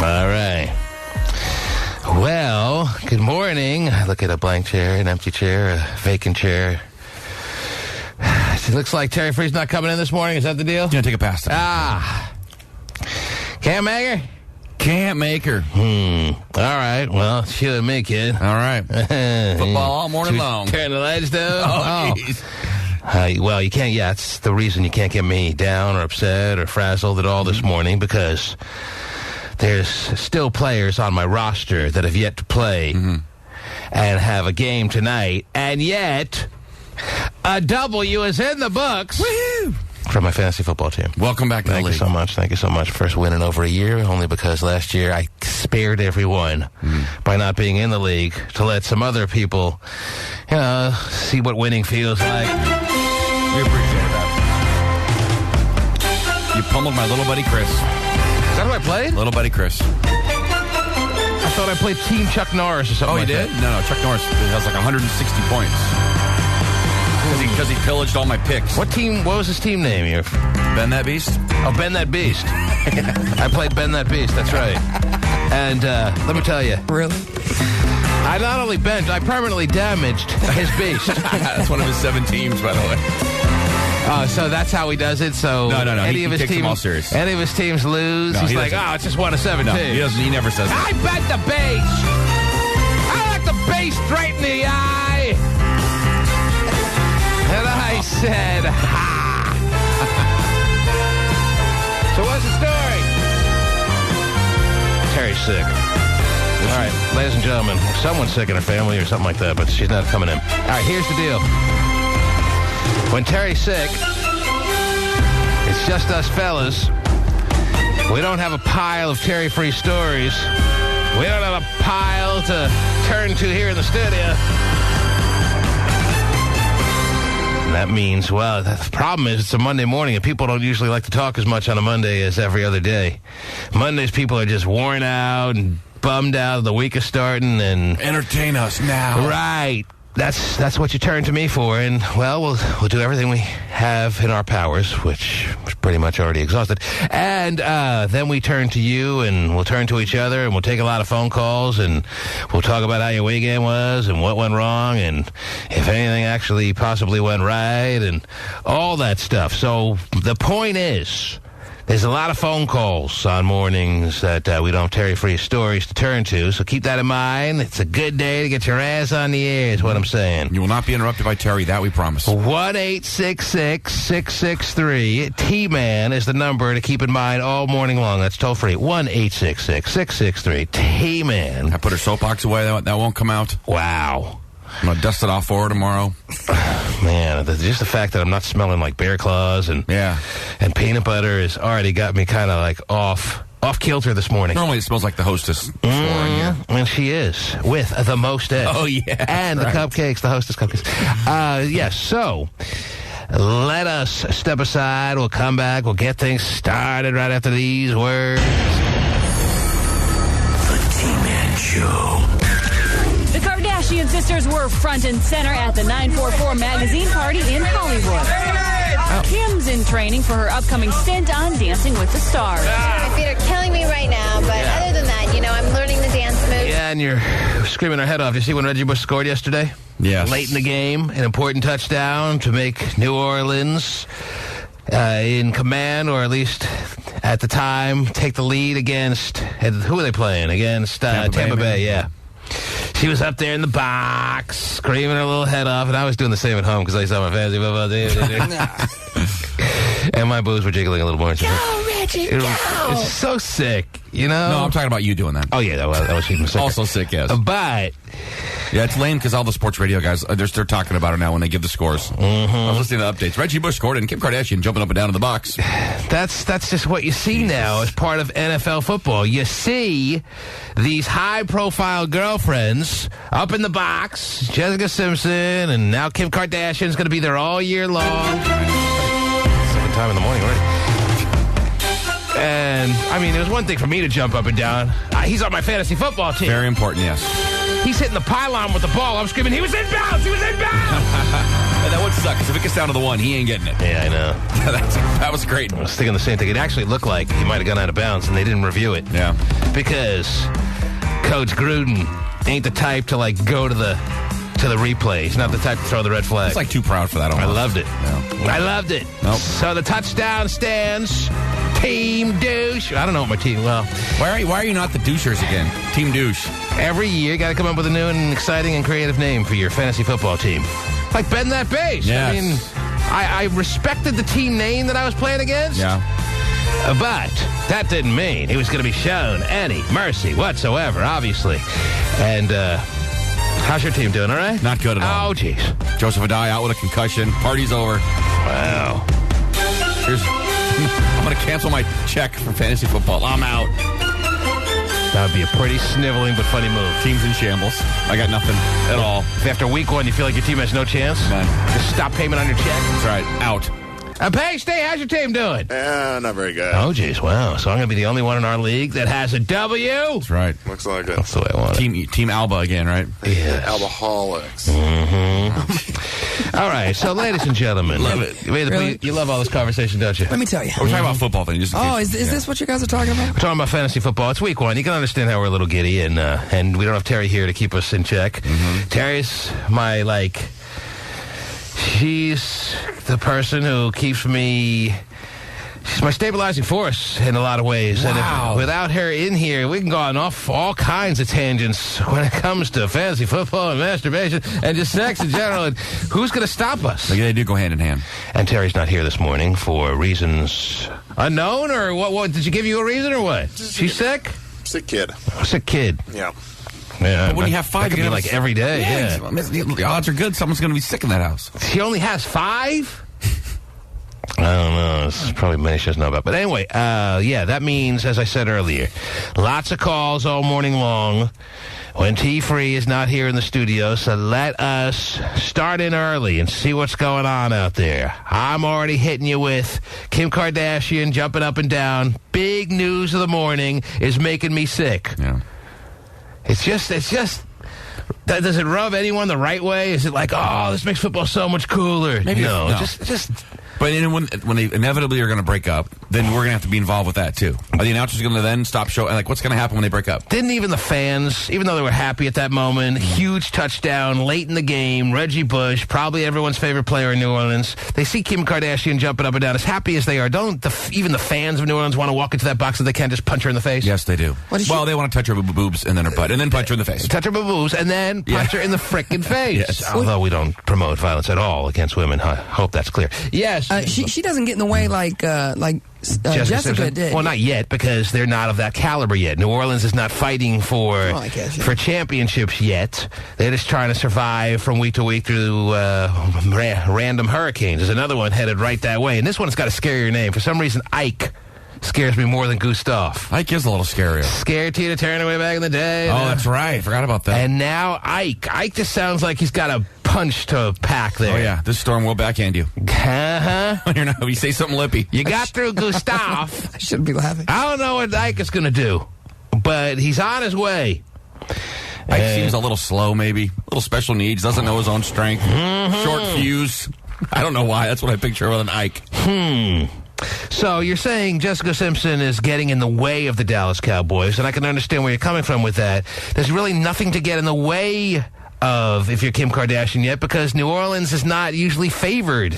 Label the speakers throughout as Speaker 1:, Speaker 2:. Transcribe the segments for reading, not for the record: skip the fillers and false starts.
Speaker 1: All right. Well, good morning. I look at a blank chair, an empty chair, a vacant chair. It looks like Terry Free's not coming in this morning. Is that the deal?
Speaker 2: You're going to take a pass.
Speaker 1: Can't make her?
Speaker 2: Can't make her.
Speaker 1: All right. Well, she and me, kid.
Speaker 2: All right. Football all morning long.
Speaker 1: Turn the lights down.
Speaker 2: Oh, jeez.
Speaker 1: Well, you can't. Yeah, it's the reason you can't get me down or upset or frazzled at all this morning, because there's still players on my roster that have yet to play and have a game tonight, and yet a W is in the books.
Speaker 2: Woohoo!
Speaker 1: From my fantasy football team.
Speaker 2: Welcome back to the league.
Speaker 1: Thank you so much. Thank you so much. First win in over a year, only because last year I spared everyone by not being in the league to let some other people, see what winning feels like.
Speaker 2: We appreciate that. You pummeled my little buddy Chris.
Speaker 1: Is that who I played?
Speaker 2: Little buddy Chris.
Speaker 1: I thought I played Team Chuck Norris or something.
Speaker 2: Oh, you did?
Speaker 1: That.
Speaker 2: No, Chuck Norris has like 160 points. Because he pillaged all my picks.
Speaker 1: What was his team name here?
Speaker 2: Ben That Beast?
Speaker 1: Oh, Ben That Beast. I played Ben That Beast, that's right. And let me tell you.
Speaker 3: Really?
Speaker 1: I not only bent, I permanently damaged his beast.
Speaker 2: That's one of his 7 teams, by the way.
Speaker 1: So that's how he does it? So
Speaker 2: No.
Speaker 1: Any of his
Speaker 2: takes them all serious.
Speaker 1: Any of his teams lose,
Speaker 2: No,
Speaker 1: he's
Speaker 2: he
Speaker 1: like,
Speaker 2: doesn't.
Speaker 1: it's just one of 7 teams.
Speaker 2: He never says that.
Speaker 1: I bet the base. I like the base straight in the eye. And I said, ha. So what's the story? Terry's sick. All right, ladies and gentlemen, someone's sick in her family or something like that, but she's not coming in. All right, here's the deal. When Terry's sick, it's just us fellas. We don't have a pile of Terry Free stories. We don't have a pile to turn to here in the studio. And that means, the problem is it's a Monday morning, and people don't usually like to talk as much on a Monday as every other day. Mondays, people are just worn out and bummed out. The week is starting, and
Speaker 2: Entertain us now.
Speaker 1: right. That's what you turn to me for, and we'll do everything we have in our powers, which is pretty much already exhausted, and then we turn to you, and we'll turn to each other, and we'll take a lot of phone calls, and we'll talk about how your weekend was, and what went wrong, and if anything actually possibly went right, and all that stuff. So the point is, there's a lot of phone calls on mornings that we don't have Terry Free stories to turn to, so keep that in mind. It's a good day to get your ass on the air, is what I'm saying.
Speaker 2: You will not be interrupted by Terry, that we promise.
Speaker 1: 1-866-663-T-MAN is the number to keep in mind all morning long. That's toll free. 1-866-663-T-MAN.
Speaker 2: I put her soapbox away. That won't come out.
Speaker 1: Wow.
Speaker 2: I'm going to dust it off for her tomorrow.
Speaker 1: Man, just the fact that I'm not smelling like bear claws and peanut butter has already got me kind of like off kilter this morning.
Speaker 2: Normally it smells like the hostess floor in here.
Speaker 1: And she is, with the mostess.
Speaker 2: Oh, yeah.
Speaker 1: And the cupcakes, the hostess cupcakes. Yes, so let us step aside. We'll come back. We'll get things started right after these words.
Speaker 4: The T-Man Show.
Speaker 5: The Kardashian sisters were front and center at the 944 magazine party in Hollywood. Kim's in training for her upcoming stint on Dancing with the Stars.
Speaker 6: My feet are killing me right now, but other than that, I'm learning the dance moves.
Speaker 1: Yeah, and you're screaming her head off. You see when Reggie Bush scored yesterday?
Speaker 2: Yes.
Speaker 1: Late in the game, an important touchdown to make New Orleans in command, or at least at the time, take the lead against, who are they playing? Against Tampa Bay, yeah. She was up there in the box, screaming her little head off, and I was doing the same at home because I saw my fantasy football team. And my boobs were jiggling a little more.
Speaker 6: Go, Reggie, go!
Speaker 1: It's so sick,
Speaker 2: No, I'm talking about you doing that.
Speaker 1: Oh, yeah, that was even sicker.
Speaker 2: Also sick, yes.
Speaker 1: But
Speaker 2: yeah, it's lame because all the sports radio guys, they're talking about it now when they give the scores. I was listening to the updates. Reggie Bush scored and Kim Kardashian jumping up and down in the box.
Speaker 1: That's just what you see now as part of NFL football. You see these high-profile girlfriends up in the box, Jessica Simpson, and now Kim Kardashian's going to be there all year long. Second time in the morning already. And, I mean, it was one thing for me to jump up and down. He's on my fantasy football team.
Speaker 2: Very important, yes.
Speaker 1: He's hitting the pylon with the ball. I'm screaming, he was in bounds! He was in bounds!
Speaker 2: And that would suck, because if it gets down to the 1, he ain't getting it.
Speaker 1: Yeah, I know.
Speaker 2: That was great.
Speaker 1: I was thinking the same thing. It actually looked like he might have gone out of bounds, and they didn't review it.
Speaker 2: Yeah.
Speaker 1: Because Coach Gruden ain't the type to, like, go to the replay. He's not the type to throw the red flag.
Speaker 2: It's like too proud for that almost.
Speaker 1: I loved it.
Speaker 2: Yeah.
Speaker 1: I loved it.
Speaker 2: Nope.
Speaker 1: So the touchdown stands. Team douche. I don't know what my team. Well,
Speaker 2: Why are you not the douchers again? Team douche.
Speaker 1: every year you got to come up with a new and exciting and creative name for your fantasy football team. Like Bend That Bass.
Speaker 2: Yes.
Speaker 1: I mean, I respected the team name that I was playing against.
Speaker 2: Yeah.
Speaker 1: But that didn't mean he was going to be shown any mercy whatsoever, obviously. And how's your team doing, all right?
Speaker 2: Not good at all.
Speaker 1: Oh, jeez.
Speaker 2: Joseph Adai out with a concussion. Party's over.
Speaker 1: Wow.
Speaker 2: I'm going to cancel my check for fantasy football. I'm out.
Speaker 1: That would be a pretty sniveling but funny move.
Speaker 2: Team's in shambles. I got nothing at all.
Speaker 1: If after week one you feel like your team has no chance,
Speaker 2: None.
Speaker 1: just stop payment on your check.
Speaker 2: That's right. Out.
Speaker 1: Pasty, how's your team doing?
Speaker 3: Not very good.
Speaker 1: Oh, jeez, wow. So I'm going to be the only one in our league that has a W?
Speaker 2: That's right.
Speaker 3: Looks like it.
Speaker 1: That's the way I want it.
Speaker 2: Team Alba again, right?
Speaker 1: Yes.
Speaker 3: Alcoholics.
Speaker 1: All right, so ladies and gentlemen.
Speaker 2: Love it.
Speaker 1: Really? You love all this conversation, don't you?
Speaker 7: Let me tell you.
Speaker 2: We're talking about football thing. Just in
Speaker 7: Oh,
Speaker 2: case.
Speaker 7: is this what you guys are talking about?
Speaker 1: We're talking about fantasy football. It's week one. You can understand how we're a little giddy, and we don't have Terry here to keep us in check.
Speaker 2: Mm-hmm.
Speaker 1: Terry's my, she's the person who keeps me... She's my stabilizing force in a lot of ways.
Speaker 2: Wow.
Speaker 1: And if, without her in here, we can go on off all kinds of tangents when it comes to fantasy football and masturbation and just sex in general. And who's going to stop us?
Speaker 2: They do go hand in hand.
Speaker 1: And Terry's not here this morning for reasons unknown, or what? Did she give you a reason, or what? She's sick?
Speaker 3: Sick kid.
Speaker 1: Sick kid.
Speaker 3: Yeah.
Speaker 1: Yeah,
Speaker 2: But when you have 5,
Speaker 1: that could
Speaker 2: you
Speaker 1: be
Speaker 2: gotta-
Speaker 1: like every day. Yeah.
Speaker 2: The odds are good. Someone's going to be sick in that house.
Speaker 1: She only has 5? I don't know. This is probably many she doesn't know about. But anyway, that means, as I said earlier, lots of calls all morning long when T-Free is not here in the studio. So let us start in early and see what's going on out there. I'm already hitting you with Kim Kardashian jumping up and down. Big news of the morning is making me sick.
Speaker 2: Yeah.
Speaker 1: It's just... Does it rub anyone the right way? Is it like, oh, this makes football so much cooler?
Speaker 2: Maybe
Speaker 1: No.
Speaker 2: no.
Speaker 1: Just
Speaker 2: But when they inevitably are going to break up, then we're going to have to be involved with that, too. Are the announcers going to then stop showing? Like, what's going to happen when they break up?
Speaker 1: didn't even the fans, even though they were happy at that moment, huge touchdown late in the game, Reggie Bush, probably everyone's favorite player in New Orleans, they see Kim Kardashian jumping up and down. As happy as they are, don't even the fans of New Orleans want to walk into that box so they can't just punch her in the face?
Speaker 2: Yes, they do.
Speaker 7: What is
Speaker 2: Well, they want to touch her boobs and then her butt, and then punch her in the face.
Speaker 1: Touch her boobs and then punch her in the frickin' face.
Speaker 2: Yes.
Speaker 1: Although we don't promote violence at all against women. I hope that's clear. Yes.
Speaker 7: She doesn't get in the way like Jessica
Speaker 1: Simpson?
Speaker 7: did.
Speaker 1: Well, not yet, because they're not of that caliber yet. New Orleans is not fighting for
Speaker 7: I guess, yeah.
Speaker 1: for championships yet. They're just trying to survive from week to week through random hurricanes. There's another one headed right that way, and this one's got a scarier name. For some reason, Ike scares me more than Gustav.
Speaker 2: Ike is a little scarier.
Speaker 1: Scared Tina Turner way back in the day.
Speaker 2: Oh, that's right. Forgot about that.
Speaker 1: And now Ike. Ike just sounds like he's got a punch to pack there.
Speaker 2: Oh, yeah. This storm will backhand you.
Speaker 1: Uh-huh.
Speaker 2: When you say something lippy.
Speaker 1: You got through Gustav.
Speaker 7: I shouldn't be laughing.
Speaker 1: I don't know what Ike is going to do, but he's on his way.
Speaker 2: Ike seems a little slow, maybe. A little special needs. Doesn't know his own strength. Short fuse. I don't know why. That's what I picture with an Ike.
Speaker 1: So you're saying Jessica Simpson is getting in the way of the Dallas Cowboys, and I can understand where you're coming from with that. There's really nothing to get in the way of if you're Kim Kardashian yet, because New Orleans is not usually favored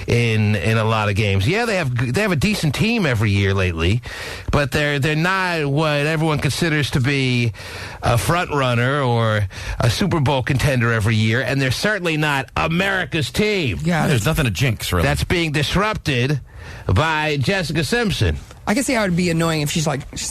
Speaker 1: in a lot of games. Yeah, they have a decent team every year lately, but they're not what everyone considers to be a front runner or a Super Bowl contender every year, and they're certainly not America's team.
Speaker 7: Yeah,
Speaker 2: There's nothing to jinx, really.
Speaker 1: That's being disrupted by Jessica Simpson.
Speaker 7: I can see how it would be annoying if she's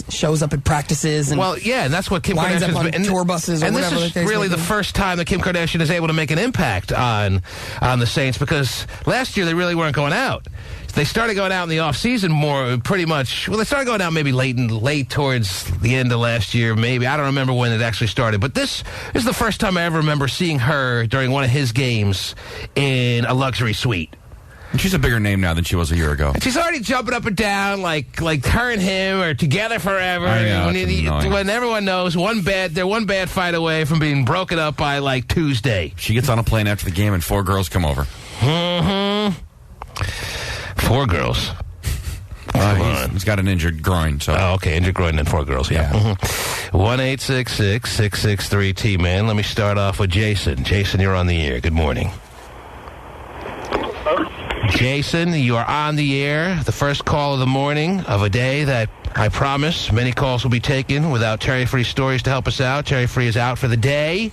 Speaker 7: shows up at practices and
Speaker 1: Well, yeah, and that's what Kim
Speaker 7: winds up
Speaker 1: Kardashian's
Speaker 7: on
Speaker 1: been.
Speaker 7: tour buses or
Speaker 1: and
Speaker 7: whatever
Speaker 1: this
Speaker 7: the
Speaker 1: is
Speaker 7: case may
Speaker 1: really the
Speaker 7: be.
Speaker 1: first time that Kim Kardashian is able to make an impact on the Saints, because last year they really weren't going out. They started going out in the offseason more, pretty much. Well, they started going out maybe late towards the end of last year, maybe. I don't remember when it actually started. But this is the first time I ever remember seeing her during one of his games in a luxury suite.
Speaker 2: She's a bigger name now than she was a year ago.
Speaker 1: She's already jumping up and down like her and him are together forever.
Speaker 2: I know,
Speaker 1: when everyone knows they're one bad fight away from being broken up by like Tuesday.
Speaker 2: She gets on a plane after the game and 4 girls come over.
Speaker 1: Mm-hmm. 4 girls.
Speaker 2: He's got an injured groin. So.
Speaker 1: Oh, okay, injured groin and 4 girls, yeah. Mm-hmm. 1-866-663-T-Man. Let me start off with Jason. Jason, you're on the air. Good morning. Jason, you are on the air. The first call of the morning of a day that I promise many calls will be taken without Terry Free Stories to help us out. Terry Free is out for the day.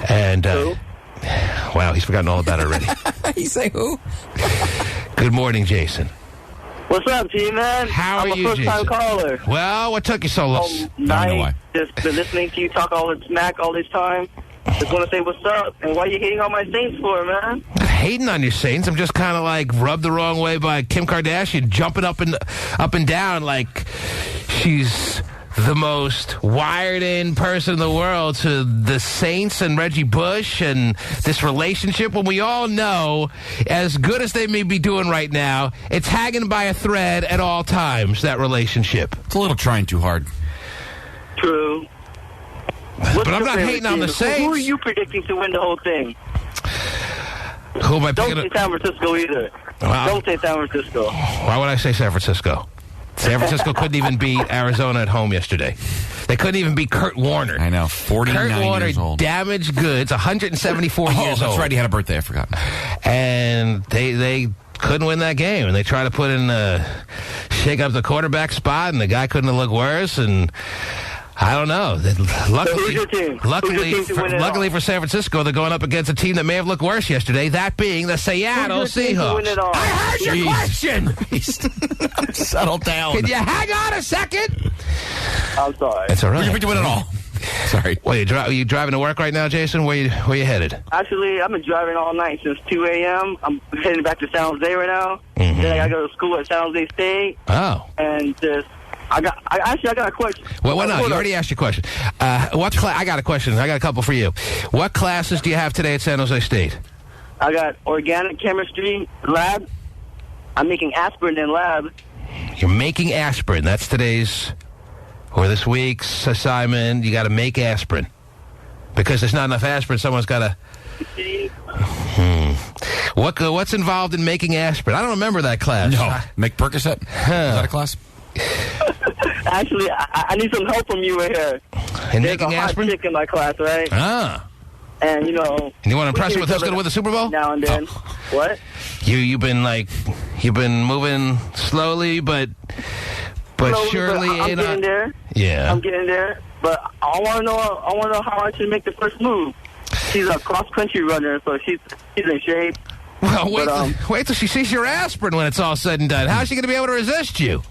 Speaker 1: And, wow, he's forgotten all about it already.
Speaker 7: You say who?
Speaker 1: Good morning, Jason.
Speaker 8: What's up, T-Man?
Speaker 1: How are you, Jason?
Speaker 8: I'm a first-time caller.
Speaker 1: Well, what took you so long?
Speaker 2: I don't know why.
Speaker 8: Just been listening to you talk all the smack all this time. Just want to say what's up, and why are you hating on my Saints for, man?
Speaker 1: I'm hating on your Saints. I'm just kind of like rubbed the wrong way by Kim Kardashian jumping up and down like she's the most wired-in person in the world to the Saints and Reggie Bush and this relationship when we all know, as good as they may be doing right now, it's hanging by a thread at all times, that relationship.
Speaker 2: It's a little trying too hard.
Speaker 8: True.
Speaker 1: But I'm not hating on the Saints.
Speaker 8: Who are you predicting to win the whole thing?
Speaker 1: Who am I
Speaker 8: Don't
Speaker 1: picking?
Speaker 8: say San Francisco either.
Speaker 1: Wow.
Speaker 8: Don't say San Francisco.
Speaker 1: Why would I say San Francisco? San Francisco couldn't even beat Arizona at home yesterday. They couldn't even beat Kurt Warner.
Speaker 2: I know, 49
Speaker 1: Kurt Warner,
Speaker 2: years old.
Speaker 1: Damaged goods, 174 years old.
Speaker 2: That's right, he had a birthday, I forgot.
Speaker 1: And they couldn't win that game. And they tried to put in shake up the quarterback spot, and the guy couldn't have looked worse. And I don't know.
Speaker 8: Who's your team?
Speaker 1: Luckily for San Francisco, they're going up against a team that may have looked worse yesterday, that being the Seattle Seahawks.
Speaker 8: I
Speaker 1: heard your question.
Speaker 2: Settle down.
Speaker 1: Can you hang on a second?
Speaker 8: I'm sorry.
Speaker 1: It's all right.
Speaker 2: You're doing it all. Sorry.
Speaker 1: Well, are you driving to work right now, Jason? Where you headed?
Speaker 8: Actually, I've been driving all night since 2 a.m. I'm heading back to San Jose right now.
Speaker 1: Mm-hmm.
Speaker 8: Then I got to go to school at San Jose State.
Speaker 1: Oh.
Speaker 8: And just... I got a question.
Speaker 1: Well, no, you already asked your question. I got a question. I got a couple for you. What classes do you have today at San Jose State?
Speaker 8: I got organic chemistry lab. I'm making aspirin in lab.
Speaker 1: You're making aspirin. That's today's or this week's assignment. You got to make aspirin. Because there's not enough aspirin, someone's got to... What's involved in making aspirin? I don't remember that class.
Speaker 2: No. Make Percocet? Is that a class?
Speaker 8: Actually, I need some help from you right here.
Speaker 1: In
Speaker 8: There's
Speaker 1: making
Speaker 8: a hot
Speaker 1: aspirin?
Speaker 8: chick in my class, right?
Speaker 1: Ah.
Speaker 8: And,
Speaker 1: And you want to impress her with who's going to win the Super Bowl?
Speaker 8: Now and then.
Speaker 1: Oh.
Speaker 8: What?
Speaker 1: You've been moving slowly, but surely.
Speaker 8: I'm getting there.
Speaker 1: Yeah.
Speaker 8: I'm getting there. But I want to know how I should make the first move. She's a cross-country runner, so she's in shape.
Speaker 1: Well, wait till she sees your aspirin when it's all said and done. How's she going to be able to resist you?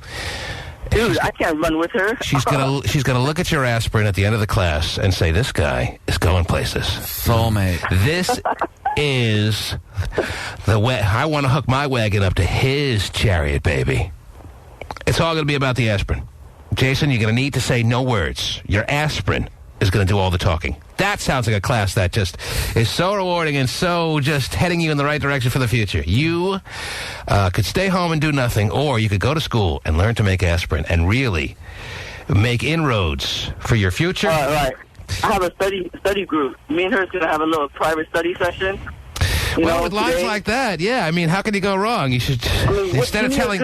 Speaker 8: Dude, I can't run with her.
Speaker 1: She's gonna look at your aspirin at the end of the class and say, "This guy is going places."
Speaker 2: Soulmate.
Speaker 1: This is the way I want to hook my wagon up to his chariot, baby. It's all going to be about the aspirin. Jason, you're going to need to say no words. Your aspirin is going to do all the talking. That sounds like a class that just is so rewarding and so just heading you in the right direction for the future. You could stay home and do nothing, or you could go to school and learn to make aspirin and really make inroads for your future.
Speaker 8: Right. I have a study group. Me and her is going to have a little private study session.
Speaker 1: Well, with lines like that, yeah. I mean, how can you go wrong? You should instead of telling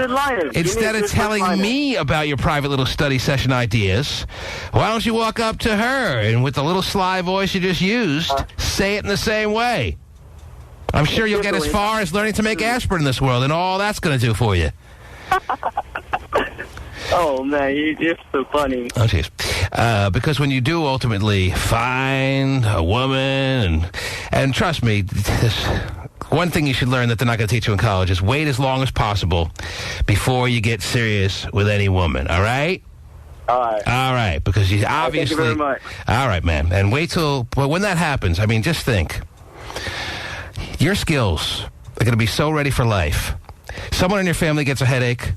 Speaker 1: me about your private little study session ideas, why don't you walk up to her and with the little sly voice you just used, say it in the same way? I'm sure you'll get as far as learning to make aspirin in this world, and all that's going to do for you.
Speaker 8: Oh, man, you're so funny.
Speaker 1: Oh, jeez. Because when you do ultimately find a woman, and trust me, one thing you should learn that they're not going to teach you in college is wait as long as possible before you get serious with any woman, all right?
Speaker 8: All right,
Speaker 1: because you obviously...
Speaker 8: Thank you very much.
Speaker 1: All right, man. And wait till... Well, when that happens, I mean, just think. Your skills are going to be so ready for life. Someone in your family gets a headache,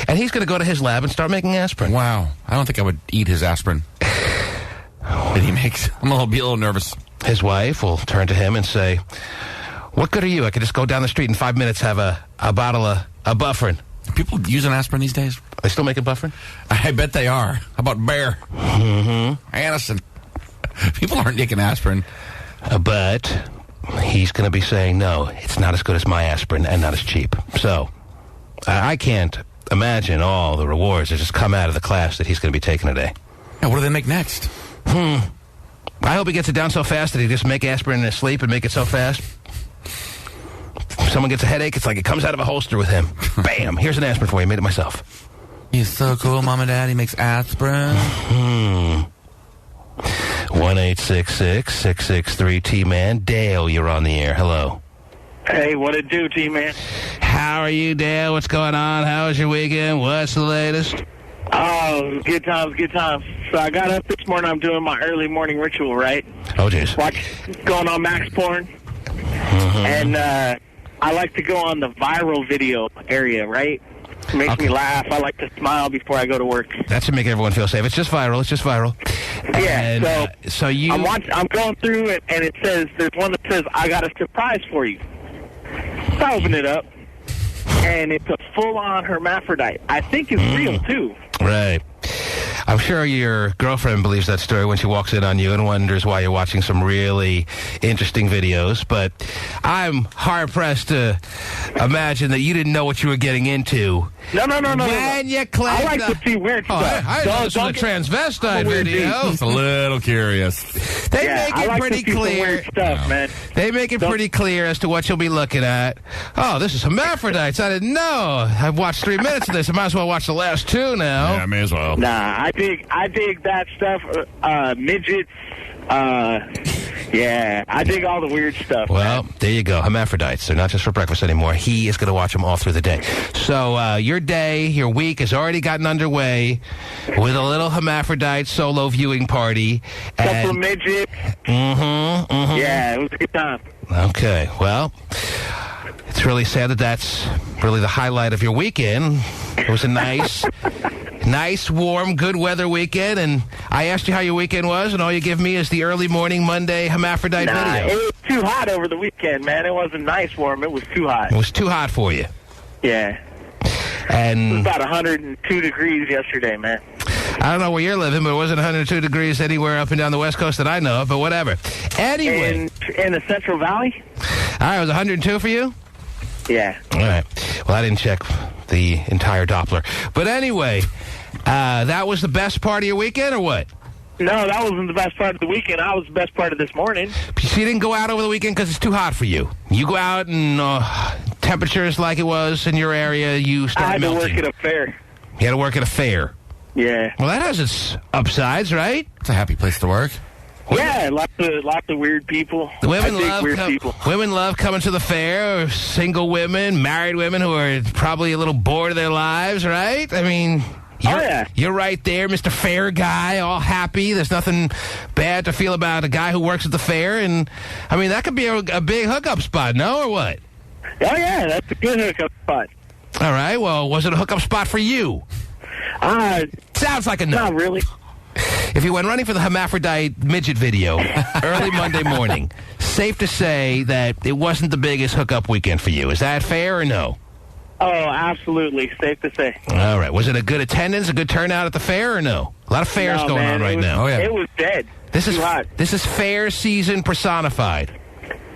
Speaker 1: and he's going to go to his lab and start making aspirin.
Speaker 2: Wow. I don't think I would eat his aspirin that he makes. I'm going to be a little nervous.
Speaker 1: His wife will turn to him and say, What good are you? I could just go down the street in 5 minutes, have a bottle of Bufferin.
Speaker 2: People using aspirin these days?
Speaker 1: Are they still making Bufferin?
Speaker 2: I bet they are. How about Bear? Mm-hmm. Addison. People aren't taking aspirin.
Speaker 1: But he's going to be saying, no, it's not as good as my aspirin and not as cheap. So I can't imagine all the rewards that just come out of the class that he's going to be taking today.
Speaker 2: Yeah, what do they make next?
Speaker 1: I hope he gets it down so fast that he just make aspirin in his sleep and make it so fast. If someone gets a headache, it's like it comes out of a holster with him. Bam! Here's an aspirin for you. I made it myself.
Speaker 2: He's so cool, Mom and Dad. He makes aspirin.
Speaker 1: 1-866-663-T-Man. Dale, you're on the air. Hello.
Speaker 8: Hey, what it do, T-Man?
Speaker 1: How are you, Dale? What's going on? How was your weekend? What's the latest?
Speaker 8: Oh, good times, good times. So I got up this morning. I'm doing my early morning ritual, right?
Speaker 1: Oh, jeez.
Speaker 8: Going on Max Porn. And I like to go on the viral video area, right? It makes me laugh. I like to smile before I go to work.
Speaker 1: That should make everyone feel safe. It's just viral. It's just viral.
Speaker 8: Yeah,
Speaker 1: and, so you...
Speaker 8: I'm going through it, and it says, there's one that says, I got a surprise for you. So I open it up, and it's a full-on hermaphrodite. I think it's real, too.
Speaker 1: Right. I'm sure your girlfriend believes that story when she walks in on you and wonders why you're watching some really interesting videos, but I'm hard-pressed to imagine that you didn't know what you were getting into.
Speaker 8: No.
Speaker 1: When you clicked...
Speaker 8: I like to see weird stuff.
Speaker 1: I know this is a transvestite video.
Speaker 2: Just a little curious.
Speaker 1: They make it pretty clear.
Speaker 8: Weird stuff, man.
Speaker 1: They make it pretty clear as to what you'll be looking at. Oh, this is hermaphrodites. I didn't know. I've watched 3 minutes of this. I might as well watch the last 2 now.
Speaker 2: Yeah, I may as well.
Speaker 8: Nah, I dig that stuff. Midgets. Yeah, I dig all the weird stuff.
Speaker 1: Well, there you go. Hermaphrodites. They're not just for breakfast anymore. He is going to watch them all through the day. So your day, your week has already gotten underway with a little hermaphrodite solo viewing party.
Speaker 8: Couple of midgets. Yeah, it was a good time.
Speaker 1: Okay, well, it's really sad that that's really the highlight of your weekend. It was a nice, warm, good weather weekend, and I asked you how your weekend was, and all you give me is the early morning Monday hermaphrodite video.
Speaker 8: It was too hot over the weekend, man. It wasn't nice warm. It was too hot.
Speaker 1: It was too hot for you.
Speaker 8: Yeah.
Speaker 1: And
Speaker 8: it was about 102 degrees yesterday, man.
Speaker 1: I don't know where you're living, but it wasn't 102 degrees anywhere up and down the West Coast that I know of, but whatever. Anyway.
Speaker 8: In the Central Valley?
Speaker 1: All right, it was 102 for you?
Speaker 8: Yeah.
Speaker 1: All right. Well, I didn't check the entire Doppler. But anyway, that was the best part of your weekend, or what?
Speaker 8: No, that wasn't the best part of the weekend. That was the best part of this morning.
Speaker 1: So you didn't go out over the weekend because it's too hot for you. You go out and temperatures like it was in your area, you start melting.
Speaker 8: I had to work at a fair.
Speaker 1: You had to work at a fair.
Speaker 8: Yeah.
Speaker 1: Well, that has its upsides, right?
Speaker 2: It's a happy place to work.
Speaker 8: Yeah, lots of weird people.
Speaker 1: Women love coming to the fair. Single women, married women who are probably a little bored of their lives, right? I mean, you're right there, Mr. Fair Guy, all happy. There's nothing bad to feel about a guy who works at the fair. And, I mean, that could be a big hookup spot, no, or what?
Speaker 8: Oh, yeah, that's a good hookup spot.
Speaker 1: All right, well, was it a hookup spot for you? Sounds like a no.
Speaker 8: Not really.
Speaker 1: If you went running for the hermaphrodite midget video early Monday morning, safe to say that it wasn't the biggest hookup weekend for you. Is that fair or no?
Speaker 8: Oh, absolutely. Safe to say.
Speaker 1: All right. Was it a good attendance, a good turnout at the fair or no? A lot of fairs going on right now.
Speaker 2: Oh, yeah.
Speaker 8: It was dead.
Speaker 1: This is fair season personified.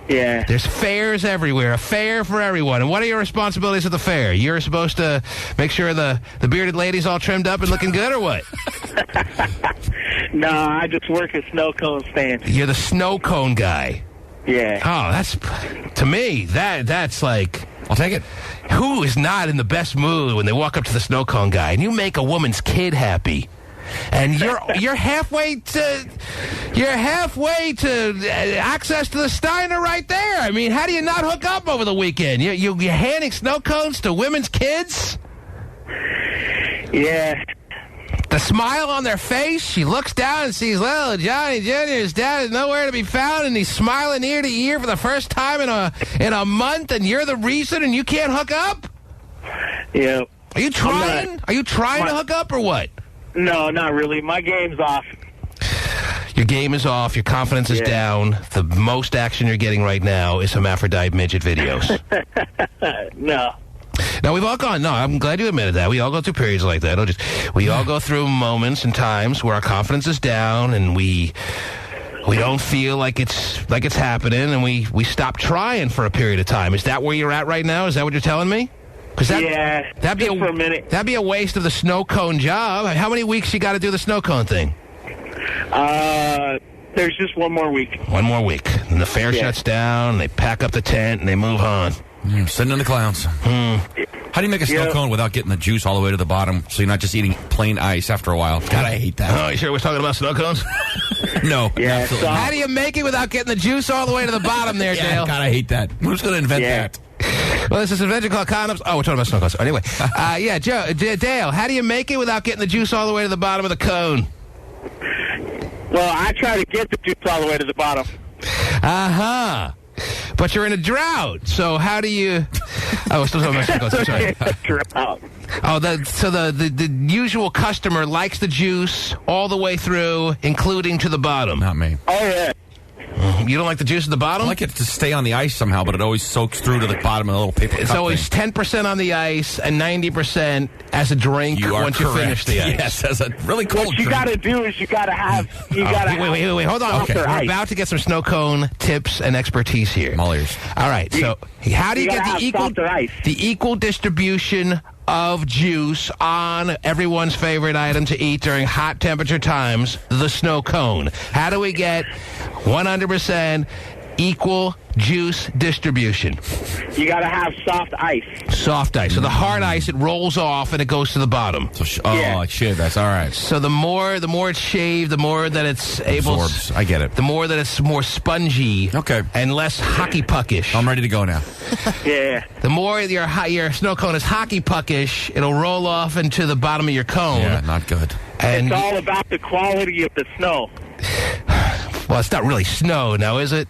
Speaker 8: Yeah.
Speaker 1: There's fairs everywhere, a fair for everyone. And what are your responsibilities at the fair? You're supposed to make sure the bearded lady's all trimmed up and looking good, or what?
Speaker 8: No, I just work at snow cone stand.
Speaker 1: You're the snow cone guy.
Speaker 8: Yeah.
Speaker 1: Oh, that's, to me, that's like...
Speaker 2: I'll take it.
Speaker 1: Who is not in the best mood when they walk up to the snow cone guy and you make a woman's kid happy? And you're halfway to access to the Steiner right there. I mean, how do you not hook up over the weekend? You're handing snow cones to women's kids?
Speaker 8: Yeah.
Speaker 1: The smile on their face, she looks down and sees, well, Johnny Jr.'s dad is nowhere to be found, and he's smiling ear to ear for the first time in a month, and you're the reason, and you can't hook up?
Speaker 8: Yeah.
Speaker 1: Are you trying? Are you trying to hook up or what?
Speaker 8: No, not really. My game's off.
Speaker 1: Your game is off. Your confidence is down. The most action you're getting right now is hermaphrodite midget videos.
Speaker 8: No.
Speaker 1: Now, we've all gone, no, I'm glad you admitted that. We all go through periods like that. We all go through moments and times where our confidence is down and we don't feel like it's happening, and we stop trying for a period of time. Is that where you're at right now? Is that what you're telling me? That'd be
Speaker 8: for a minute.
Speaker 1: That'd be a waste of the snow cone job. How many weeks you got to do the snow cone thing?
Speaker 8: There's just one more week.
Speaker 1: One more week. And the fair shuts down, they pack up the tent, and they move on.
Speaker 2: Sitting in the clowns. How do you make a snow cone without getting the juice all the way to the bottom so you're not just eating plain ice after a while? God, I hate that.
Speaker 1: Oh, you sure we're talking about snow cones?
Speaker 2: No.
Speaker 8: Yeah,
Speaker 2: absolutely.
Speaker 1: How do you make it without getting the juice all the way to the bottom there, Dale?
Speaker 2: God, I hate that. Who's going to invent that?
Speaker 1: Well, this is an invention called condoms. Oh, we're talking about snow cones. Anyway, Dale, how do you make it without getting the juice all the way to the bottom of the cone?
Speaker 8: Well, I try to get the juice all the way to the bottom.
Speaker 1: Uh-huh. But you're in a drought, so how do you... Oh, we're still talking about snow cones. I'm sorry.
Speaker 8: Drought.
Speaker 1: Oh, so the usual customer likes the juice all the way through, including to the bottom.
Speaker 2: Not me.
Speaker 8: Oh, yeah.
Speaker 1: You don't like the juice at the bottom?
Speaker 2: I like it to stay on the ice somehow, but it always soaks through to the bottom of the little paper cup.
Speaker 1: It's always 10% on the ice and 90% as a drink once you finish the ice.
Speaker 2: Yes, as a really cold
Speaker 8: What you
Speaker 2: drink.
Speaker 8: got to do is you got to have...
Speaker 1: Wait, hold on.
Speaker 8: Okay.
Speaker 1: We're about to get some snow cone tips and expertise here.
Speaker 2: I'm all ears.
Speaker 1: All right, so how do you get the equal distribution of juice on everyone's favorite item to eat during hot temperature times, the snow cone? How do we get 100% equal juice distribution?
Speaker 8: You got to have soft ice.
Speaker 1: Soft ice. So the hard ice, it rolls off and it goes to the bottom.
Speaker 2: So shit, that's all right.
Speaker 1: So the more it's shaved, the more that it's
Speaker 2: Absorbs. I get it.
Speaker 1: The more that it's more spongy.
Speaker 2: Okay.
Speaker 1: And less hockey puckish.
Speaker 2: I'm ready to go now.
Speaker 8: Yeah.
Speaker 1: The more your snow cone is hockey puckish, it'll roll off into the bottom of your cone.
Speaker 2: Yeah, not good.
Speaker 1: And
Speaker 8: It's all about the quality of the snow.
Speaker 1: well, it's not really snow now, is it?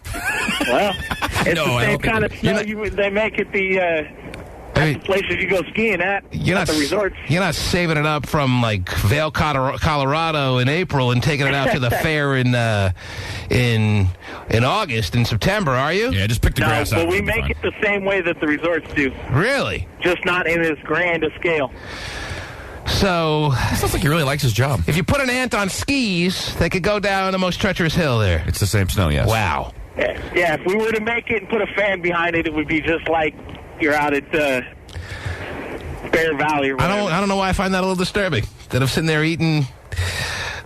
Speaker 8: Well, it's the same kind of snow they make at the places you go skiing at the resorts.
Speaker 1: You're not saving it up from like Vail, Colorado in April and taking it out to the fair in August and September, are you?
Speaker 2: Yeah, just pick the grass out.
Speaker 8: But we make it the same way that the resorts do.
Speaker 1: Really?
Speaker 8: Just not in as grand a scale.
Speaker 1: So...
Speaker 2: It sounds like he really likes his job.
Speaker 1: If you put an ant on skis, they could go down the most treacherous hill there.
Speaker 2: It's the same snow, yes.
Speaker 1: Wow.
Speaker 8: Yeah, if we were to make it and put a fan behind it, it would be just like you're out at Bear Valley or whatever.
Speaker 1: I don't know why I find that a little disturbing. That I'm sitting there eating...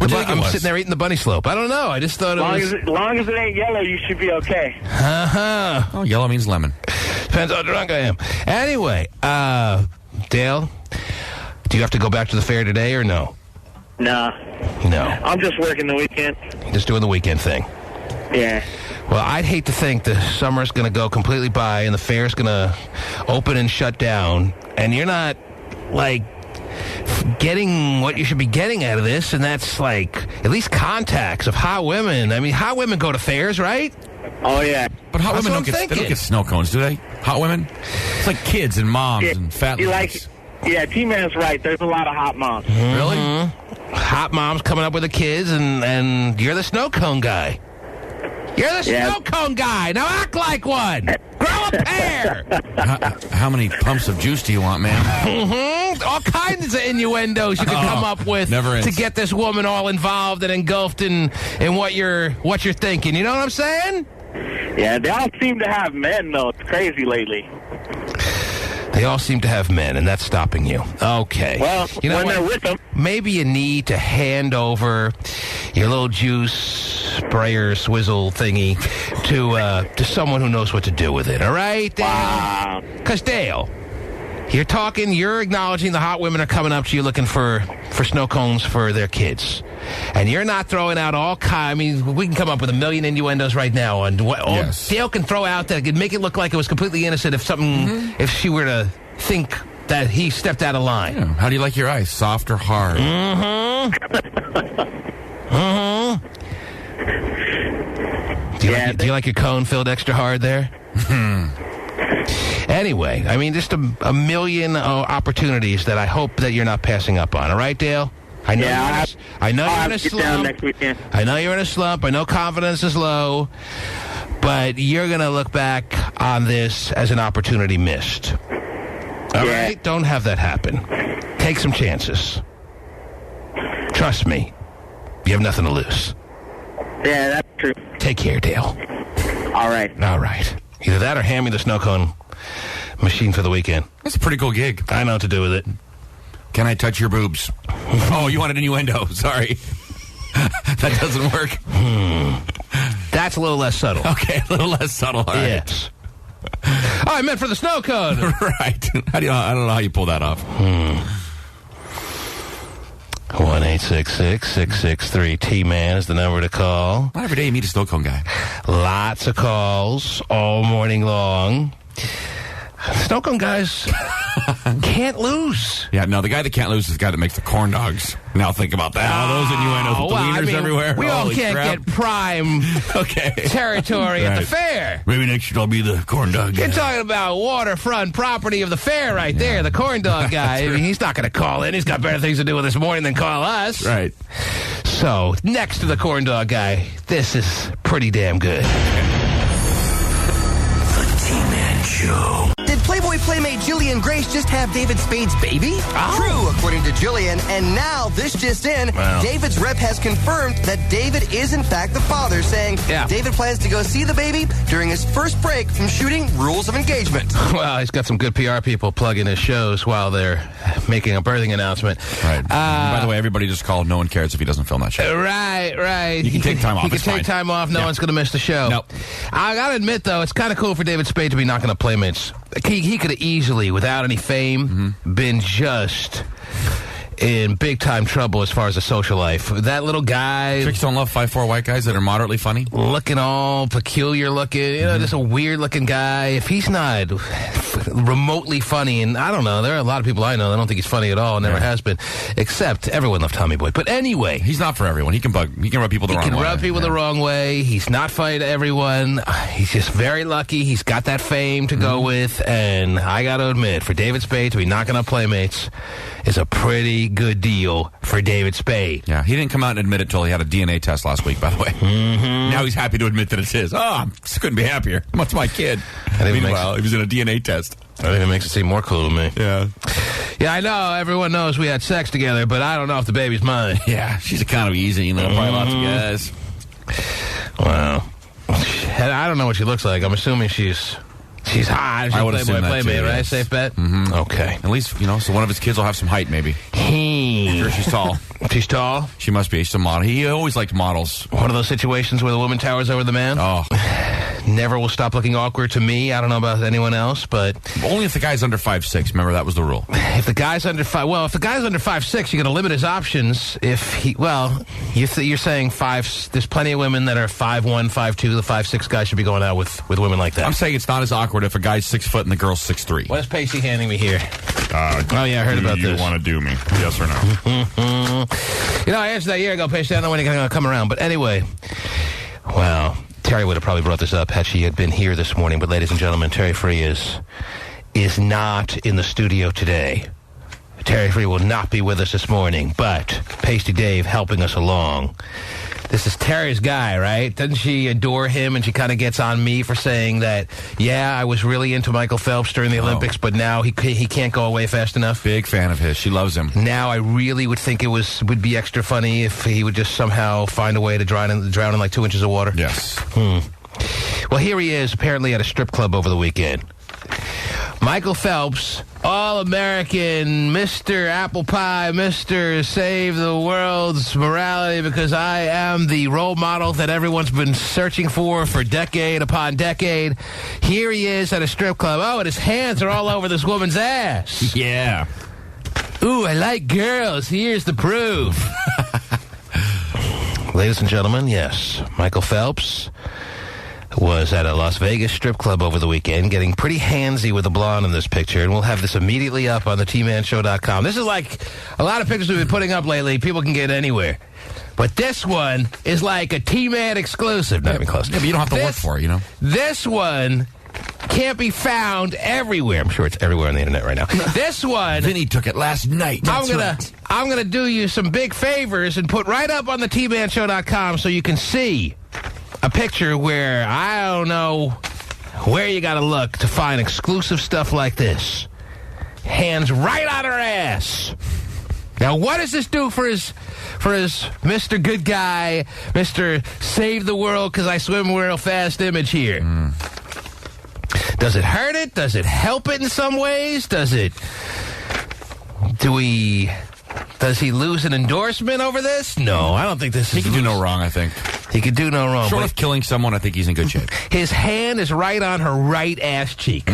Speaker 1: I'm sitting there eating the bunny slope. I don't know. I just thought
Speaker 8: As long as it ain't yellow, you should be okay.
Speaker 1: Uh-huh.
Speaker 2: Oh, yellow means lemon.
Speaker 1: Depends how drunk I am. Anyway, Dale, do you have to go back to the fair today or no?
Speaker 8: Nah.
Speaker 1: No.
Speaker 8: I'm just working the weekend.
Speaker 1: Just doing the weekend thing.
Speaker 8: Yeah.
Speaker 1: Well, I'd hate to think the summer's going to go completely by and the fair's going to open and shut down, and you're not, like, getting what you should be getting out of this, and that's, like, at least contacts of hot women. I mean, hot women go to fairs, right?
Speaker 8: Oh, yeah.
Speaker 2: But hot
Speaker 1: That's
Speaker 2: women
Speaker 1: what
Speaker 2: they
Speaker 1: I'm
Speaker 2: don't get snow cones, do they? Hot women? It's like kids and moms and fat ladies.
Speaker 8: Yeah, T-Man's right. There's a lot of hot moms.
Speaker 2: Really?
Speaker 1: Hot moms coming up with the kids, and you're the snow cone guy. You're the snow cone guy. Now act like one. Grow a pair.
Speaker 2: How many pumps of juice do you want, man?
Speaker 1: Mm-hmm. All kinds of innuendos you can come up with to get this woman all involved and engulfed in what you're thinking. You know what I'm saying?
Speaker 8: Yeah, they all seem to have men, though. It's crazy lately.
Speaker 1: They all seem to have men, and that's stopping you. Okay.
Speaker 8: Well,
Speaker 1: you know
Speaker 8: when
Speaker 1: what?
Speaker 8: they're with them.
Speaker 1: Maybe you need to hand over your little juice sprayer swizzle thingy to someone who knows what to do with it. All right, Dale?
Speaker 8: Wow.
Speaker 1: Because, Dale, you're acknowledging the hot women are coming up to you looking for snow cones for their kids. And you're not throwing out all kinds. I mean, we can come up with a million innuendos right now on what Dale can throw out that could make it look like it was completely innocent if she were to think that he stepped out of line.
Speaker 2: Yeah. How do you like your ice? Soft or hard?
Speaker 1: Mm-hmm. Mm-hmm. Do you like your cone filled extra hard there? Anyway, I mean, just a million opportunities that I hope that you're not passing up on. All right, Dale? I know
Speaker 8: Yeah,
Speaker 1: I know
Speaker 8: I'll
Speaker 1: you're in a
Speaker 8: have to get down
Speaker 1: slump.
Speaker 8: next weekend.
Speaker 1: I know you're in a slump. I know confidence is low. But you're going to look back on this as an opportunity missed. All right? Don't have that happen. Take some chances. Trust me. You have nothing to lose.
Speaker 8: Yeah, that's true.
Speaker 1: Take care, Dale.
Speaker 8: All right.
Speaker 1: All right. Either that or hand me the snow cone machine for the weekend.
Speaker 2: That's a pretty cool gig.
Speaker 1: I know what to do with it.
Speaker 2: Can I touch your boobs? Oh, you wanted innuendo. Sorry. That doesn't work.
Speaker 1: That's a little less subtle.
Speaker 2: Okay, a little less subtle. All right.
Speaker 1: Yes. Oh, I meant for the snow cone.
Speaker 2: Right. I don't know how you pull that off.
Speaker 1: 1-866-663-T-MAN is the number to call.
Speaker 2: Not every day you meet a snow cone guy.
Speaker 1: Lots of calls all morning long. Snow cone guys can't lose.
Speaker 2: Yeah, no, the guy that can't lose is the guy that makes the corn dogs. Now think about that. All those innuendos with the wieners everywhere.
Speaker 1: We all
Speaker 2: Holy
Speaker 1: can't
Speaker 2: crap.
Speaker 1: get prime territory at the fair.
Speaker 2: Maybe next year I'll be the corn dog guy.
Speaker 1: You're talking about waterfront property of the fair right there, the corn dog guy. I mean, he's not going to call in. He's got better things to do with this morning than call us.
Speaker 2: Right.
Speaker 1: So, next to the corn dog guy, this is pretty damn good.
Speaker 4: The T-Man Show.
Speaker 9: Did Playboy Playmate Jillian Grace just have David Spade's baby?
Speaker 1: Oh.
Speaker 9: True, according to Jillian. And now, this just in,
Speaker 1: Wow.
Speaker 9: David's rep has confirmed that David is in fact the father, saying David plans to go see the baby during his first break from shooting Rules of Engagement.
Speaker 1: Well, he's got some good PR people plugging his shows while they're making a birthing announcement.
Speaker 2: Right. By the way, everybody just called. No one cares if he doesn't film that show.
Speaker 1: Right.
Speaker 2: You can take time off.
Speaker 1: He can
Speaker 2: It's
Speaker 1: take
Speaker 2: fine.
Speaker 1: time off. No one's going to miss the show.
Speaker 2: Nope.
Speaker 1: I got to admit, though, it's kind of cool for David Spade to be knocking up Playmates. He could have easily, without any fame, been just in big-time trouble as far as the social life. That little guy...
Speaker 2: Chicks don't love 5'4" white guys that are moderately funny?
Speaker 1: Looking all peculiar looking, just a weird-looking guy. If he's not remotely funny, and I don't know, there are a lot of people I know that don't think he's funny at all, never has been, except everyone loved Tommy Boy. But anyway...
Speaker 2: He's not for everyone. He can rub people the wrong way.
Speaker 1: He can rub people the wrong way. He's not funny to everyone. He's just very lucky. He's got that fame to go with, and I got to admit, for David Spade to be knocking up Playmates is a pretty good deal for David Spade.
Speaker 2: Yeah, he didn't come out and admit it till he had a DNA test last week, by the way. Now he's happy to admit that it's his. Oh, I just couldn't be happier. What's my kid? Meanwhile, he was in a DNA test.
Speaker 1: That even makes it seem more cool to me.
Speaker 2: Yeah.
Speaker 1: Yeah, I know. Everyone knows we had sex together, but I don't know if the baby's mine.
Speaker 2: Yeah, she's kind of easy, probably lots of guys.
Speaker 1: Wow. I don't know what she looks like. I'm assuming she's hot. She's
Speaker 2: I would
Speaker 1: a
Speaker 2: assume
Speaker 1: Playboy
Speaker 2: that
Speaker 1: Playmate,
Speaker 2: too,
Speaker 1: right?
Speaker 2: yes.
Speaker 1: Safe bet?
Speaker 2: Mm-hmm.
Speaker 1: Okay.
Speaker 2: At least, so one of his kids will have some height, maybe. Sure, she's tall.
Speaker 1: She's tall?
Speaker 2: She must be. She's a model. He always liked models.
Speaker 1: One of those situations where the woman towers over the man?
Speaker 2: Oh.
Speaker 1: Never will stop looking awkward to me. I don't know about anyone else, but...
Speaker 2: Only if the guy's under 5'6". Remember, that was the rule.
Speaker 1: If the guy's under 5'6", you're going to limit his options. If he... Well, you're saying there's plenty of women that are 5'1", 5'2". The 5'6" guy should be going out with women like that.
Speaker 2: I'm saying it's not as awkward if a guy's 6 foot and the girl's 6'3".
Speaker 1: What is Pasty handing me here? Oh, yeah, I heard about this.
Speaker 3: You want to do me? Yes or no?
Speaker 1: I answered that a year ago, Pasty. I don't know when you're going to come around. But anyway, well... Tari would have probably brought this up had she had been here this morning. But ladies and gentlemen, Terry Free is not in the studio today. Terry Free will not be with us this morning, but Pasty Dave helping us along. This is Terry's guy, right? Doesn't she adore him? And she kind of gets on me for saying that, yeah, I was really into Michael Phelps during the Olympics, but now he can't go away fast enough.
Speaker 2: Big fan of his. She loves him.
Speaker 1: Now I really would think it would be extra funny if he would just somehow find a way to drown in like 2 inches of water.
Speaker 2: Yes.
Speaker 1: Well, here he is, apparently at a strip club over the weekend. Michael Phelps, All-American, Mr. Apple Pie, Mr. Save the World's Morality, because I am the role model that everyone's been searching for decade upon decade. Here he is at a strip club. Oh, and his hands are all over this woman's ass.
Speaker 2: Yeah.
Speaker 1: Ooh, I like girls. Here's the proof. Ladies and gentlemen, yes, Michael Phelps was at a Las Vegas strip club over the weekend, getting pretty handsy with a blonde in this picture, and we'll have this immediately up on the tmanshow.com. This is like a lot of pictures we've been putting up lately. People can get anywhere. But this one is like a T-Man exclusive. Not even close.
Speaker 2: Yeah, but you don't have to work for it,
Speaker 1: This one can't be found everywhere. I'm sure it's everywhere on the internet right now. This one,
Speaker 2: Vinnie took it last night.
Speaker 1: I'm gonna do you some big favors and put right up on the tmanshow.com so you can see a picture where I don't know where you gotta look to find exclusive stuff like this. Hands right on her ass. Now, what does this do for his Mr. Good Guy, Mr. Save the World because I swim real fast image here? Does it hurt it? Does it help it in some ways? Does he lose an endorsement over this? No, I don't think this
Speaker 2: He can do no wrong, I think.
Speaker 1: He could do no wrong.
Speaker 2: Short of killing someone, I think he's in good shape.
Speaker 1: His hand is right on her right ass cheek.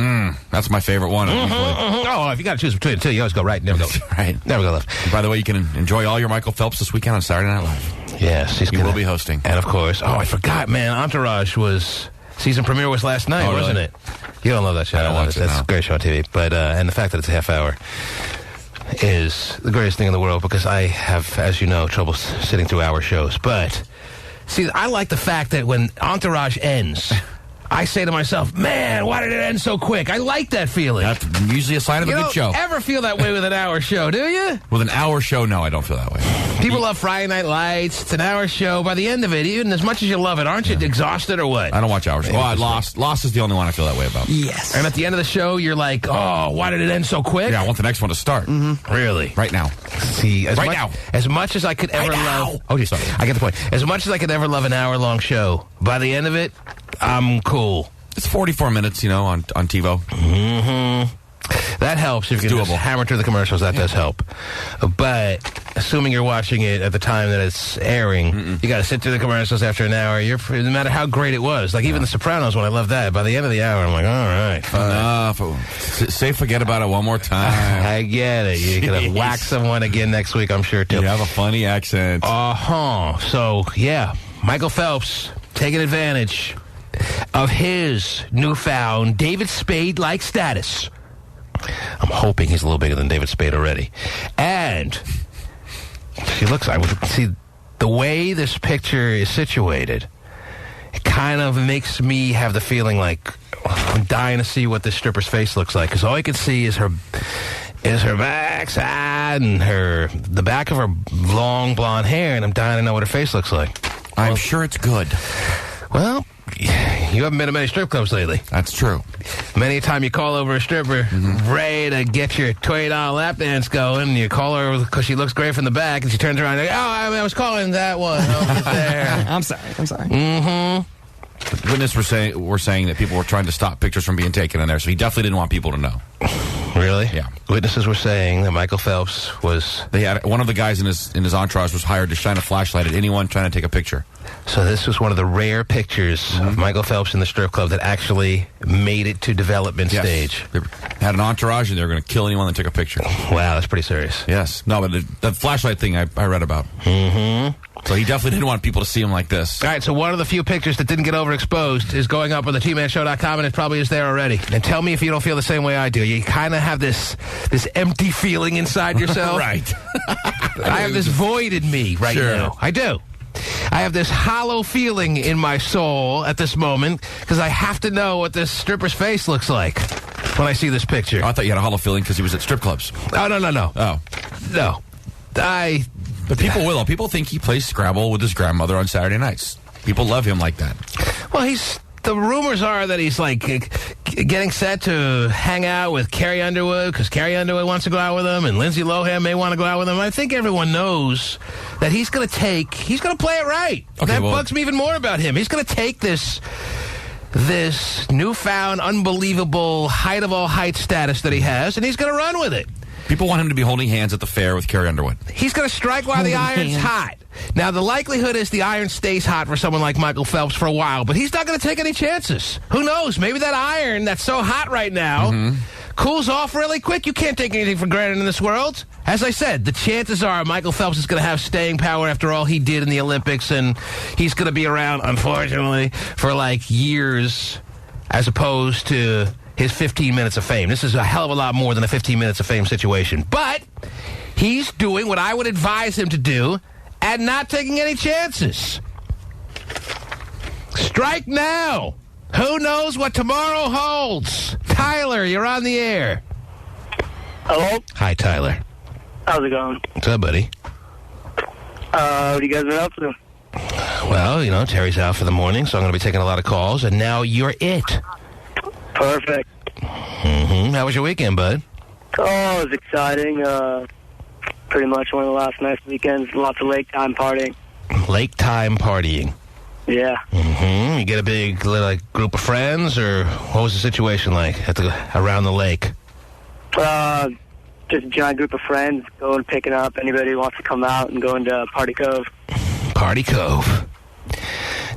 Speaker 2: That's my favorite one.
Speaker 1: Oh, if you got to choose between the two, you always go right, never go
Speaker 2: right.
Speaker 1: Never go left.
Speaker 2: And by the way, you can enjoy all your Michael Phelps this weekend on Saturday Night Live.
Speaker 1: Yes,
Speaker 2: he will be hosting.
Speaker 1: And of course, I forgot, man, Entourage season premiere was last night, wasn't it? You don't love that show.
Speaker 2: I don't watch it.
Speaker 1: That's a great show on TV. But and the fact that it's a half hour is the greatest thing in the world because I have, as you know, trouble sitting through hour shows. But see, I like the fact that when Entourage ends, I say to myself, man, why did it end so quick? I like that feeling.
Speaker 2: That's usually a sign of a good show.
Speaker 1: You don't ever feel that way with an hour show, do you?
Speaker 2: With an hour show, no, I don't feel that way.
Speaker 1: People love Friday Night Lights. It's an hour show. By the end of it, even as much as you love it, aren't you exhausted or what?
Speaker 2: I don't watch hour shows. Well, Lost is the only one I feel that way about.
Speaker 7: Yes.
Speaker 1: And at the end of the show, you're like, oh, why did it end so quick?
Speaker 2: Yeah, I want the next one to start.
Speaker 1: Really?
Speaker 2: Right now.
Speaker 1: See,
Speaker 2: Right now.
Speaker 1: As much as I could ever love... Oh, sorry. I get the point. As much as I could ever love an hour-long show, by the end of it, I'm cool.
Speaker 2: It's 44 minutes, on TiVo.
Speaker 1: That helps. If you can just hammer through the commercials, that does help. But assuming you're watching it at the time that it's airing, you got to sit through the commercials after an hour. No matter how great it was. Like even The Sopranos, when I loved that, by the end of the hour, I'm like, all right, fine.
Speaker 2: Enough. Say forget about it one more time.
Speaker 1: I get it. You're going to whack someone again next week, I'm sure, too.
Speaker 2: You have a funny accent.
Speaker 1: So, yeah, Michael Phelps taking advantage of his newfound David Spade-like status. I'm hoping he's a little bigger than David Spade already. And see the way this picture is situated, it kind of makes me have the feeling like I'm dying to see what this stripper's face looks like, because all I can see is her backside and the back of her long blonde hair, and I'm dying to know what her face looks like.
Speaker 2: I'm sure it's good.
Speaker 1: Well, you haven't been to many strip clubs lately.
Speaker 2: That's true.
Speaker 1: Many a time you call over a stripper, ready to get your $20 lap dance going, and you call her because she looks great from the back, and she turns around and goes, I was calling that one over there.
Speaker 7: I'm sorry.
Speaker 2: Witness were saying that people were trying to stop pictures from being taken in there, so he definitely didn't want people to know.
Speaker 1: Really?
Speaker 2: Yeah.
Speaker 1: Witnesses were saying that Michael Phelps
Speaker 2: They had one of the guys in his entourage was hired to shine a flashlight at anyone trying to take a picture.
Speaker 1: So this was one of the rare pictures of Michael Phelps in the strip club that actually made it to development stage.
Speaker 2: They had an entourage, and they were going to kill anyone that took a picture.
Speaker 1: Wow, that's pretty serious.
Speaker 2: Yes. No, but the flashlight thing I read about. So he definitely didn't want people to see him like this.
Speaker 1: All right, so one of the few pictures that didn't get overexposed is going up on the tmanshow.com, and it probably is there already. And tell me if you don't feel the same way I do. You kind of have this empty feeling inside yourself.
Speaker 2: Right.
Speaker 1: I have this void in me right now. I do. I have this hollow feeling in my soul at this moment because I have to know what this stripper's face looks like when I see this picture.
Speaker 2: Oh, I thought you had a hollow feeling because he was at strip clubs.
Speaker 1: Oh, no.
Speaker 2: Oh.
Speaker 1: No.
Speaker 2: But people will. People think he plays Scrabble with his grandmother on Saturday nights. People love him like that.
Speaker 1: Well, the rumors are that he's like getting set to hang out with Carrie Underwood because Carrie Underwood wants to go out with him, and Lindsay Lohan may want to go out with him. I think everyone knows that he's going to play it right. Okay, that bugs me even more about him. He's going to take this newfound, unbelievable height of all heights status that he has, and he's going to run with it.
Speaker 2: People want him to be holding hands at the fair with Carrie Underwood.
Speaker 1: He's going to strike while the iron's hot. Now, the likelihood is the iron stays hot for someone like Michael Phelps for a while, but he's not going to take any chances. Who knows? Maybe that iron that's so hot right now cools off really quick. You can't take anything for granted in this world. As I said, the chances are Michael Phelps is going to have staying power after all he did in the Olympics, and he's going to be around, unfortunately, for like years as opposed to his 15 minutes of fame. This is a hell of a lot more than a 15 minutes of fame situation. But he's doing what I would advise him to do and not taking any chances. Strike now. Who knows what tomorrow holds? Tyler, you're on the air.
Speaker 10: Hello?
Speaker 1: Hi, Tyler.
Speaker 10: How's it going?
Speaker 1: What's up, buddy?
Speaker 10: What are you guys been up to?
Speaker 1: Well, you know, Terry's out for the morning, so I'm going to be taking a lot of calls, and now you're it.
Speaker 10: Perfect.
Speaker 1: How was your weekend, bud?
Speaker 10: Oh, it was exciting. Pretty much one of the last nice weekends. Lots of lake time partying.
Speaker 1: Lake time partying.
Speaker 10: Yeah.
Speaker 1: You get a big group of friends, or what was the situation like around the lake?
Speaker 10: Just a giant group of friends going picking up anybody who wants to come out and going to Party Cove.
Speaker 1: Party Cove.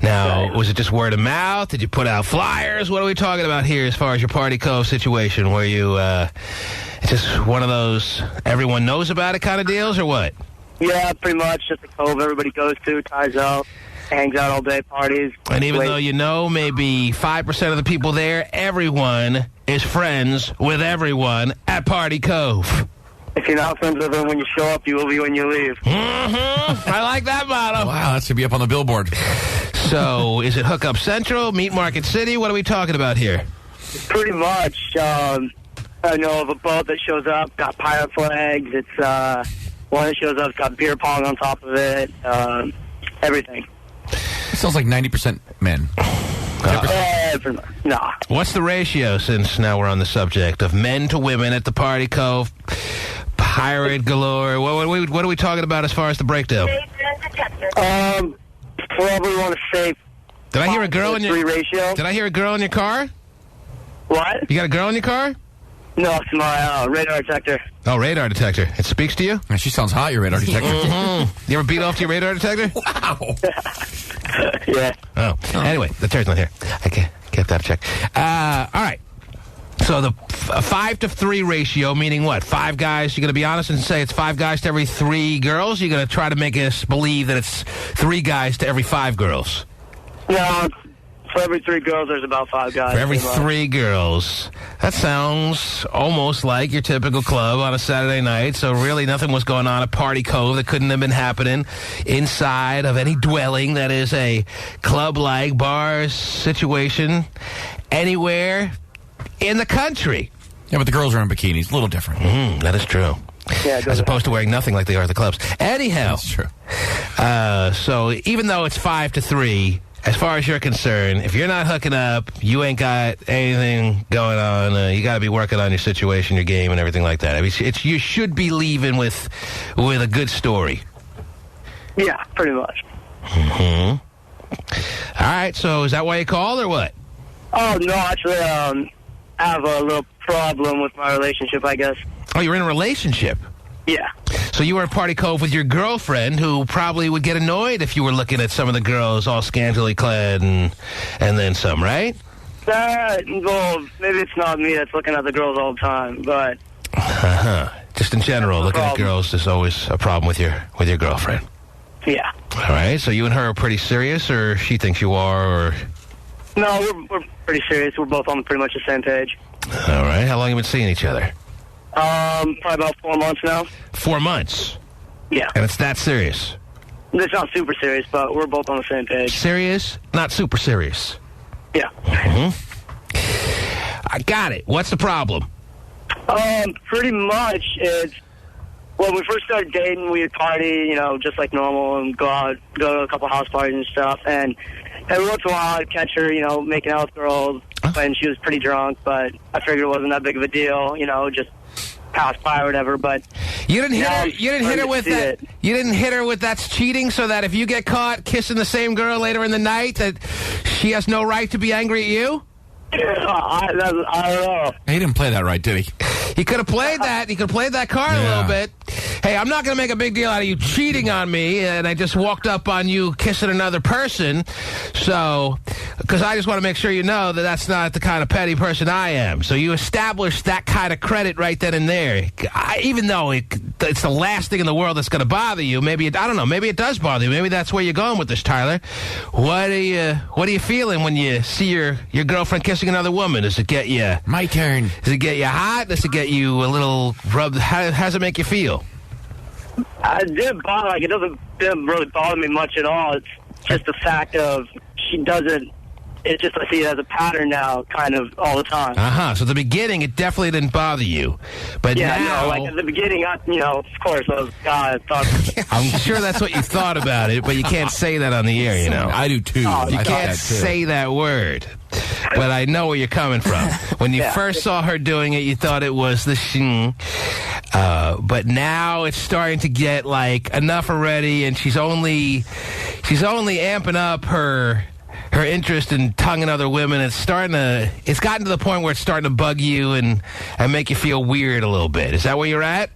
Speaker 1: Now, was it just word of mouth? Did you put out flyers? What are we talking about here as far as your Party Cove situation? Were you it's just one of those everyone knows about it kind of deals, or what?
Speaker 10: Yeah, pretty much. Just a cove everybody goes to, ties out, hangs out all day, parties.
Speaker 1: And even though you know maybe 5% of the people there, everyone is friends with everyone at Party Cove.
Speaker 10: If you're not friends with them when you show up, you will be when you leave.
Speaker 1: I like that motto.
Speaker 2: Wow, that should be up on the billboard.
Speaker 1: So, is it Hookup Central, Meat Market City? What are we talking about here?
Speaker 10: Pretty much. I know of a boat that shows up, got pirate flags. It's one that shows up, got beer pong on top of it. Everything.
Speaker 2: It sounds like 90% men.
Speaker 10: Nah.
Speaker 1: What's the ratio, since now we're on the subject of men to women at the Party Cove? Pirate galore. What are we talking about as far as the breakdown?
Speaker 10: Probably want to say.
Speaker 1: Did I hear a girl in your
Speaker 10: ratio?
Speaker 1: Did I hear a girl in your car?
Speaker 10: What?
Speaker 1: You got a girl in your car?
Speaker 10: No, it's my radar detector.
Speaker 1: Oh, radar detector. It speaks to you?
Speaker 2: She sounds hot, your radar detector.
Speaker 1: You ever beat off to your radar detector?
Speaker 2: Wow.
Speaker 10: Yeah.
Speaker 1: Oh. Anyway, the turret's not here. I can't get that check. All right. So the 5-to-3 ratio, meaning what? 5 guys, you're going to be honest and say it's 5 guys to every 3 girls? You're going to try to make us believe that it's 3 guys to every 5 girls?
Speaker 10: No, for every 3 girls, there's about 5 guys.
Speaker 1: For every 3 girls. That sounds almost like your typical club on a Saturday night. So really nothing was going on at Party Cove that couldn't have been happening inside of any dwelling that is a club-like bar situation anywhere in the country.
Speaker 2: Yeah, but the girls are in bikinis. A little different.
Speaker 1: That is true.
Speaker 10: Yeah,
Speaker 1: as opposed to wearing nothing like they are at the clubs. Anyhow.
Speaker 2: That's true.
Speaker 1: So even though it's 5-to-3, as far as you're concerned, if you're not hooking up, you ain't got anything going on. You got to be working on your situation, your game, and everything like that. I mean, you should be leaving with a good story.
Speaker 10: Yeah, pretty much.
Speaker 1: All right, so is that why you called, or what?
Speaker 10: Oh, no, actually, I have a little problem with my relationship, I guess.
Speaker 1: Oh, you're in a relationship?
Speaker 10: Yeah.
Speaker 1: So you were at Party Cove with your girlfriend, who probably would get annoyed if you were looking at some of the girls all scantily clad and then some, right?
Speaker 10: Well, maybe it's not me that's looking at the girls all the time, but...
Speaker 1: Just in general, looking at girls is always a problem with your girlfriend.
Speaker 10: Yeah.
Speaker 1: All right, so you and her are pretty serious, or she thinks you are, or...
Speaker 10: No, we're pretty serious. We're both on pretty much the same page.
Speaker 1: All right, how long have you been seeing each other?
Speaker 10: Probably about 4 months now.
Speaker 1: 4 months?
Speaker 10: Yeah.
Speaker 1: And it's that serious?
Speaker 10: It's not super serious, but we're both on the same page.
Speaker 1: Serious? Not super serious?
Speaker 10: Yeah.
Speaker 1: I got it. What's the problem?
Speaker 10: Pretty much it's... When we first started dating, we would party, just like normal, and go to a couple house parties and stuff, and every once in a while I'd catch her, making out with girls when she was pretty drunk, but I figured it wasn't that big of a deal, just passed by or whatever, but... You didn't hit her with that's cheating, so that if you get caught kissing the same girl later in the night, that she has no right to be angry at you? I don't know.
Speaker 2: He didn't play that right, did he?
Speaker 1: He could have played that. He could have played that card a little bit. Hey, I'm not going to make a big deal out of you cheating on me, and I just walked up on you kissing another person. So, because I just want to make sure you know that that's not the kind of petty person I am. So you established that kind of credit right then and there. Even though it's the last thing in the world that's going to bother you, maybe I don't know. Maybe it does bother you. Maybe that's where you're going with this, Tyler. What are you feeling when you see your girlfriend kissing another woman? Does it get you?
Speaker 2: My turn.
Speaker 1: Does it get you hot? Does it get you a little rubbed? How does it make you feel?
Speaker 10: It didn't bother. It didn't really bother me much at all. It's just the fact of she doesn't it's just I see it as a pattern now, kind of all the time.
Speaker 1: So at the beginning, it definitely didn't bother you, but now,
Speaker 10: no, like at the beginning, of course, I was God.
Speaker 1: I'm sure that's what you thought about it, but you can't say that on the air. You know,
Speaker 2: I do too.
Speaker 1: You can't say that word. But I know where you're coming from. When you first saw her doing it, you thought it was the shing. But now it's starting to get like enough already, and she's only amping up her interest in tonguing other women. It's gotten to the point where it's starting to bug you and make you feel weird a little bit. Is that where you're at?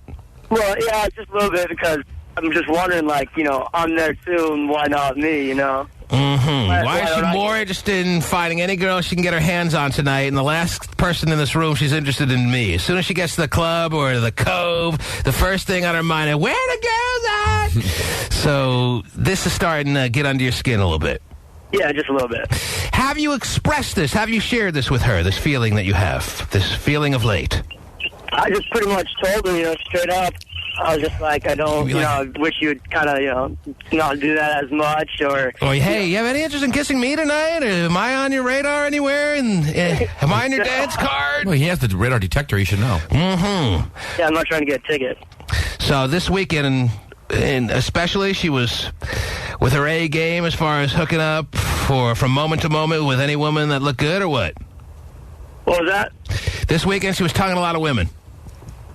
Speaker 10: Well, yeah, just a little bit, because I'm just wondering, like, I'm there too, and why not me,
Speaker 1: Why is she more interested in finding any girl she can get her hands on tonight, and the last person in this room, she's interested in me? As soon as she gets to the club or the KUBE, the first thing on her mind is, where the girls at? So this is starting to get under your skin a little bit.
Speaker 10: Yeah, just a little bit.
Speaker 1: Have you expressed this? Have you shared this with her, this feeling that you have, this feeling of late?
Speaker 10: I just pretty much told her, straight up. I was just like, I don't, I wish you would kind of, not do that as much, or...
Speaker 1: Oh, hey, you have any interest in kissing me tonight? Or am I on your radar anywhere? And am I on your dance card?
Speaker 2: Well, he has the radar detector, he should know.
Speaker 10: Yeah, I'm not trying to get a ticket.
Speaker 1: So this weekend, and especially, she was with her A game as far as hooking up from moment to moment with any woman that looked good, or what?
Speaker 10: What was that?
Speaker 1: This weekend, she was tonguing a lot of women.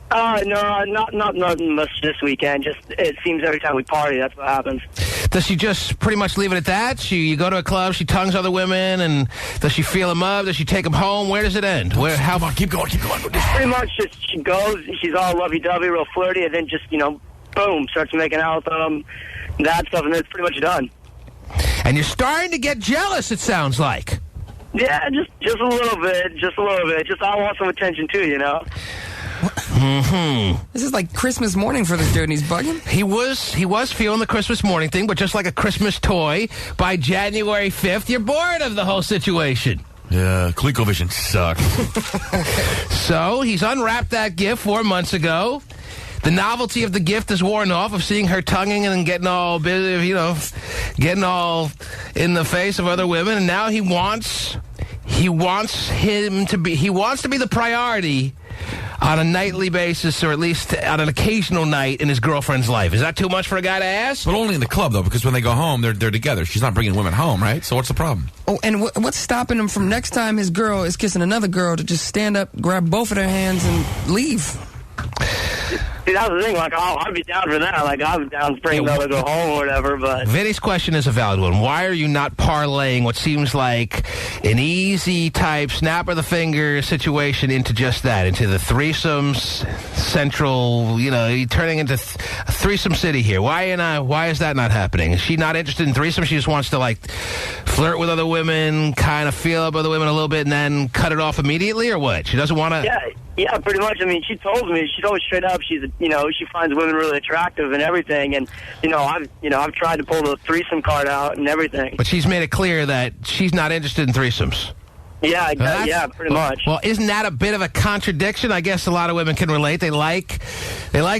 Speaker 10: No, not much this weekend. Just, it seems every time we party, that's what happens.
Speaker 1: Does she just pretty much leave it at that? You go to a club, she tongues other women, and does she feel them up? Does she take them home? Where does it end?
Speaker 2: Come on, keep going.
Speaker 10: Pretty much just, she goes, she's all lovey-dovey, real flirty, and then just, boom, starts making out with them, that stuff, and then it's pretty much done.
Speaker 1: And you're starting to get jealous, it sounds like.
Speaker 10: Yeah, just a little bit. Just I want some attention too,
Speaker 7: This is like Christmas morning for this dude, and he's bugging.
Speaker 1: He was feeling the Christmas morning thing, but just like a Christmas toy, by January 5th, you're bored of the whole situation.
Speaker 2: Yeah, ColecoVision sucks.
Speaker 1: So he's unwrapped that gift 4 months ago. The novelty of the gift is worn off, of seeing her tonguing and getting all busy, getting all in the face of other women, and now he wants to be the priority on a nightly basis, or at least on an occasional night in his girlfriend's life. Is that too much for a guy to ask?
Speaker 2: But only in the club, though, because when they go home, they're together. She's not bringing women home, right? So what's the problem?
Speaker 7: Oh, and what's stopping him from next time his girl is kissing another girl to just stand up, grab both of their hands, and leave?
Speaker 10: See, that's the thing. Like, I'd be down for that. Like, I'm down to bring them to go home or whatever, but...
Speaker 1: Vinny's question is a valid one. Why are you not parlaying what seems like an easy type snap of the finger situation into just that, into the threesomes central, turning into threesome city here? Why is that not happening? Is she not interested in threesome? She just wants to, like, flirt with other women, kind of feel up other women a little bit, and then cut it off immediately, or what? She doesn't want to...
Speaker 10: Yeah, pretty much. I mean, she told me straight up, she finds women really attractive and everything, and I've tried to pull the threesome card out and everything.
Speaker 1: But she's made it clear that she's not interested in threesomes.
Speaker 10: Yeah, pretty much.
Speaker 1: Well, isn't that a bit of a contradiction? I guess a lot of women can relate. They like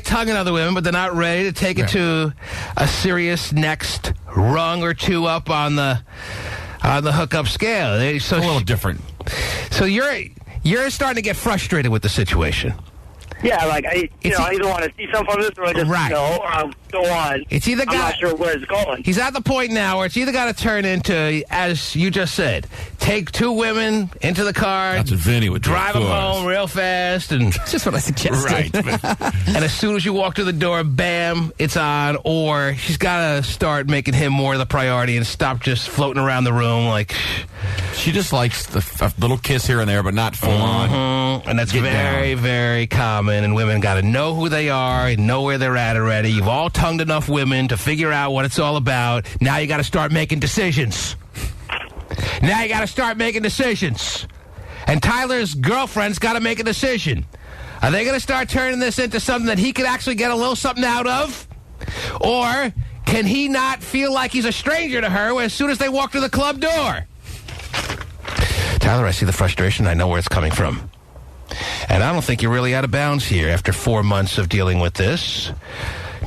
Speaker 1: tonguing other women, but they're not ready to take it to a serious next rung or two up on the hookup scale.
Speaker 2: So a little different.
Speaker 1: So you're starting to get frustrated with the situation.
Speaker 10: Yeah, like, I either want to see something from this, or I just, or I'll go on.
Speaker 1: It's either
Speaker 10: I'm not sure where it's going.
Speaker 1: He's at the point now where it's either got to turn into, as you just said, take two women into the car.
Speaker 2: That's what Vinny would do.
Speaker 1: Drive them home real fast. And
Speaker 7: that's just what I suggested.
Speaker 1: Right. And as soon as you walk through the door, bam, it's on. Or she's got to start making him more the priority and stop just floating around the room like...
Speaker 2: She just likes a little kiss here and there, but not full on.
Speaker 1: And that's very, very common. And women got to know who they are and know where they're at already. You've all tongued enough women to figure out what it's all about. Now you got to start making decisions. And Tyler's girlfriend's got to make a decision. Are they going to start turning this into something that he could actually get a little something out of? Or can he not feel like he's a stranger to her as soon as they walk to the club door? Tyler, I see the frustration. I know where it's coming from. And I don't think you're really out of bounds here after 4 months of dealing with this.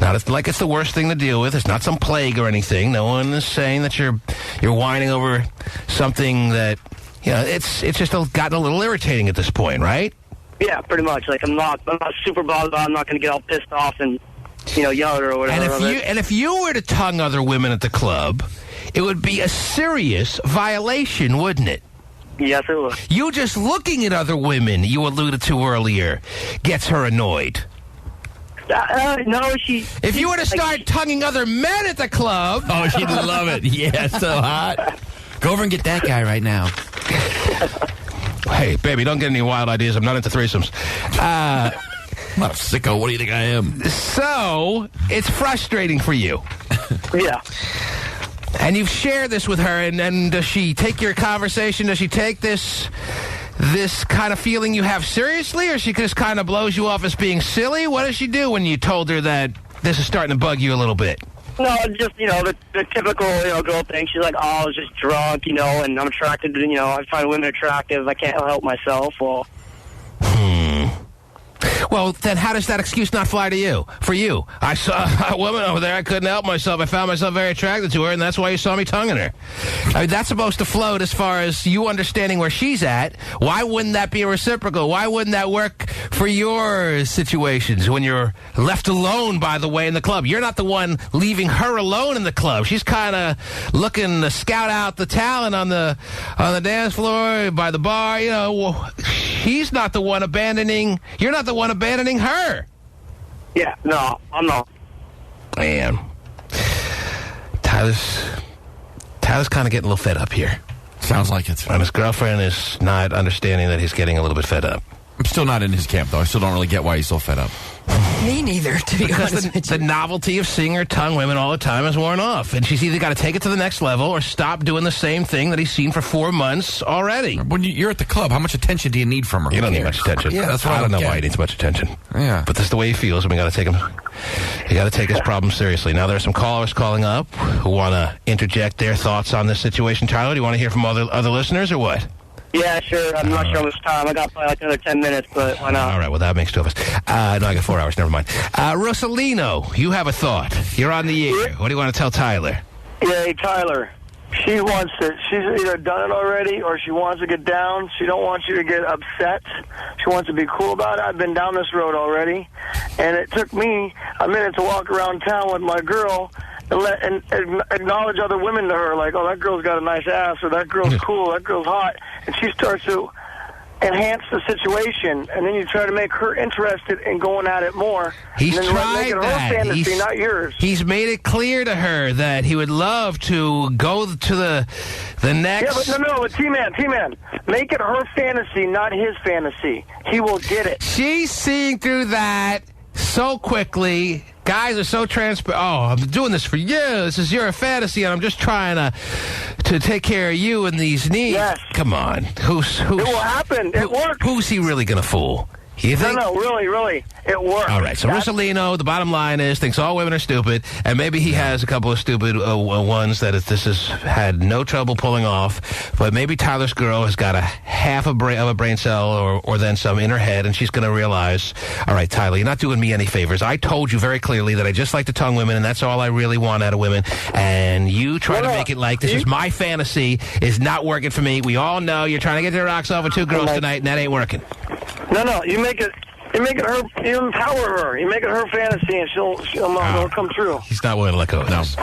Speaker 1: Not like it's the worst thing to deal with. It's not some plague or anything. No one is saying that you're whining over something that, it's just gotten a little irritating at this point, right?
Speaker 10: Yeah, pretty much. Like, I'm not super bothered. I'm not going to get all pissed off and, yell at her or whatever.
Speaker 1: And if you were to tongue other women at the club, it would be a serious violation, wouldn't it?
Speaker 10: Yes, it would.
Speaker 1: You just looking at other women, you alluded to earlier, gets her annoyed.
Speaker 10: No, she...
Speaker 1: If you were to start tonguing other men at the club...
Speaker 2: Oh, she'd love it. Yeah, so hot. Go over and get that guy right now.
Speaker 1: Hey, baby, don't get any wild ideas. I'm not into threesomes.
Speaker 2: I'm not a sicko. What do you think I am?
Speaker 1: So, it's frustrating for you.
Speaker 10: Yeah.
Speaker 1: And you've shared this with her, and does she take your conversation? Does she take this kind of feeling you have seriously, or she just kind of blows you off as being silly? What does she do when you told her that this is starting to bug you a little bit?
Speaker 10: No, just, the typical, girl thing. She's like, I was just drunk, and I'm attracted to, I find women attractive. I can't help myself. Well...
Speaker 1: Well, then how does that excuse not fly to you? For you, I saw a woman over there. I couldn't help myself. I found myself very attracted to her, and that's why you saw me tonguing her. I mean, that's supposed to float as far as you understanding where she's at. Why wouldn't that be reciprocal? Why wouldn't that work for your situations when you're left alone, by the way, in the club? You're not the one leaving her alone in the club. She's kind of looking to scout out the talent on the dance floor, by the bar. She's not the one abandoning... You're not the one abandoning her.
Speaker 10: Yeah, no, I'm not.
Speaker 1: Man. Tyler's kind of getting a little fed up here.
Speaker 2: Sounds like it.
Speaker 1: And his girlfriend is not understanding that he's getting a little bit fed up.
Speaker 2: I'm still not in his camp, though. I still don't really get why he's so fed up.
Speaker 7: Me neither, to be honest with you.
Speaker 1: The novelty of seeing her tongue women all the time has worn off. And she's either got to take it to the next level or stop doing the same thing that he's seen for 4 months already.
Speaker 2: When you're at the club, how much attention do you need from her?
Speaker 1: You don't need much attention.
Speaker 2: Yeah, that's what
Speaker 1: I don't know why he needs much attention.
Speaker 2: Yeah.
Speaker 1: But that's the way he feels, and we got to take him. You got to take his problem seriously. Now, there are some callers calling up who want to interject their thoughts on this situation. Tyler, do you want to hear from other listeners or what?
Speaker 10: Yeah, sure. I'm not sure how much time. I got probably like another 10 minutes, but why not?
Speaker 1: All right, well, that makes 2 of us. No, I got 4 hours. Never mind. Rosalino, you have a thought. You're on the air. What do you want to tell Tyler?
Speaker 11: Yeah, hey, Tyler. She wants it. She's either done it already or she wants to get down. She don't want you to get upset. She wants to be cool about it. I've been down this road already, and it took me a minute to walk around town with my girl and acknowledge other women to her, like, oh, that girl's got a nice ass, or that girl's cool, that girl's hot. And she starts to enhance the situation, and then you try to make her interested in going at it more.
Speaker 1: He's
Speaker 11: and then
Speaker 1: tried
Speaker 11: make it her
Speaker 1: that.
Speaker 11: fantasy, not yours.
Speaker 1: He's made it clear to her that he would love to go to the next...
Speaker 11: Yeah, but T-Man, make it her fantasy, not his fantasy. He will get it.
Speaker 1: She's seeing through that so quickly. Guys are so transparent. Oh, I'm doing this for you. This is your fantasy, and I'm just trying to take care of you and these needs.
Speaker 11: Yes.
Speaker 1: Come on. Who's
Speaker 11: it will happen. It works.
Speaker 1: Who's he really going to fool? You think?
Speaker 11: No, really. It works.
Speaker 1: All right, so Rosalino, the bottom line is, thinks all women are stupid, and maybe he has a couple of stupid ones that this has had no trouble pulling off, but maybe Tyler's girl has got a half of a brain cell or then some in her head, and she's going to realize, all right, Tyler, you're not doing me any favors. I told you very clearly that I just like to tongue women, and that's all I really want out of women, and you try to make it like this is my fantasy is not working for me. We all know you're trying to get your rocks off with 2 girls tonight, and that ain't working.
Speaker 11: No, you make it her, you empower her. You make it her fantasy, and she'll come true.
Speaker 1: He's not willing to let go of this.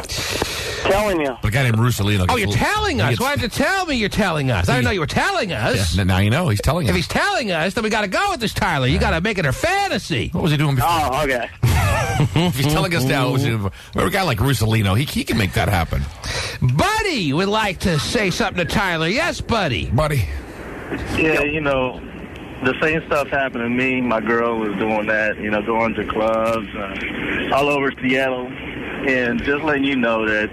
Speaker 11: Telling you.
Speaker 2: The guy named Rosalino.
Speaker 1: Oh, you're telling us. Why did you tell me you're telling us? I didn't know you were telling us.
Speaker 2: Yeah, now you know. He's telling us.
Speaker 1: If he's telling us, then we got to go with this, Tyler. You got to make it her fantasy.
Speaker 2: What was he doing before?
Speaker 11: Oh, okay.
Speaker 2: If he's telling us now, a guy like Rosalino, he can make that happen.
Speaker 1: Buddy would like to say something to Tyler. Yes, Buddy.
Speaker 2: Buddy.
Speaker 12: Yeah, the same stuff happened to me. My girl was doing that, going to clubs all over Seattle. And just letting you know that,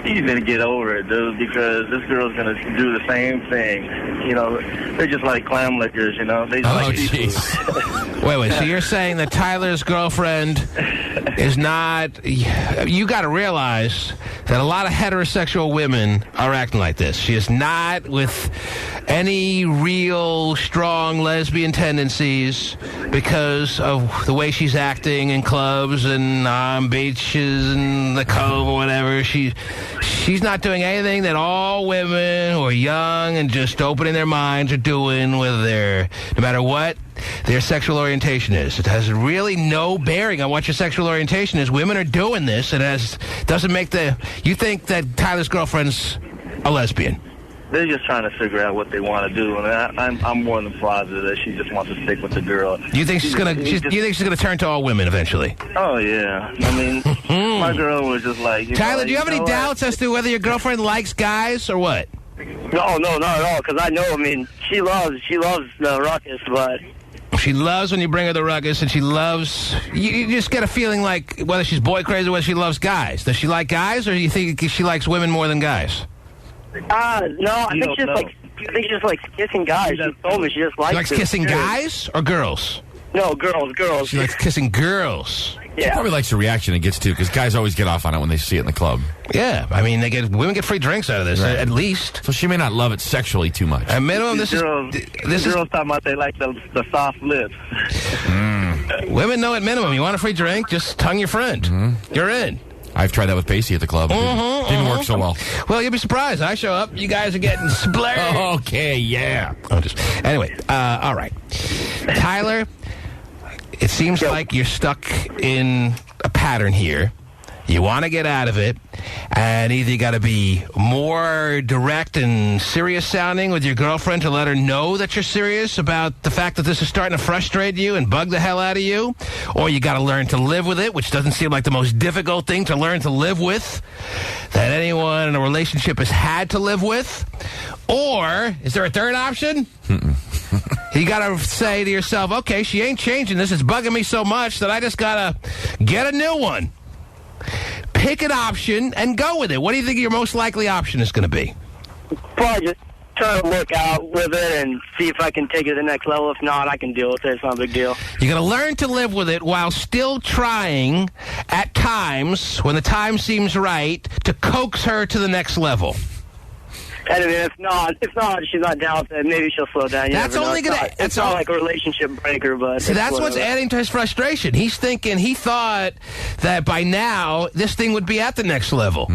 Speaker 12: you need to get over it, dude, because this girl's going to do the same thing. You know, they're just like clam lickers, you know. They just like
Speaker 2: jeez.
Speaker 1: Wait. So you're saying that Tyler's girlfriend is not... You got to realize that a lot of heterosexual women are acting like this. She is not with any real strong lesbian tendencies because of the way she's acting in clubs and on beaches and the Cove or whatever. She's not doing anything that all women who are young and just opening their minds are doing with their, no matter what their sexual orientation is. It has really no bearing on what your sexual orientation is. Women are doing this. Doesn't make the... You think that Tyler's girlfriend's a lesbian?
Speaker 12: They're just trying to figure out what they want to do, and I'm more than positive that she just wants to stick with the girl.
Speaker 1: You think she's gonna? You think she's gonna turn to all women eventually?
Speaker 12: Oh yeah. I mean, my girl was just like.
Speaker 1: Tyler, do you have any doubts as to whether your girlfriend likes guys or what?
Speaker 10: No, not at all. Because I know. I mean, she loves the ruckus, but.
Speaker 1: She loves when you bring her the ruckus, and she loves... You just get a feeling like whether she's boy crazy or whether she loves guys. Does she like guys, or do you think she likes women more than guys?
Speaker 10: No, I think she's just like kissing guys. She told me she just likes.
Speaker 1: She likes kissing guys or girls?
Speaker 10: No, girls.
Speaker 1: She likes kissing girls.
Speaker 2: Yeah. She probably likes the reaction it gets to, because guys always get off on it when they see it in the club.
Speaker 1: Yeah, I mean, women get free drinks out of this,
Speaker 2: right.
Speaker 1: At least.
Speaker 2: So she may not love it sexually too much.
Speaker 1: At minimum, this
Speaker 12: girls talking about they like the soft lips.
Speaker 2: Women
Speaker 1: know at minimum, you want a free drink, just tongue your friend. Mm-hmm. You're in.
Speaker 2: I've tried that with Pasty at the club. Didn't work so well.
Speaker 1: Well, you'll be surprised. I show up, you guys are getting splurged.
Speaker 2: Okay, yeah.
Speaker 1: Anyway, all right. Tyler, it seems like you're stuck in a pattern here. You want to get out of it, and either you got to be more direct and serious sounding with your girlfriend to let her know that you're serious about the fact that this is starting to frustrate you and bug the hell out of you, or you got to learn to live with it, which doesn't seem like the most difficult thing to learn to live with that anyone in a relationship has had to live with. Or is there a third option? You got to say to yourself, okay, she ain't changing this. It's bugging me so much that I just got to get a new one. Pick an option and go with it. What do you think your most likely option is going to be?
Speaker 10: Probably just try to work out with it and see if I can take it to the next level. If not, I can deal with it. It's not a big deal.
Speaker 1: You're going to learn to live with it while still trying, at times, when the time seems right, to coax her to the next level.
Speaker 10: And I mean, if not, she's not down with it. Maybe she'll slow down.
Speaker 1: That's only going to...
Speaker 10: It's not like a relationship breaker, but...
Speaker 1: See, that's what's adding to his frustration. He thought that by now, this thing would be at the next level.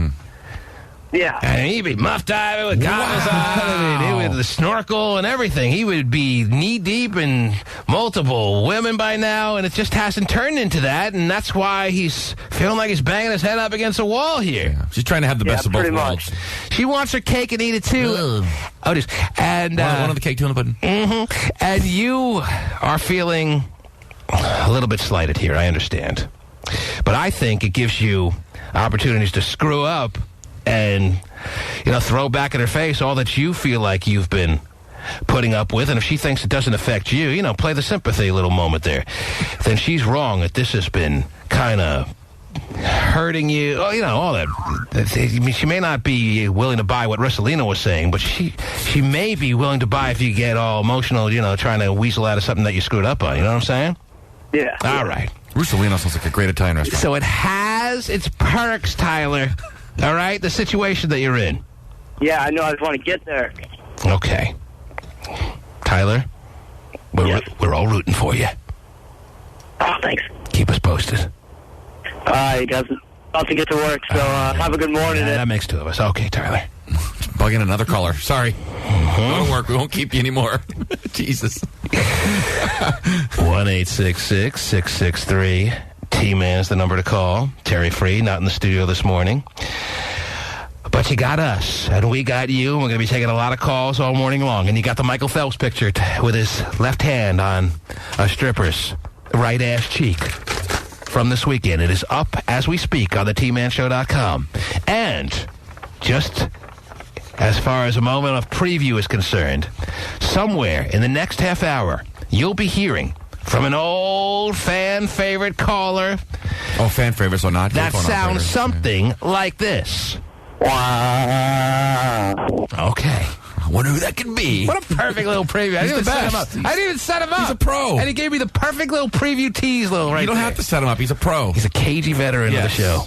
Speaker 10: Yeah.
Speaker 1: And he'd be muff diving with goggles on, with the snorkel and everything. He would be knee-deep in multiple women by now, and it just hasn't turned into that, and that's why he's feeling like he's banging his head up against a wall here.
Speaker 2: Yeah. She's trying to have the best of both worlds.
Speaker 1: She wants her cake and eat it, too. And
Speaker 2: one of the cake, two on the pudding.
Speaker 1: Mm-hmm. And you are feeling a little bit slighted here, I understand. But I think it gives you opportunities to screw up and, throw back in her face all that you feel like you've been putting up with. And if she thinks it doesn't affect you, play the sympathy little moment there, then she's wrong that this has been kind of hurting you. Oh, all that. I mean, she may not be willing to buy what Russalina was saying, but she may be willing to buy if you get all emotional, trying to weasel out of something that you screwed up on. You know what I'm saying?
Speaker 10: Yeah.
Speaker 1: All right.
Speaker 2: Russalina sounds like a great Italian restaurant.
Speaker 1: So it has its perks, Tyler. All right? The situation that you're in.
Speaker 10: Yeah, I know. I just want to get there.
Speaker 1: Okay. Tyler, we're all rooting for you.
Speaker 10: Oh, thanks.
Speaker 1: Keep us posted.
Speaker 10: All right, you guys. About to get to work, so have a good morning.
Speaker 1: That makes two of us. Okay, Tyler.
Speaker 2: Bugging another caller. Sorry. Go to work. We won't keep you anymore. Jesus.
Speaker 1: 1-866-663 T-Man's the number to call. Terry Free, not in the studio this morning. But you got us, and we got you, and we're going to be taking a lot of calls all morning long. And you got the Michael Phelps picture with his left hand on a stripper's right ass cheek from this weekend. It is up as we speak on the TManShow.com. And just as far as a moment of preview is concerned, somewhere in the next half hour, you'll be hearing from an old fan favorite caller.
Speaker 2: Oh, fan favorites or not?
Speaker 1: That sounds something like this. Okay.
Speaker 2: I wonder who that could be.
Speaker 1: What a perfect little preview. I didn't even set him up. I didn't even set him up.
Speaker 2: He's a pro.
Speaker 1: And he gave me the perfect little preview tease little right
Speaker 2: You don't
Speaker 1: there.
Speaker 2: have to set him up. He's a pro.
Speaker 1: He's a cagey veteran of the show.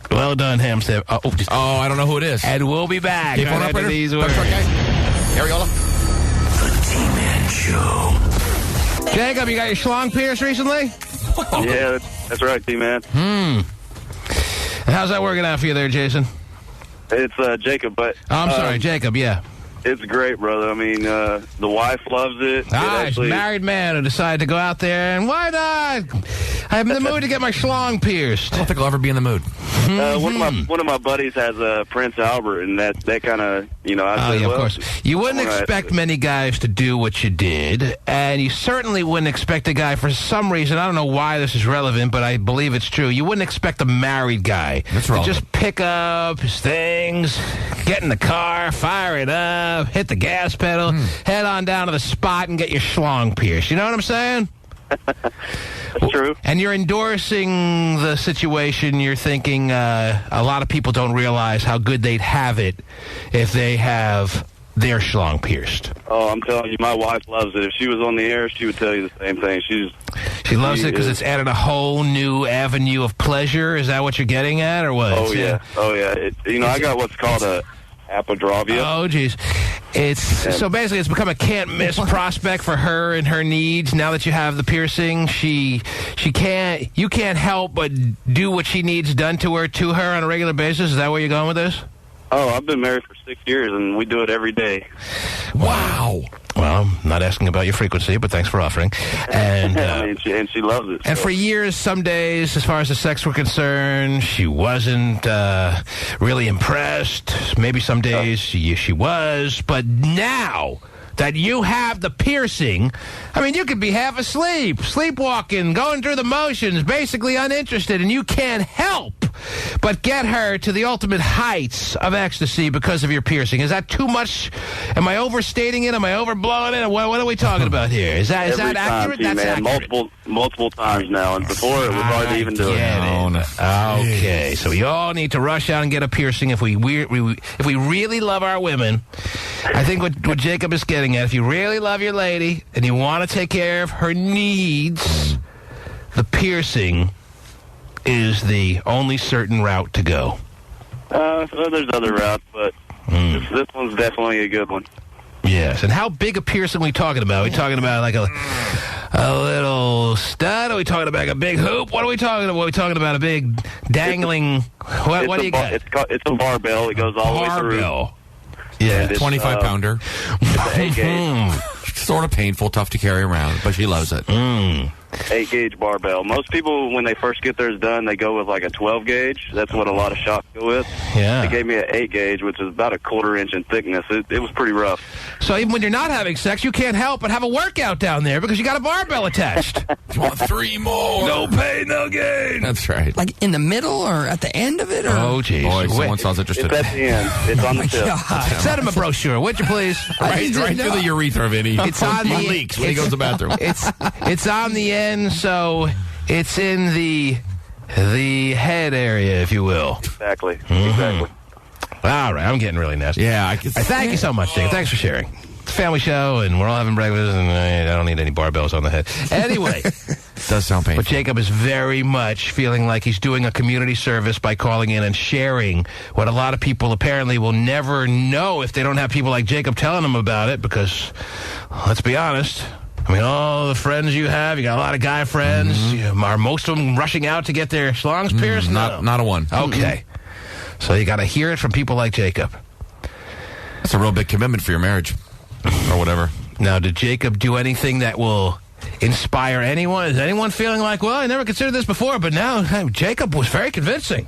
Speaker 1: Well done, Hamster.
Speaker 2: Oh, I don't know who it is.
Speaker 1: And we'll be back.
Speaker 2: Keep on operator. Ariola.
Speaker 4: The T-Man Show.
Speaker 1: Jacob, you got your schlong pierced recently?
Speaker 12: Yeah, that's right, T-Man.
Speaker 1: How's that working out for you there, Jason?
Speaker 12: It's Jacob, but...
Speaker 1: Oh, I'm sorry, Jacob, yeah.
Speaker 12: It's great, brother. I mean, the wife loves it.
Speaker 1: He's a married man who decided to go out there, and why not? I'm in the mood to get my schlong pierced.
Speaker 2: I don't think I'll ever be in the mood.
Speaker 12: One of my buddies has a Prince Albert, and that kind of, I said,
Speaker 1: of
Speaker 12: well,
Speaker 1: course. You wouldn't
Speaker 12: all right.
Speaker 1: expect many guys to do what you did, and you certainly wouldn't expect a guy, for some reason, I don't know why this is relevant, but I believe it's true, you wouldn't expect a married guy to just pick up his things, get in the car, fire it up, hit the gas pedal, head on down to the spot and get your schlong pierced. You know what I'm saying?
Speaker 12: That's true.
Speaker 1: And you're endorsing the situation. You're thinking a lot of people don't realize how good they'd have it if they have their schlong pierced.
Speaker 12: Oh, I'm telling you, my wife loves it. If she was on the air, she would tell you the same thing.
Speaker 1: She loves it because it's added a whole new avenue of pleasure. Is that what you're getting at, or what?
Speaker 12: Oh, yeah. I got what's called a apodrovia.
Speaker 1: Oh, geez. So basically it's become a can't-miss prospect for her and her needs. Now that you have the piercing, you can't help but do what she needs done to her on a regular basis. Is that where you're going with this?
Speaker 12: Oh, I've been married for 6 years, and we do it every day.
Speaker 1: Wow. Well, I'm not asking about your frequency, but thanks for offering. And
Speaker 12: and she loves it.
Speaker 1: And for years, some days, as far as the sex were concerned, she wasn't really impressed. Maybe some days she was. But now that you have the piercing, I mean, you could be half asleep, sleepwalking, going through the motions, basically uninterested, and you can't help but get her to the ultimate heights of ecstasy because of your piercing. Is that too much? Am I overstating it? Am I overblowing it? What are we talking about here? Is that accurate? That's accurate.
Speaker 12: Multiple times now, and before it was hard to even do it.
Speaker 1: Okay, so we all need to rush out and get a piercing if we really love our women. I think what Jacob is getting at, if you really love your lady and you want to take care of her needs, the piercing is the only certain route to go.
Speaker 12: Well, there's other routes, but this one's definitely a good one.
Speaker 1: Yes, and how big a piercing are we talking about? Are we talking about like a little stud? Are we talking about a big hoop? What are we talking about? Are we talking about a big dangling... What do you got?
Speaker 12: It's a barbell. It goes all the way through.
Speaker 1: Barbell. Yeah,
Speaker 2: 25-pounder.
Speaker 12: It's an 8-gauge.
Speaker 2: Sort of painful, tough to carry around, but she loves it.
Speaker 12: 8-gauge barbell. Most people, when they first get theirs done, they go with like a 12-gauge. That's what a lot of shops go with.
Speaker 1: Yeah.
Speaker 12: They gave me an 8-gauge, which is about a quarter-inch in thickness. It was pretty rough.
Speaker 1: So even when you're not having sex, you can't help but have a workout down there because you got a barbell attached.
Speaker 2: You want 3 more?
Speaker 1: No pain, no gain.
Speaker 2: That's right.
Speaker 7: Like in the middle or at the end of it? Or?
Speaker 1: Oh, geez.
Speaker 2: Boy, someone sounds interested.
Speaker 12: It's at the end. It's on the tip.
Speaker 1: Send him a brochure, would you please?
Speaker 2: right through the urethra, Vinny.
Speaker 1: It's on the
Speaker 2: leaks when he goes to the bathroom.
Speaker 1: It's on the end, so it's in the head area, if you will.
Speaker 12: Exactly.
Speaker 1: All right, I'm getting really nasty.
Speaker 2: Yeah, I
Speaker 1: thank you so much, Jacob. Thanks for sharing. It's a family show, and we're all having breakfast, and I don't need any barbells on the head. Anyway.
Speaker 2: Does sound painful.
Speaker 1: But Jacob is very much feeling like he's doing a community service by calling in and sharing what a lot of people apparently will never know if they don't have people like Jacob telling them about it, because, let's be honest, I mean, all the friends you have, you got a lot of guy friends. Are most of them rushing out to get their schlongs pierced?
Speaker 2: Not a one.
Speaker 1: Okay. So you got to hear it from people like Jacob.
Speaker 2: That's a real big commitment for your marriage. Or whatever.
Speaker 1: Now, did Jacob do anything that will inspire anyone? Is anyone feeling like, well, I never considered this before, but now Jacob was very convincing?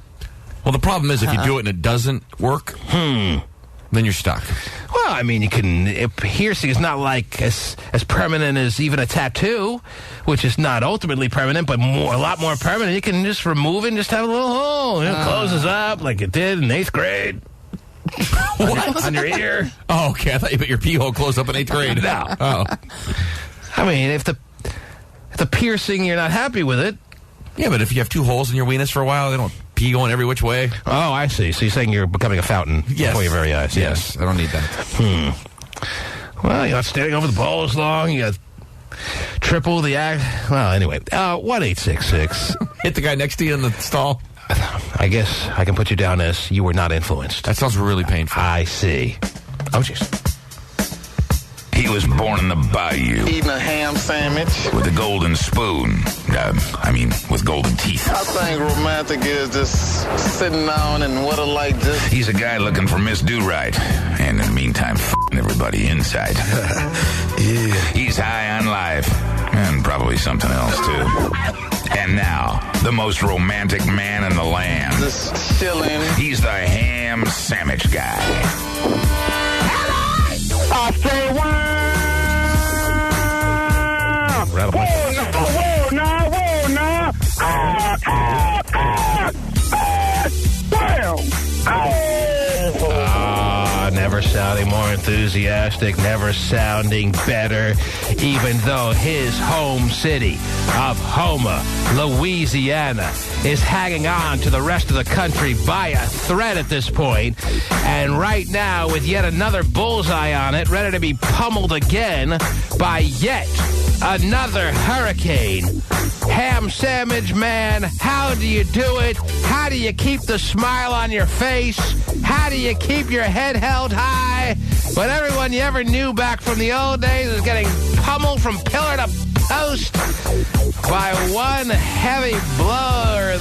Speaker 2: Well, the problem is if you do it and it doesn't work, then you're stuck.
Speaker 1: Well, I mean, piercing is not like as permanent as even a tattoo, which is not ultimately permanent, but a lot more permanent. You can just remove it and just have a little hole. It closes up like it did in 8th grade. on your ear.
Speaker 2: Oh, okay. I thought you put your pee hole closed up in 8th grade.
Speaker 1: No.
Speaker 2: Oh.
Speaker 1: I mean, if the piercing, you're not happy with it.
Speaker 2: Yeah, but if you have 2 holes in your weenus for a while, they don't pee going every which way.
Speaker 1: Oh, I see. So you're saying you're becoming a fountain before your very eyes.
Speaker 2: Yes. I don't need that.
Speaker 1: Well, you're not standing over the ball as long. You got triple the act. Well, anyway, 1-866.
Speaker 2: Hit the guy next to you in the stall.
Speaker 1: I guess I can put you down as you were not influenced.
Speaker 2: That sounds really painful.
Speaker 1: I see. Oh, jeez.
Speaker 4: He was born in the bayou.
Speaker 13: Eating a ham sandwich.
Speaker 4: With a golden spoon. With golden teeth.
Speaker 13: I think romantic is just sitting down and what a like this.
Speaker 4: He's a guy looking for Miss Do-Right. And in the meantime, f***ing everybody inside.
Speaker 13: Yeah.
Speaker 4: He's high on life. And probably something else, too. And now, the most romantic man in the land.
Speaker 13: Just chilling.
Speaker 4: He's the ham sandwich guy.
Speaker 11: I say wow. Whoa now.
Speaker 1: Never sounding more enthusiastic, never sounding better, even though his home city of Houma, Louisiana, is hanging on to the rest of the country by a thread at this point. And right now, with yet another bullseye on it, ready to be pummeled again by yet another hurricane. Ham sandwich man, how do you do it? How do you keep the smile on your face? How do you keep your head held high when everyone you ever knew back from the old days is getting pummeled from pillar to post by one heavy blow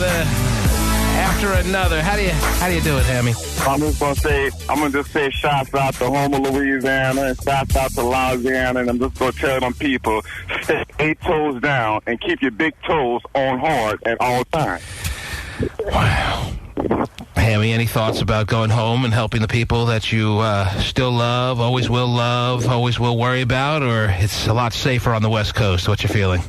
Speaker 1: after another? How do you do it, Hammy?
Speaker 11: I'm gonna just say shouts out to Houma, Louisiana, and shouts out to Louisiana, and I'm just gonna tell them people, stay 8 toes down and keep your big toes on hard at all times.
Speaker 1: Wow. Hammy, any thoughts about going home and helping the people that you still love, always will worry about, or it's a lot safer on the West Coast? What you feeling?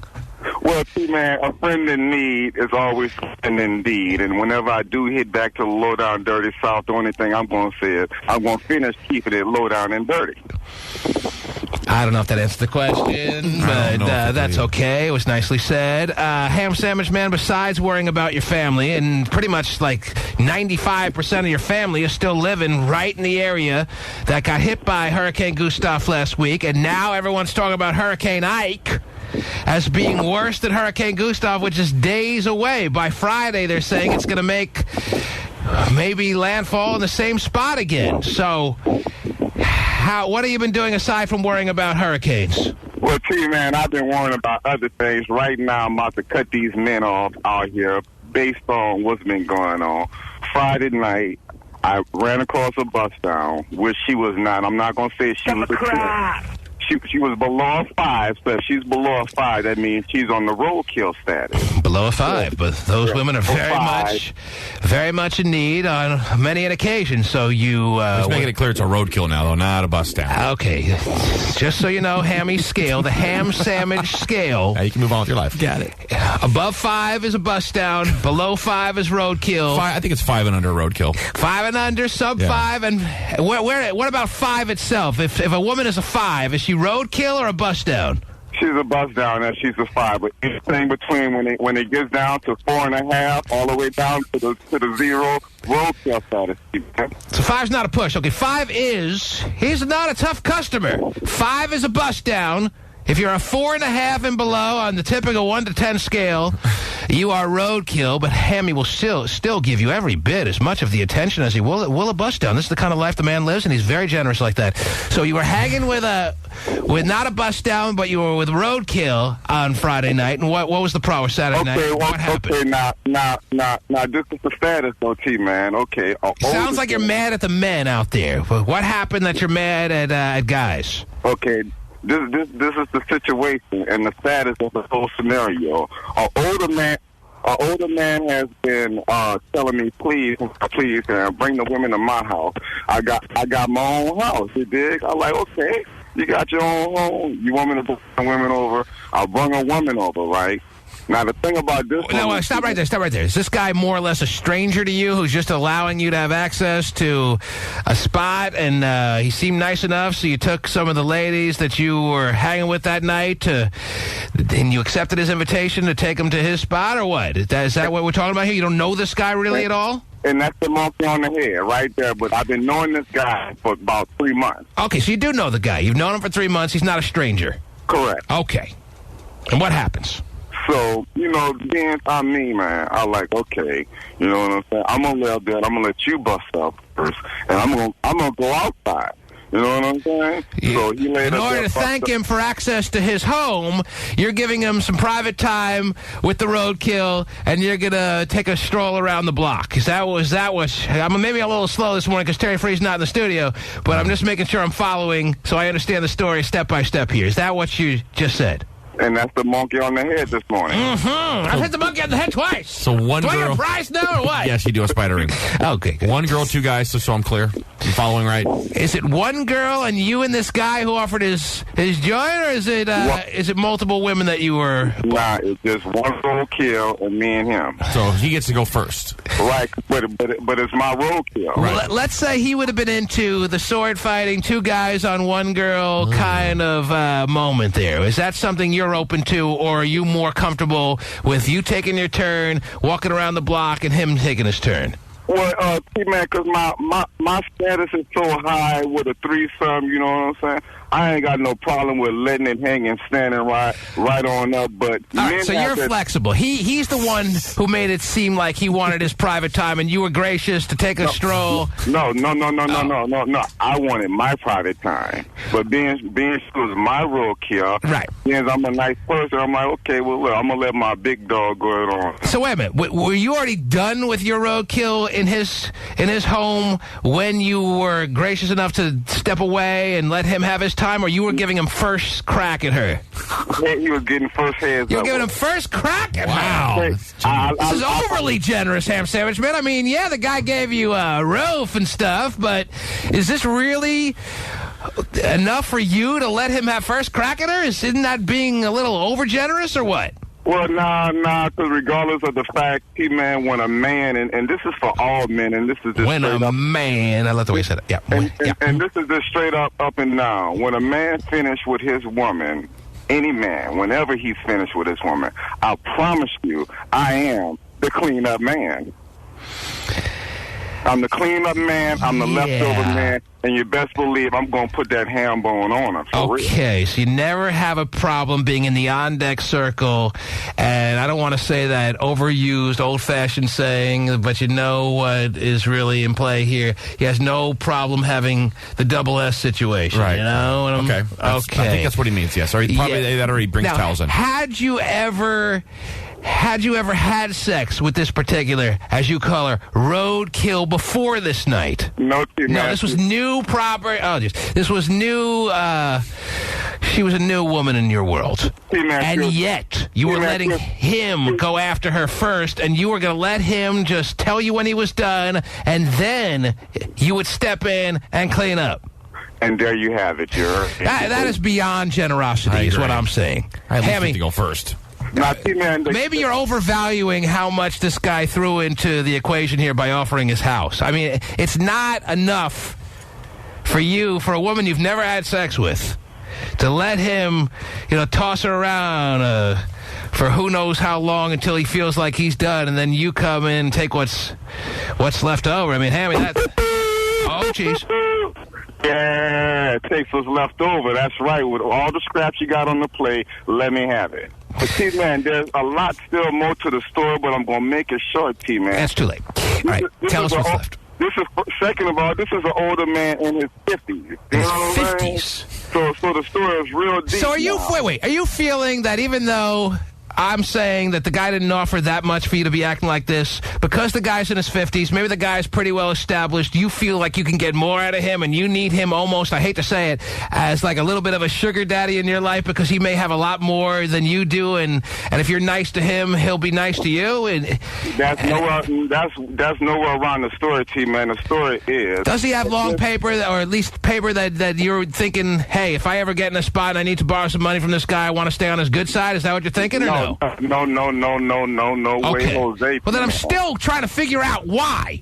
Speaker 11: Well, man, a friend in need is always a friend indeed. And whenever I do hit back to the low down, dirty South, the only thing I'm going to say is I'm going to finish keeping it low down and dirty.
Speaker 1: I don't know if that answered the question, but that's okay. It was nicely said. Ham sandwich man, besides worrying about your family, and pretty much like 95% of your family is still living right in the area that got hit by Hurricane Gustav last week, and now everyone's talking about Hurricane Ike as being worse than Hurricane Gustav, which is days away. By Friday, they're saying it's going to make maybe landfall in the same spot again. So what have you been doing aside from worrying about hurricanes?
Speaker 11: Well, man, I've been worrying about other things. Right now, I'm about to cut these men off out here based on what's been going on. Friday night, I ran across a bus down, which she was not. I'm not going to say she was a kid. She was below a 5, so if she's below a 5, that means she's on the roadkill status.
Speaker 1: Below a 5, but those women are very much in need on many an occasion. So you...
Speaker 2: Just making it clear it's a roadkill now, though, not a bus down.
Speaker 1: Okay. Just so you know, Hammy's scale, the ham sandwich scale...
Speaker 2: Now you can move on with your life.
Speaker 1: Got it. Above 5 is a bus down. Below 5 is roadkill.
Speaker 2: I think it's 5 and under roadkill.
Speaker 1: 5 and under, sub 5. And what about 5 itself? If a woman is a 5, is she roadkill or a bust down?
Speaker 11: She's a bust down and she's a 5. But anything between when it gets down to 4.5 all the way down to the 0 roadkill status.
Speaker 1: So 5's not a push. Okay, 5 he's not a tough customer. 5 is a bust down. If you're a 4.5 and below on the typical 1 to 10 scale, you are roadkill, but Hammy will still give you every bit as much of the attention as he will a bust down. This is the kind of life the man lives, and he's very generous like that. So you were hanging with not a bust down, but you were with roadkill on Friday night. And what was the problem Saturday night? What happened?
Speaker 11: Okay, now, this is the status, though, T-man. Okay.
Speaker 1: Sounds like you're mad at the men out there. What happened that you're mad at guys?
Speaker 11: Okay. This is the situation and the status of the whole scenario. An older man has been telling me, please, bring the women to my house. I got my own house. You dig? I'm like, okay, you got your own home. You want me to bring women over? I'll bring a woman over, right?
Speaker 14: Now, the thing about this...
Speaker 1: No, stop right there. Is this guy more or less a stranger to you who's just allowing you to have access to a spot, and he seemed nice enough, so you took some of the ladies that you were hanging with that night, and you accepted his invitation to take him to his spot, or what? Is that what we're talking about here? You don't know this guy really at all?
Speaker 14: And that's the monkey on the head right there, but I've been knowing this guy for about 3 months.
Speaker 1: Okay, so you do know the guy. You've known him for 3 months. He's not a stranger.
Speaker 14: Correct.
Speaker 1: Okay. And what happens?
Speaker 14: So, being I'm me, man, I like, okay, you know what I'm saying? I'm going to let that. I'm going to let you bust up first, and I'm gonna go outside. You know what I'm saying?
Speaker 1: Yeah.
Speaker 14: So he laid
Speaker 1: in order to thank him for access to his home, you're giving him some private time with the roadkill, and you're going to take a stroll around the block. Is that what? I'm maybe a little slow this morning because Terry Free's not in the studio, but I'm just making sure I'm following so I understand the story step by step here. Is that what you just said?
Speaker 14: And that's the monkey on the head this morning.
Speaker 1: I've hit the monkey on the head twice.
Speaker 2: So one
Speaker 1: do
Speaker 2: girl...
Speaker 1: I get a prize now or what?
Speaker 2: Yes, you do a spider ring.
Speaker 1: Okay, good.
Speaker 2: One girl, 2 guys, so I'm clear. You following right?
Speaker 1: Is it one girl and you and this guy who offered his joint, or is it multiple women that you were...
Speaker 14: Nah, it's just one roadkill and me and him.
Speaker 2: So he gets to go first.
Speaker 14: Right, but it's my roadkill.
Speaker 1: Right. Let's say he would have been into the sword fighting, 2 guys on one girl kind of moment there. Is that something you're open to, or are you more comfortable with you taking your turn, walking around the block, and him taking his turn?
Speaker 14: Well, man, because my status is so high with a threesome, you know what I'm saying? I ain't got no problem with letting it hang and standing right on up, but...
Speaker 1: All right, so you're flexible. He's the one who made it seem like he wanted his private time, and you were gracious to take a stroll.
Speaker 14: No. I wanted my private time. But being she was my roadkill,
Speaker 1: right?
Speaker 14: Being I'm a nice person, I'm like, okay, well, look, I'm going to let my big dog go on.
Speaker 1: So wait a minute. Were you already done with your roadkill in his home when you were gracious enough to step away and let him have his time, or you were giving him first crack at her?
Speaker 14: He was getting first hands.
Speaker 1: You were giving him first crack at her?
Speaker 2: Wow.
Speaker 1: This is overly generous, Ham Sandwich Man. I mean, yeah, the guy gave you a roof and stuff, but is this really enough for you to let him have first crack at her? Isn't that being a little over generous, or what?
Speaker 14: Well, nah, because regardless of the fact, man, when a man, and this is for all men, and this is just
Speaker 1: when a man, I love the way you said it. Yeah.
Speaker 14: And this is just straight up and down. When a man finished with his woman, any man, whenever he's finished with his woman, I promise you, I am the clean-up man. I'm the clean-up man, I'm the leftover man, and you best believe I'm going to put that ham bone on him.
Speaker 1: Okay, so you never have a problem being in the on-deck circle, and I don't want to say that overused, old-fashioned saying, but you know what is really in play here. He has no problem having the double S situation,
Speaker 2: right?
Speaker 1: You know?
Speaker 2: Okay. I think that's what he means, yes. Or that already brings towels in.
Speaker 1: Had you ever had sex with this particular, as you call her, roadkill before this night?
Speaker 14: No,
Speaker 1: this was new proper. Oh, this was new. She was a new woman in your world, and yet you were letting him go after her first, and you were going to let him just tell you when he was done, and then you would step in and clean up.
Speaker 14: And there you have it.
Speaker 1: That is beyond generosity, is what I'm saying.
Speaker 2: I need to go first.
Speaker 1: Maybe you're overvaluing how much this guy threw into the equation here by offering his house. I mean, it's not enough for you, for a woman you've never had sex with, to let him, toss her around for who knows how long until he feels like he's done, and then you come in and take what's left over. I mean, Hammy, that's... Oh, jeez.
Speaker 14: Yeah, it takes what's left over. That's right. With all the scraps you got on the plate, let me have it. But, T-Man, there's a lot still more to the story, but I'm going to make it short, T-Man.
Speaker 1: That's too late. All right, tell us what's left.
Speaker 14: Second of all, this is an older man in his 50s.
Speaker 1: His 50s?
Speaker 14: So the story is real deep.
Speaker 1: So are you feeling that even though I'm saying that the guy didn't offer that much for you to be acting like this, because the guy's in his 50s, maybe the guy's pretty well established, you feel like you can get more out of him, and you need him almost, I hate to say it, as like a little bit of a sugar daddy in your life, because he may have a lot more than you do, and if you're nice to him, he'll be nice to you?
Speaker 14: That's nowhere around the story, T-Man. The story is...
Speaker 1: Does he have long paper, or at least paper that you're thinking, hey, if I ever get in a spot and I need to borrow some money from this guy, I want to stay on his good side? Is that what you're thinking, or no? no.
Speaker 14: No way,
Speaker 1: Okay.
Speaker 14: Jose.
Speaker 1: Well, then I'm still trying to figure out why.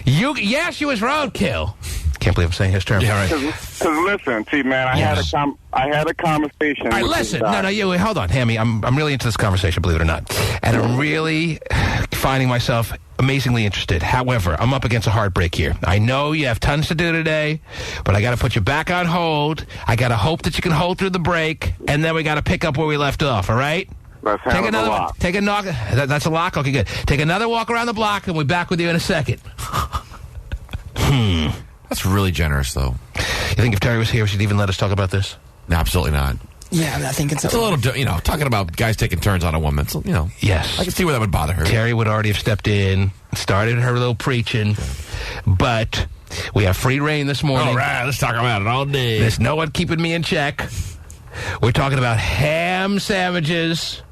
Speaker 1: Yes, you was roadkill. Can't believe I'm saying his term.
Speaker 14: Yeah, right. Because listen, T-Man, I had a conversation.
Speaker 1: All right,
Speaker 14: with
Speaker 1: listen.
Speaker 14: this guy.
Speaker 1: No, hold on, Hammy. I'm really into this conversation, believe it or not. And I'm really finding myself amazingly interested. However, I'm up against a heartbreak here. I know you have tons to do today, but I got to put you back on hold. I got to hope that you can hold through the break, and then we got to pick up where we left off, all right?
Speaker 14: Let's have a lock.
Speaker 1: Take a knock. That's a lock? Okay, good. Take another walk around the block, and we'll be back with you in a second.
Speaker 2: That's really generous, though.
Speaker 1: You think if Tari was here, she'd even let us talk about this?
Speaker 2: No, absolutely not.
Speaker 7: Yeah, I think it's
Speaker 2: a little, talking about guys taking turns on a woman. So,
Speaker 1: Yes.
Speaker 2: I can see where that would bother her.
Speaker 1: Terry would already have stepped in, started her little preaching, but we have free reign this morning.
Speaker 2: All right, let's talk about it all day.
Speaker 1: There's no one keeping me in check. We're talking about ham sandwiches.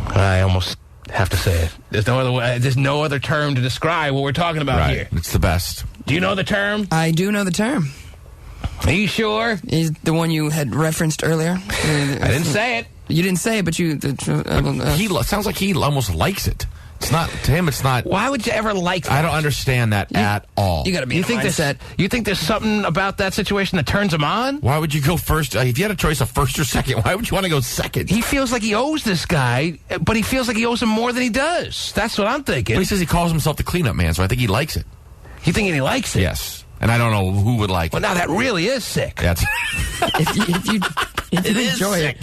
Speaker 1: I almost have to say it. There's no other way. There's no other term to describe what we're talking about here.
Speaker 2: It's the best.
Speaker 1: Do you know the term?
Speaker 7: I do know the term.
Speaker 1: Are you sure?
Speaker 7: Is the one you had referenced earlier?
Speaker 1: I didn't say it.
Speaker 7: You didn't say it, but you...
Speaker 2: He sounds like he almost likes it. It's not, to him, it's not...
Speaker 1: Why would you ever like that?
Speaker 2: I don't understand that at all.
Speaker 7: You got to be
Speaker 1: You think there's something about that situation that turns him on?
Speaker 2: Why would you go first? If you had a choice of first or second, why would you want to go second?
Speaker 1: He feels like he owes this guy, but he feels like he owes him more than he does. That's what I'm thinking.
Speaker 2: But he says he calls himself the cleanup man, so I think he likes it.
Speaker 1: You think he likes it?
Speaker 2: Yes. And I don't know who would like
Speaker 1: Well,
Speaker 2: it.
Speaker 1: now that really is sick.
Speaker 2: That's
Speaker 7: if you enjoy it.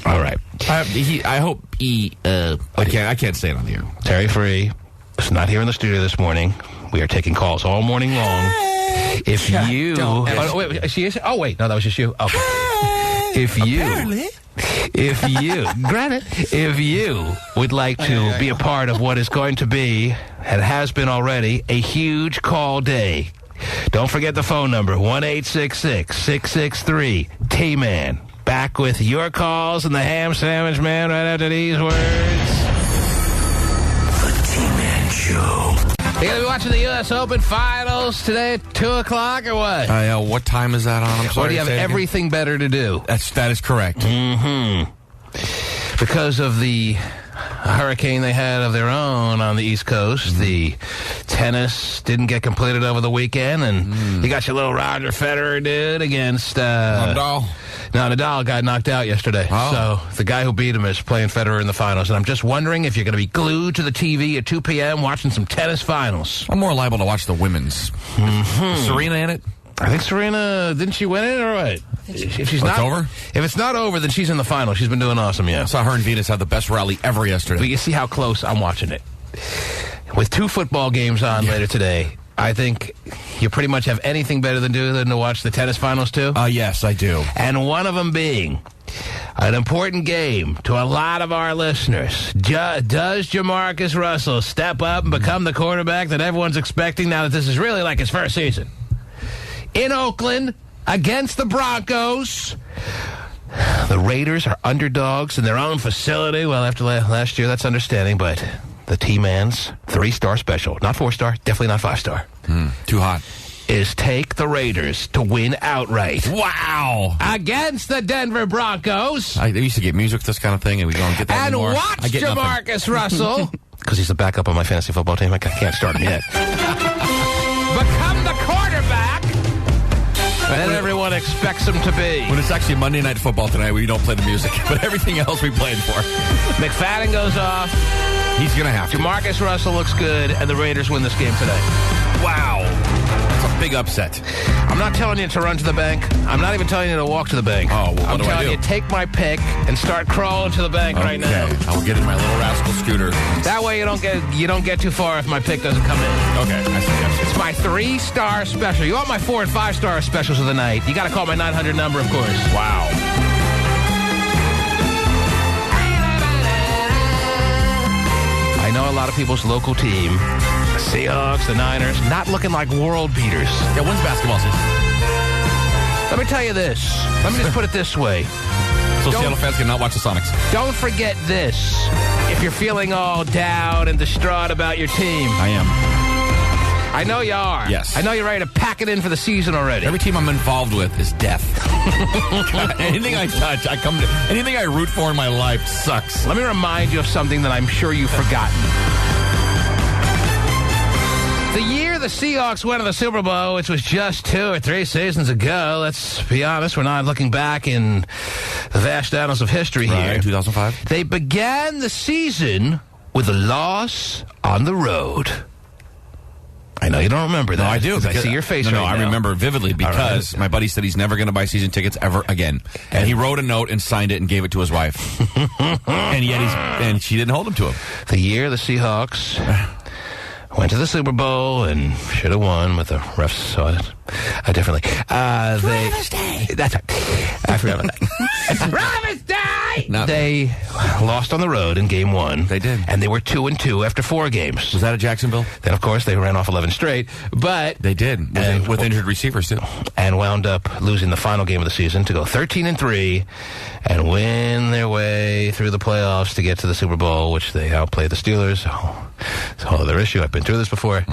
Speaker 1: All right.
Speaker 2: I hope he... I can't say it on the air.
Speaker 1: Terry Free is not here in the studio this morning. We are taking calls all morning long. If you... wait, she is? Oh, wait. No, that was just you. Okay. If you would like to be a part of what is going to be, and has been already, a huge call day, don't forget the phone number, 1-866-663-T-MAN. Back with your calls and the Ham Sandwich Man right after these words. The T-Man Show. You going to be watching the U.S. Open Finals today at 2 o'clock or what?
Speaker 2: What time is that on? I'm sorry.
Speaker 1: Or do you have everything better to do?
Speaker 2: That is correct.
Speaker 1: Mm-hmm. Because of the hurricane they had of their own on the East Coast, the tennis didn't get completed over the weekend, and you got your little Roger Federer dude against...
Speaker 2: Nadal.
Speaker 1: No, Nadal got knocked out yesterday.
Speaker 2: Oh.
Speaker 1: So the guy who beat him is playing Federer in the finals. And I'm just wondering if you're going to be glued to the TV at 2 p.m. watching some tennis finals.
Speaker 2: I'm more liable to watch the women's. Is Serena in it?
Speaker 1: I think Serena, didn't she win it or what? If she's not
Speaker 2: over?
Speaker 1: If it's not over, then she's in the final. She's been doing awesome, yeah.
Speaker 2: I saw her and Venus have the best rally ever yesterday.
Speaker 1: But you see how close I'm watching it. With 2 football games on later today, I think you pretty much have anything better than to watch the tennis finals too.
Speaker 2: Yes, I do.
Speaker 1: And one of them being an important game to a lot of our listeners. Does Jamarcus Russell step up and become the quarterback that everyone's expecting now that this is really like his first season? In Oakland, against the Broncos. The Raiders are underdogs in their own facility. Well, after last year, that's understanding, but the T-Man's 3-star special, not 4-star, definitely not 5-star.
Speaker 2: Too hot.
Speaker 1: Is take the Raiders to win outright.
Speaker 2: Wow.
Speaker 1: Against the Denver Broncos.
Speaker 2: I used to get music with this kind of thing, and we don't get that anymore.
Speaker 1: And watch Jamarcus Russell. Because he's the backup on my fantasy football team. I can't start him yet. Become the quarterback that everyone expects him to be.
Speaker 2: When it's actually Monday Night Football tonight, we don't play the music, but everything else we played for.
Speaker 1: McFadden goes off.
Speaker 2: He's going to have to.
Speaker 1: Jamarcus Russell looks good, and the Raiders win this game today.
Speaker 2: Wow. That's a big upset.
Speaker 1: I'm not telling you to run to the bank. I'm not even telling you to walk to the bank.
Speaker 2: Oh, well,
Speaker 1: I'm telling you, take my pick and start crawling to the bank right now.
Speaker 2: I'll get in my little rascal scooter.
Speaker 1: That way you don't get too far if my pick doesn't come in.
Speaker 2: Okay, I see.
Speaker 1: It's my 3-star special. You want my 4- and 5-star specials of the night? You got to call my 900 number, of course.
Speaker 2: Wow.
Speaker 1: I know a lot of people's local team, the Seahawks, the Niners, not looking like world beaters.
Speaker 2: Yeah, when's basketball season?
Speaker 1: Let me tell you this. Let me just put it this way.
Speaker 2: So Seattle fans cannot watch the Sonics.
Speaker 1: Don't forget this. If you're feeling all down and distraught about your team.
Speaker 2: I am.
Speaker 1: I know you are.
Speaker 2: Yes.
Speaker 1: I know you're ready to pack it in for the season already.
Speaker 2: Every team I'm involved with is death. Anything I touch, anything I root for in my life sucks.
Speaker 1: Let me remind you of something that I'm sure you've forgotten. The year the Seahawks went to the Super Bowl, which was just 2 or 3 seasons ago, let's be honest, we're not looking back in the vast annals of history here.
Speaker 2: 2005.
Speaker 1: They began the season with a loss on the road. I know you don't remember that.
Speaker 2: No, I do.
Speaker 1: I see your face right now.
Speaker 2: I remember vividly because my buddy said he's never going to buy season tickets ever again. And he wrote a note and signed it and gave it to his wife. And yet she didn't hold him to him.
Speaker 1: The year the Seahawks went to the Super Bowl and should have won, but the refs saw it differently. That's right. I forgot about that. Travis Day! They lost on the road in game 1.
Speaker 2: They did.
Speaker 1: And they were 2-2 after 4 games.
Speaker 2: Was that at Jacksonville?
Speaker 1: Then, of course, they ran off 11 straight. But
Speaker 2: they did, with injured receivers, too.
Speaker 1: And wound up losing the final game of the season to go 13-3 and win their way through the playoffs to get to the Super Bowl, which they outplayed the Steelers. It's a whole other issue. I've been through this before.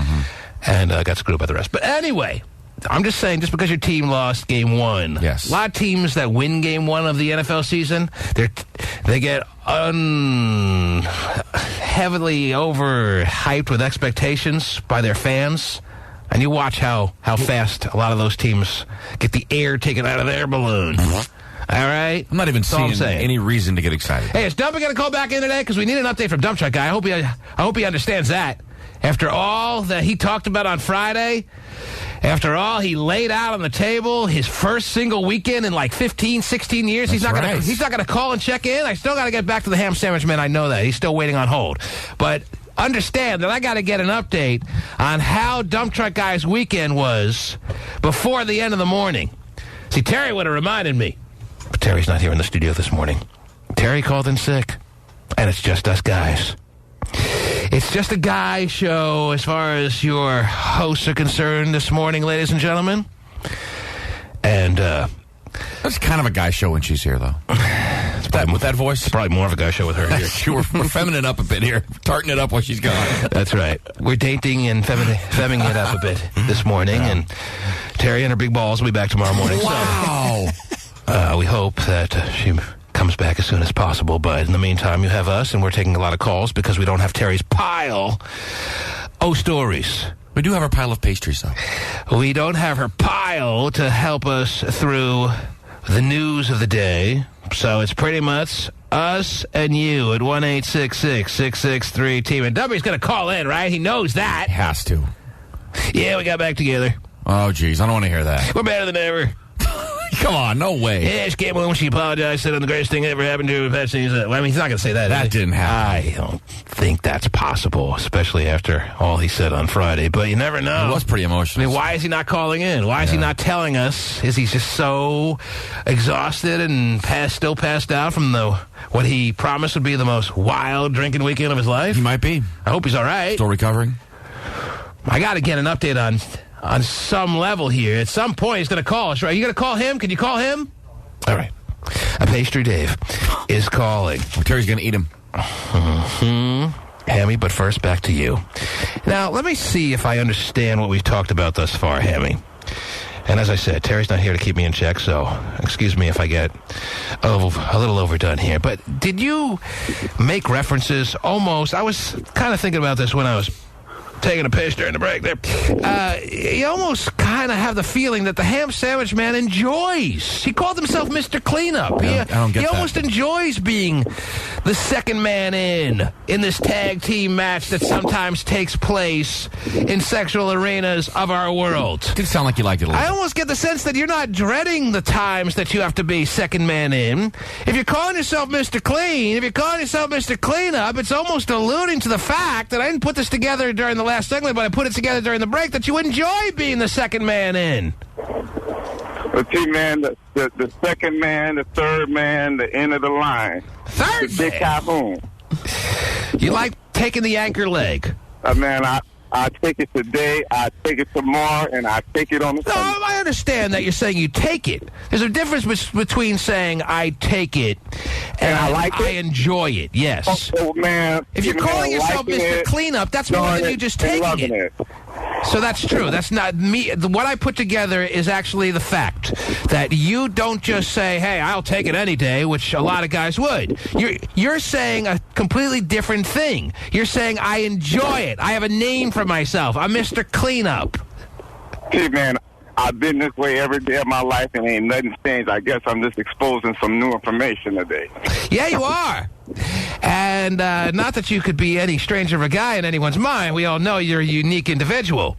Speaker 1: And got screwed by the rest. But anyway, I'm just saying, just because your team lost game 1,
Speaker 2: yes.
Speaker 1: A lot of teams that win game 1 of the NFL season, they get heavily overhyped with expectations by their fans. And you watch how fast a lot of those teams get the air taken out of their balloon. All right?
Speaker 2: I'm not even seeing any reason to get excited.
Speaker 1: Hey, is Dumpy going to call back in today? Because we need an update from Dump Truck Guy. I hope he understands that. After all that he talked about on Friday, after all he laid out on the table, his first single weekend in like 15, 16 years, he's not going to call and check in. I still got to get back to the ham sandwich man. I know that. He's still waiting on hold. But understand that I got to get an update on how Dump Truck Guy's weekend was before the end of the morning. See, Terry would have reminded me. But Terry's not here in the studio this morning. Terry called in sick. And it's just us guys. It's just a guy show as far as your hosts are concerned this morning, ladies and gentlemen. And,
Speaker 2: that's kind of a guy show when she's here, though. With that voice?
Speaker 1: It's probably more of a guy show with her here.
Speaker 2: We're femming up a bit here. Tarting it up while she's gone.
Speaker 1: That's right. We're dating and femming it up a bit this morning. Yeah. And Terry and her big balls will be back tomorrow morning.
Speaker 2: Wow.
Speaker 1: So, we hope that she comes back as soon as possible. But in the meantime, you have us, and we're taking a lot of calls because we don't have Terry's pile of stories.
Speaker 2: We do have our pile of pastries, though.
Speaker 1: We don't have her pile to help us through the news of the day. So it's pretty much us and you at 1-866-663-TEAM. And Dumpy's going to call in, right? He knows that.
Speaker 2: Has to.
Speaker 1: Yeah, we got back together.
Speaker 2: Oh, geez. I don't want to hear that.
Speaker 1: We're better than ever.
Speaker 2: Come on, no way.
Speaker 1: Yeah, she came home, she apologized, said I'm the greatest thing that ever happened to her. Pasty. Well, I mean, he's not going to say that.
Speaker 2: That didn't happen.
Speaker 1: I don't think that's possible, especially after all he said on Friday. But you never know.
Speaker 2: It was pretty emotional.
Speaker 1: I mean, why is he not calling in? Why is he not telling us? Is he just so exhausted and still passed out from what he promised would be the most wild drinking weekend of his life?
Speaker 2: He might be.
Speaker 1: I hope he's all right.
Speaker 2: Still recovering?
Speaker 1: I got to get an update on some level here. At some point, he's going to call us, right? You going to call him? Can you call him? All right. A Pastry Dave is calling.
Speaker 2: Terry's going to eat him.
Speaker 1: Hammy, but first, back to you. Now, let me see if I understand what we've talked about thus far, Hammy. And as I said, Terry's not here to keep me in check, so excuse me if I get a little overdone here. But did you make references almost... I was kind of thinking about this when I was taking a piss during the break there. You almost kind of have the feeling that the ham sandwich man enjoys. He called himself Mr. Cleanup.
Speaker 2: I don't get
Speaker 1: he almost enjoys being the second man in this tag team match that sometimes takes place in sexual arenas of our world.
Speaker 2: It did sound like you liked it a little.
Speaker 1: I almost get the sense that you're not dreading the times that you have to be second man in. If you're calling yourself Mr. Clean, if you're calling yourself Mr. Cleanup, it's almost alluding to the fact that I didn't put this together during the last segment, but I put it together during the break, that you enjoy being the second man in.
Speaker 14: The T-man, the second man, the third man, the end of the line.
Speaker 1: Third
Speaker 14: the big typhoon.
Speaker 1: You like taking the anchor leg?
Speaker 14: Man, I take it today, I take it tomorrow, and I take it on the Sunday.
Speaker 1: No, I understand that you're saying you take it. There's a difference between saying I take it and I like it. I enjoy it, yes.
Speaker 14: Oh, man.
Speaker 1: If you're calling yourself Mr. Cleanup, that's more than you just taking it. So that's true. That's not me. What I put together is actually the fact that you don't just say, hey, I'll take it any day, which a lot of guys would. You're saying a completely different thing. You're saying, I enjoy it. I have a name for myself. I'm Mr. Cleanup.
Speaker 14: See, man, I've been this way every day of my life, and ain't nothing changed. I guess I'm just exposing some new information today.
Speaker 1: Yeah, you are. And not that you could be any stranger of a guy in anyone's mind. We all know you're a unique individual.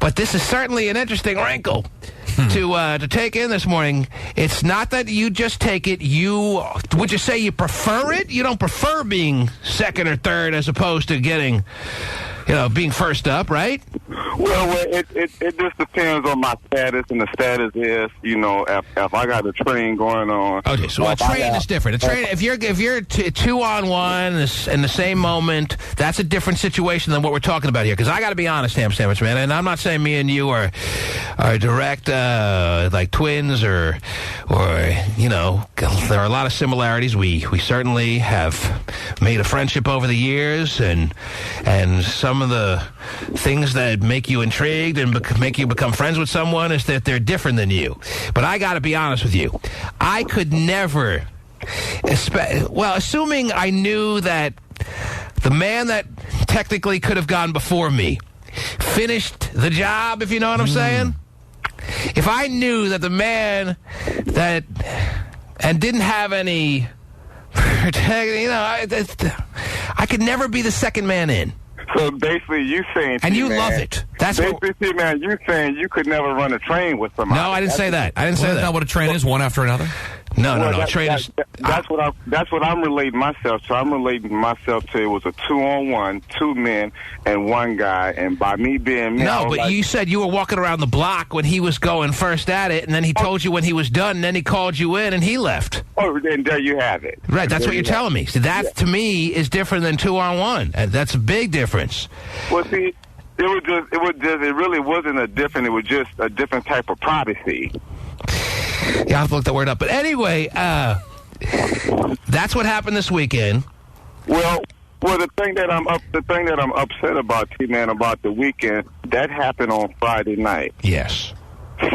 Speaker 1: But this is certainly an interesting wrinkle to take in this morning. It's not that you just take it. Would you say you prefer it? You don't prefer being second or third as opposed to getting, being first up, right?
Speaker 14: Well, it just depends on my status, and the status is, if I got a train going on.
Speaker 1: Okay, so a train is different. If you're 2-on-1 in the same moment, that's a different situation than what we're talking about here. Because I got to be honest, Ham Sandwich Man, and I'm not saying me and you are direct like twins or there are a lot of similarities. We certainly have made a friendship over the years, and some of the things that make you intrigued and make you become friends with someone is that they're different than you. But I got to be honest with you. I could never, assuming I knew that the man that technically could have gone before me finished the job, if you know what I'm saying. If I knew that the man and didn't have any, I could never be the second man in.
Speaker 14: So basically, you saying,
Speaker 1: and you love it. That's
Speaker 14: basically, man. You saying you could never run a train with somebody.
Speaker 1: No, I didn't say that. I didn't say that.
Speaker 2: Isn't that what a train is? One after another.
Speaker 1: No. A train is.
Speaker 14: That's what I'm relating myself to. I'm relating myself to. It was a 2-on-1, 2 men and 1 guy, and by me being me.
Speaker 1: No, but you said you were walking around the block when he was going first at it, and then he told you when he was done, and then he called you in, and he left.
Speaker 14: Oh, then there you have it.
Speaker 1: Right, that's what you're telling me. So that to me is different than 2-on-1. And that's a big difference.
Speaker 14: Well, see, it really wasn't a different. It was just a different type of privacy.
Speaker 1: Yeah, I'll have to look that word up. But anyway, that's what happened this weekend.
Speaker 14: Well, the thing that I'm upset about, T-Man, about the weekend, that happened on Friday night.
Speaker 1: Yes.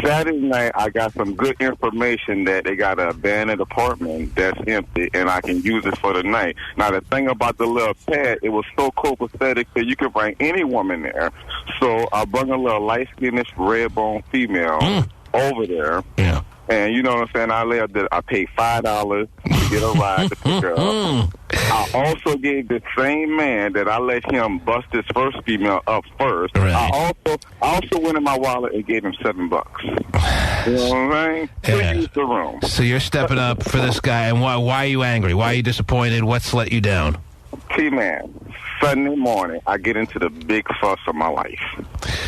Speaker 14: Saturday night, I got some good information that they got an abandoned apartment that's empty, and I can use it for the night. Now, the thing about the little pad, it was so copacetic that you could bring any woman there. So I brought a little light-skinned, red-bone female over there.
Speaker 1: Yeah.
Speaker 14: And you know what I'm saying? I paid $5 to get a ride to pick her up. I also gave the same man that I let him bust his first female up first.
Speaker 1: Right.
Speaker 14: I also went in my wallet and gave him $7. You know what I'm saying?
Speaker 1: Yeah.
Speaker 14: Use the room.
Speaker 1: So you're stepping up for this guy, and why are you angry? Why are you disappointed? What's let you down?
Speaker 14: T-Man, Sunday morning, I get into the big fuss of my life.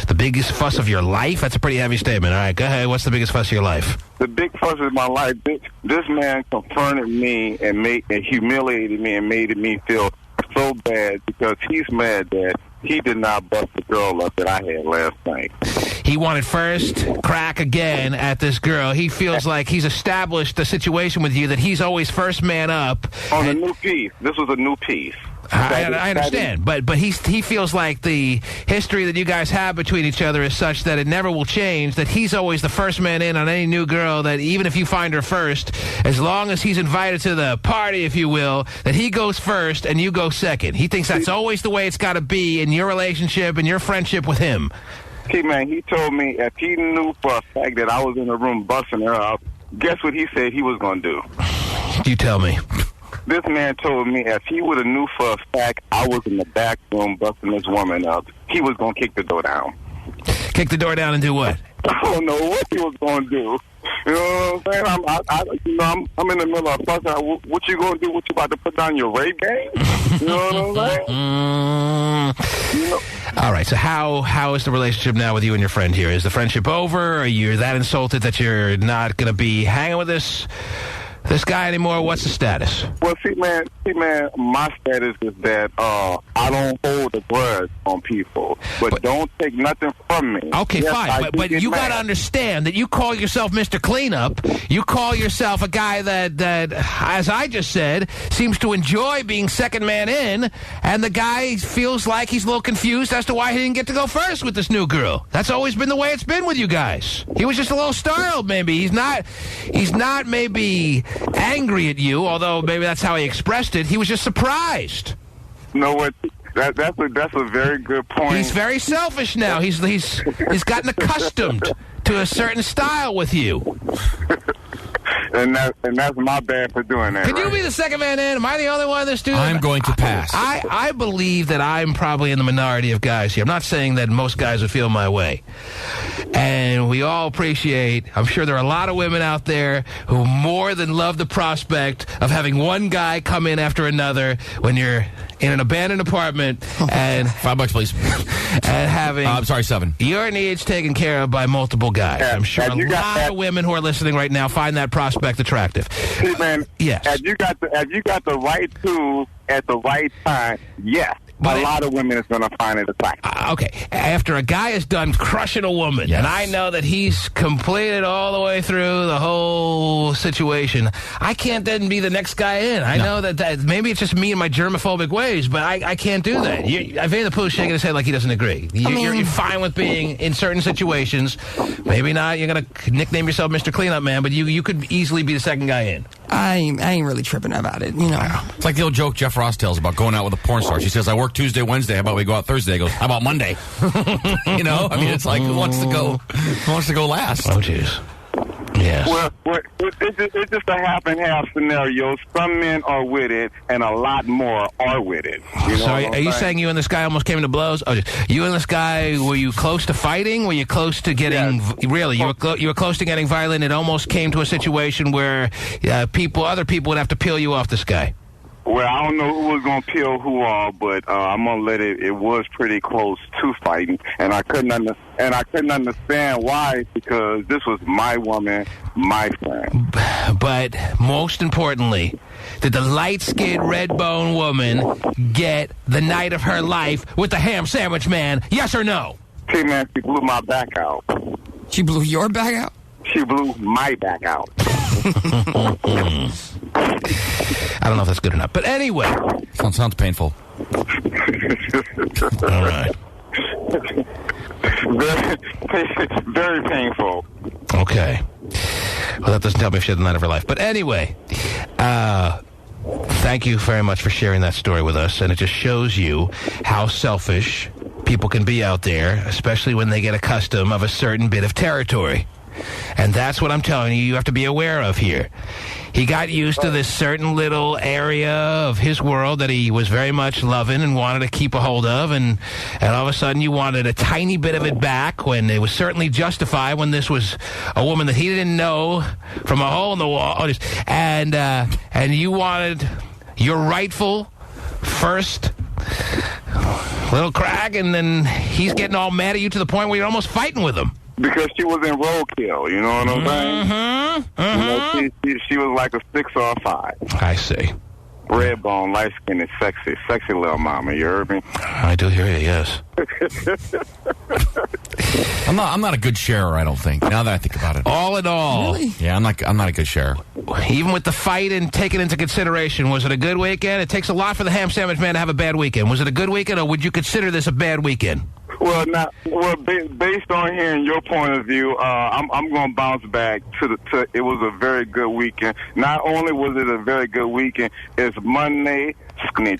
Speaker 1: The biggest fuss of your life? That's a pretty heavy statement. All right, go ahead. What's the biggest fuss of your life?
Speaker 14: The big fuss of my life, this man confronted me and humiliated me and made me feel so bad because he's mad that he did not bust the girl up that I had last night.
Speaker 1: He wanted first crack again at this girl. He feels like he's established a situation with you that he's always first man up.
Speaker 14: On a new piece. This was a new piece.
Speaker 1: I understand, but he feels like the history that you guys have between each other is such that it never will change, that he's always the first man in on any new girl, that even if you find her first, as long as he's invited to the party, if you will, that he goes first and you go second. He thinks that's always the way it's got to be in your relationship and your friendship with him.
Speaker 14: See, man, he told me if he knew for a fact that I was in the room busting her up, guess what he said he was going to do?
Speaker 1: You tell me.
Speaker 14: This man told me if he would have knew for a fact I was in the back room busting this woman up, he was going to kick the door down.
Speaker 1: Kick the door down and do what?
Speaker 14: I don't know what he was going to do. You know what I'm saying? I'm in the middle of fussing. What you going to do? What you about to put down your rape game? You know what I'm saying?
Speaker 1: All right, so how is the relationship now with you and your friend here? Is the friendship over? Are you that insulted that you're not going to be hanging with this this guy anymore? What's the status?
Speaker 14: Well, see, man, my status is that I don't hold a grudge on people, but don't take nothing from me.
Speaker 1: Okay,
Speaker 14: Yes,
Speaker 1: fine, but you got to understand that you call yourself Mr. Cleanup. You call yourself a guy that, as I just said, seems to enjoy being second man in, and the guy feels like he's a little confused as to why he didn't get to go first with this new girl. That's always been the way it's been with you guys. He was just a little startled, maybe. He's not maybe angry at you, although maybe that's how he expressed it. He was just surprised.
Speaker 14: You know what? That's a very good point.
Speaker 1: He's very selfish now. He's gotten accustomed to a certain style with you.
Speaker 14: And that's my bad for doing that.
Speaker 1: Can you be the second man in? Am I the only one in this studio?
Speaker 2: I'm going to pass.
Speaker 1: I believe that I'm probably in the minority of guys here. I'm not saying that most guys would feel my way. And we all appreciate, I'm sure there are a lot of women out there who more than love the prospect of having one guy come in after another when you're in an abandoned apartment and
Speaker 2: $5, please.
Speaker 1: And having
Speaker 2: I'm sorry, $7.
Speaker 1: Your needs taken care of by multiple guys. I'm sure a lot of women who are listening right now find that prospect attractive.
Speaker 14: See, man,
Speaker 1: yes.
Speaker 14: Have you got the right tool at the right time? Yes. But a lot of women is going to find it attractive.
Speaker 1: Okay. After a guy is done crushing a woman, yes, and I know that he's completed all the way through the whole situation, I can't then be the next guy in. I know that maybe it's just me and my germophobic ways, but I can't do that. Vinnie the Pooh's shaking his head like he doesn't agree. You're fine with being in certain situations. Maybe not. You're going to nickname yourself Mr. Cleanup Man, but you could easily be the second guy in.
Speaker 7: I ain't really tripping about it, you know.
Speaker 2: It's like the old joke Jeff Ross tells about going out with a porn star. She says, I work Tuesday, Wednesday. How about we go out Thursday? He goes, how about Monday? You know? I mean, it's like, who wants to go last?
Speaker 1: Oh, jeez. Yes.
Speaker 14: Well, it's just a half and half scenario. Some men are with it, and a lot more are with it. You know
Speaker 1: so are you saying you and this guy almost came to blows? Oh, you and this guy, were you close to fighting? Were you close to getting... Yes. Really? You were close to getting violent? It almost came to a situation where other people would have to peel you off this guy.
Speaker 14: Well, I don't know who was going to peel who off, but I'm going to let it... It was pretty close to fighting, and I couldn't understand why, because this was my woman, my friend.
Speaker 1: But most importantly, did the light-skinned, red-boned woman get the night of her life with the ham sandwich man? Yes or no?
Speaker 14: See, man, she blew my back out.
Speaker 7: She blew your back out?
Speaker 14: She blew my back out.
Speaker 1: I don't know if that's good or not. But anyway.
Speaker 2: Sounds painful.
Speaker 1: All right.
Speaker 14: Very painful.
Speaker 1: Okay. Well, that doesn't tell me if she had the night of her life. But anyway, thank you very much for sharing that story with us. And it just shows you how selfish people can be out there, especially when they get accustomed of a certain bit of territory. And that's what I'm telling you have to be aware of here. He got used to this certain little area of his world that he was very much loving and wanted to keep a hold of, and all of a sudden you wanted a tiny bit of it back when it was certainly justified when this was a woman that he didn't know from a hole in the wall, and you wanted your rightful first little crack, and then he's getting all mad at you to the point where you're almost fighting with him.
Speaker 14: Because she was in roadkill, you know what I'm saying? You know, she was like a 6 or a 5.
Speaker 1: I see.
Speaker 14: Red bone, light skinned, sexy little mama. You heard me?
Speaker 1: I do hear you. Yes.
Speaker 2: I'm not a good sharer, I don't think. Now that I think about it.
Speaker 1: All in all,
Speaker 7: really?
Speaker 2: Yeah, I'm not a good sharer.
Speaker 1: Even with the fight and taken into consideration, was it a good weekend? It takes a lot for the ham sandwich man to have a bad weekend. Was it a good weekend, or would you consider this a bad weekend?
Speaker 14: Well, based on hearing your point of view, I'm going to bounce back to it was a very good weekend. Not only was it a very good weekend, it's Monday,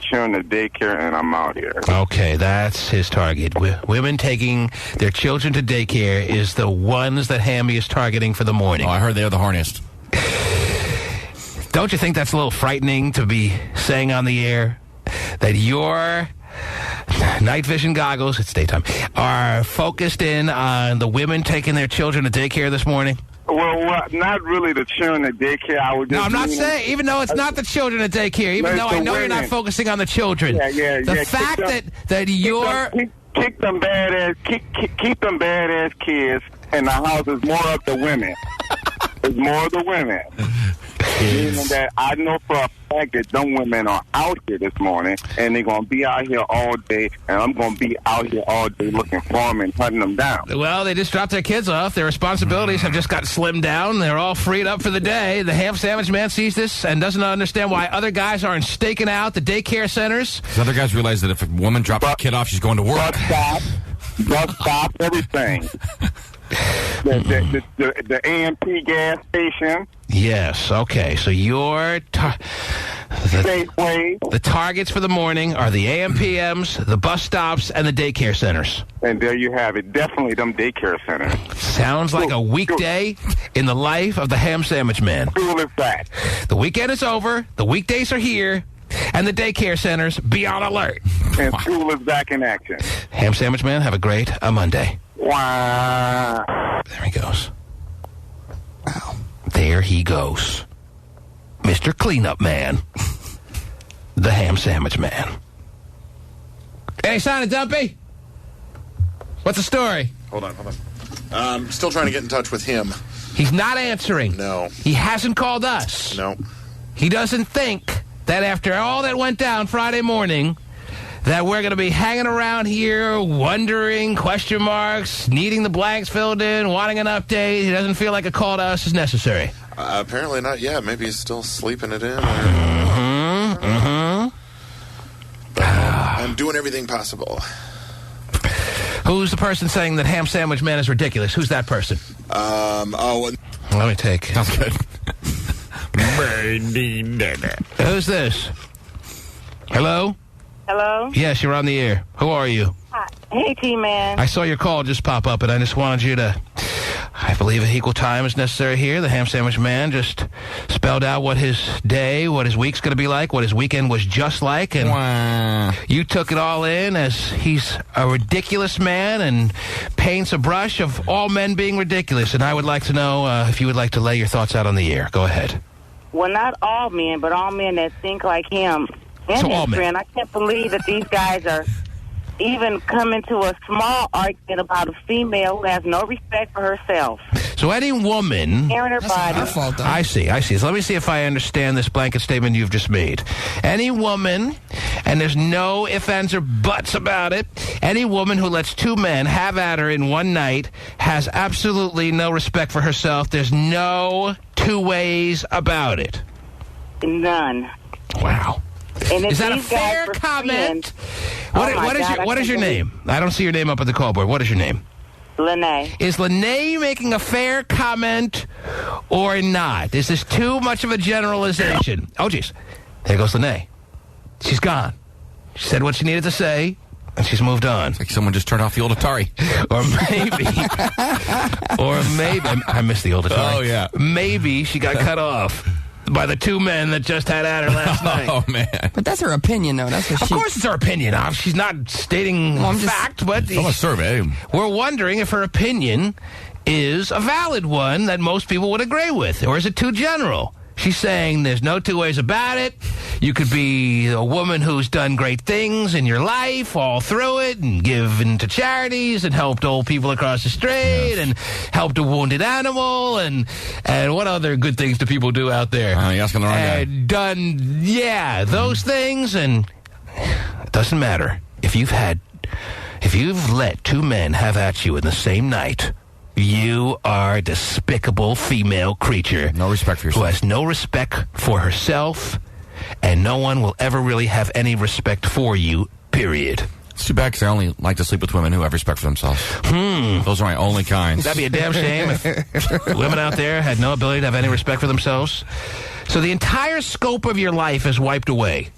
Speaker 14: children to daycare, and I'm out here.
Speaker 1: Okay, that's his target. Women taking their children to daycare is the ones that Hammy is targeting for the morning.
Speaker 2: Oh, I heard they're the horniest.
Speaker 1: Don't you think that's a little frightening to be saying on the air that your night vision goggles, it's daytime, are focused in on the women taking their children to daycare this morning?
Speaker 14: Well, not really the children at daycare.
Speaker 1: No, I'm not saying, even though it's not the children at daycare, even though I know you're not focusing on the children. The fact that you're...
Speaker 14: Keep them badass kids in the house is more of the women. It's more of the women.
Speaker 1: kids.
Speaker 14: Meaning that I know for a fact that them women are out here this morning, and they're going to be out here all day, and I'm going to be out here all day looking for them and hunting them down.
Speaker 1: Well, they just dropped their kids off. Their responsibilities have just got slimmed down. They're all freed up for the day. The ham sandwich man sees this and doesn't understand why other guys aren't staking out the daycare centers.
Speaker 2: Because other guys realize that if a woman drops a kid off, she's going to work.
Speaker 14: Stop everything. The AMP gas station.
Speaker 1: Yes, okay. So the targets for the morning are the AMPMs, the bus stops, and the daycare centers.
Speaker 14: And there you have it. Definitely them daycare centers.
Speaker 1: Sounds like a weekday in the life of the ham sandwich man.
Speaker 14: Cool as that.
Speaker 1: The weekend is over, the weekdays are here, and the daycare centers be on alert.
Speaker 14: And school is back in action.
Speaker 1: Ham sandwich man, have a great Monday.
Speaker 14: Wow.
Speaker 1: There he goes. Wow. There he goes. Mr. Cleanup Man. The ham sandwich man. Any sign of Dumpy? What's the story?
Speaker 3: Hold on. Still trying to get in touch with him.
Speaker 1: He's not answering.
Speaker 3: No.
Speaker 1: He hasn't called us.
Speaker 3: No.
Speaker 1: He doesn't think that after all that went down Friday morning, that we're going to be hanging around here wondering, question marks, needing the blanks filled in, wanting an update. He doesn't feel like a call to us is necessary.
Speaker 3: Apparently not yet. Maybe he's still sleeping it in. But I'm doing everything possible.
Speaker 1: Who's the person saying that ham sandwich man is ridiculous? Who's that person? Let me take.
Speaker 2: Sounds good.
Speaker 1: Who's this? Hello?
Speaker 15: Hello?
Speaker 1: Yes, you're on the air. Who are you?
Speaker 15: Hi. Hey, T-Man.
Speaker 1: I saw your call just pop up, and I just wanted you to... I believe equal time is necessary here. The ham sandwich man just spelled out what his day, what his week's going to be like, what his weekend was just like, and you took it all in as he's a ridiculous man and paints a brush of all men being ridiculous. And I would like to know if you would like to lay your thoughts out on the air. Go ahead.
Speaker 15: Well, not all men, but all men that think like him. And
Speaker 1: So all
Speaker 15: his
Speaker 1: men.
Speaker 15: friend. I can't believe that these guys are even coming to a small argument about a female who has no respect for herself.
Speaker 1: So any woman...
Speaker 15: Carrying her body.
Speaker 7: Her fault, though.
Speaker 1: I see. So let me see if I understand this blanket statement you've just made. Any woman, and there's no ifs, ands, or buts about it, any woman who lets two men have at her in one night has absolutely no respect for herself. There's no two ways about it.
Speaker 15: None.
Speaker 1: Wow.
Speaker 15: And if
Speaker 1: Is that a
Speaker 15: these guys
Speaker 1: fair
Speaker 15: were
Speaker 1: comment?
Speaker 15: friends-
Speaker 1: What is your name? I don't see your name up at the call board. What is your name?
Speaker 15: Lene.
Speaker 1: Is Lene making a fair comment or not? Is this too much of a generalization? Oh, jeez. There goes Lene. She's gone. She said what she needed to say, and she's moved on.
Speaker 2: Like someone just turned off the old Atari.
Speaker 1: Or maybe, I missed the old Atari.
Speaker 2: Oh, yeah.
Speaker 1: Maybe she got cut off by the two men that just had at her last night.
Speaker 2: Oh, man.
Speaker 7: But that's her opinion, though. That's what
Speaker 1: Of course it's her opinion. She's not stating fact, but
Speaker 2: From a survey.
Speaker 1: we're wondering if her opinion is a valid one that most people would agree with, or is it too general? She's saying there's no two ways about it. You could be a woman who's done great things in your life all through it and given to charities and helped old people across the street and helped a wounded animal and what other good things do people do out there?
Speaker 2: You're asking the wrong guy.
Speaker 1: Done, those things, and it doesn't matter. If you've let two men have at you in the same night, you are a despicable female creature.
Speaker 2: No respect for yourself.
Speaker 1: Who has no respect for herself, and no one will ever really have any respect for you, period.
Speaker 2: It's too bad because I only like to sleep with women who have respect for themselves. Those are my only kinds.
Speaker 1: That'd be a damn shame if women out there had no ability to have any respect for themselves. So the entire scope of your life is wiped away.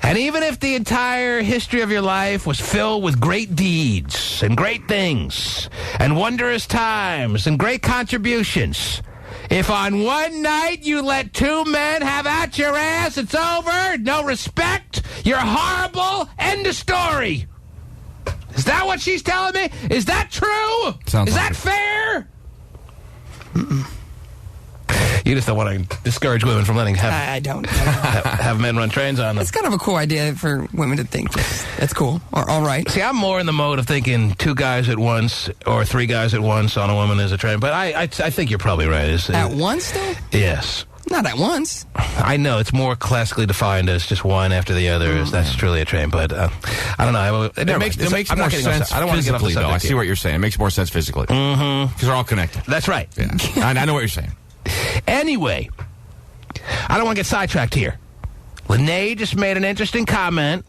Speaker 1: And even if the entire history of your life was filled with great deeds and great things and wondrous times and great contributions, if on one night you let two men have at your ass, it's over, no respect, you're horrible, end of story. Is that what she's telling me? Is that true?
Speaker 2: Sounds
Speaker 1: Is
Speaker 2: like
Speaker 1: that
Speaker 2: it.
Speaker 1: fair? You just don't want to discourage women from letting have men run trains on them.
Speaker 7: It's kind of a cool idea for women to think that's cool or all right.
Speaker 1: See, I'm more in the mode of thinking two guys at once or three guys at once on a woman is a train. But I think you're probably right.
Speaker 7: At once, though?
Speaker 1: Yes.
Speaker 7: Not at once.
Speaker 1: I know it's more classically defined as just one after the other. That's truly a train, but I don't know.
Speaker 2: It makes more sense
Speaker 1: I don't want to get off the
Speaker 2: physically, though. I see what you're saying. It makes more sense physically.
Speaker 1: Mm-hmm.
Speaker 2: Because they're all connected.
Speaker 1: That's right.
Speaker 2: Yeah. I know what you're saying.
Speaker 1: Anyway, I don't want to get sidetracked here. Lene just made an interesting comment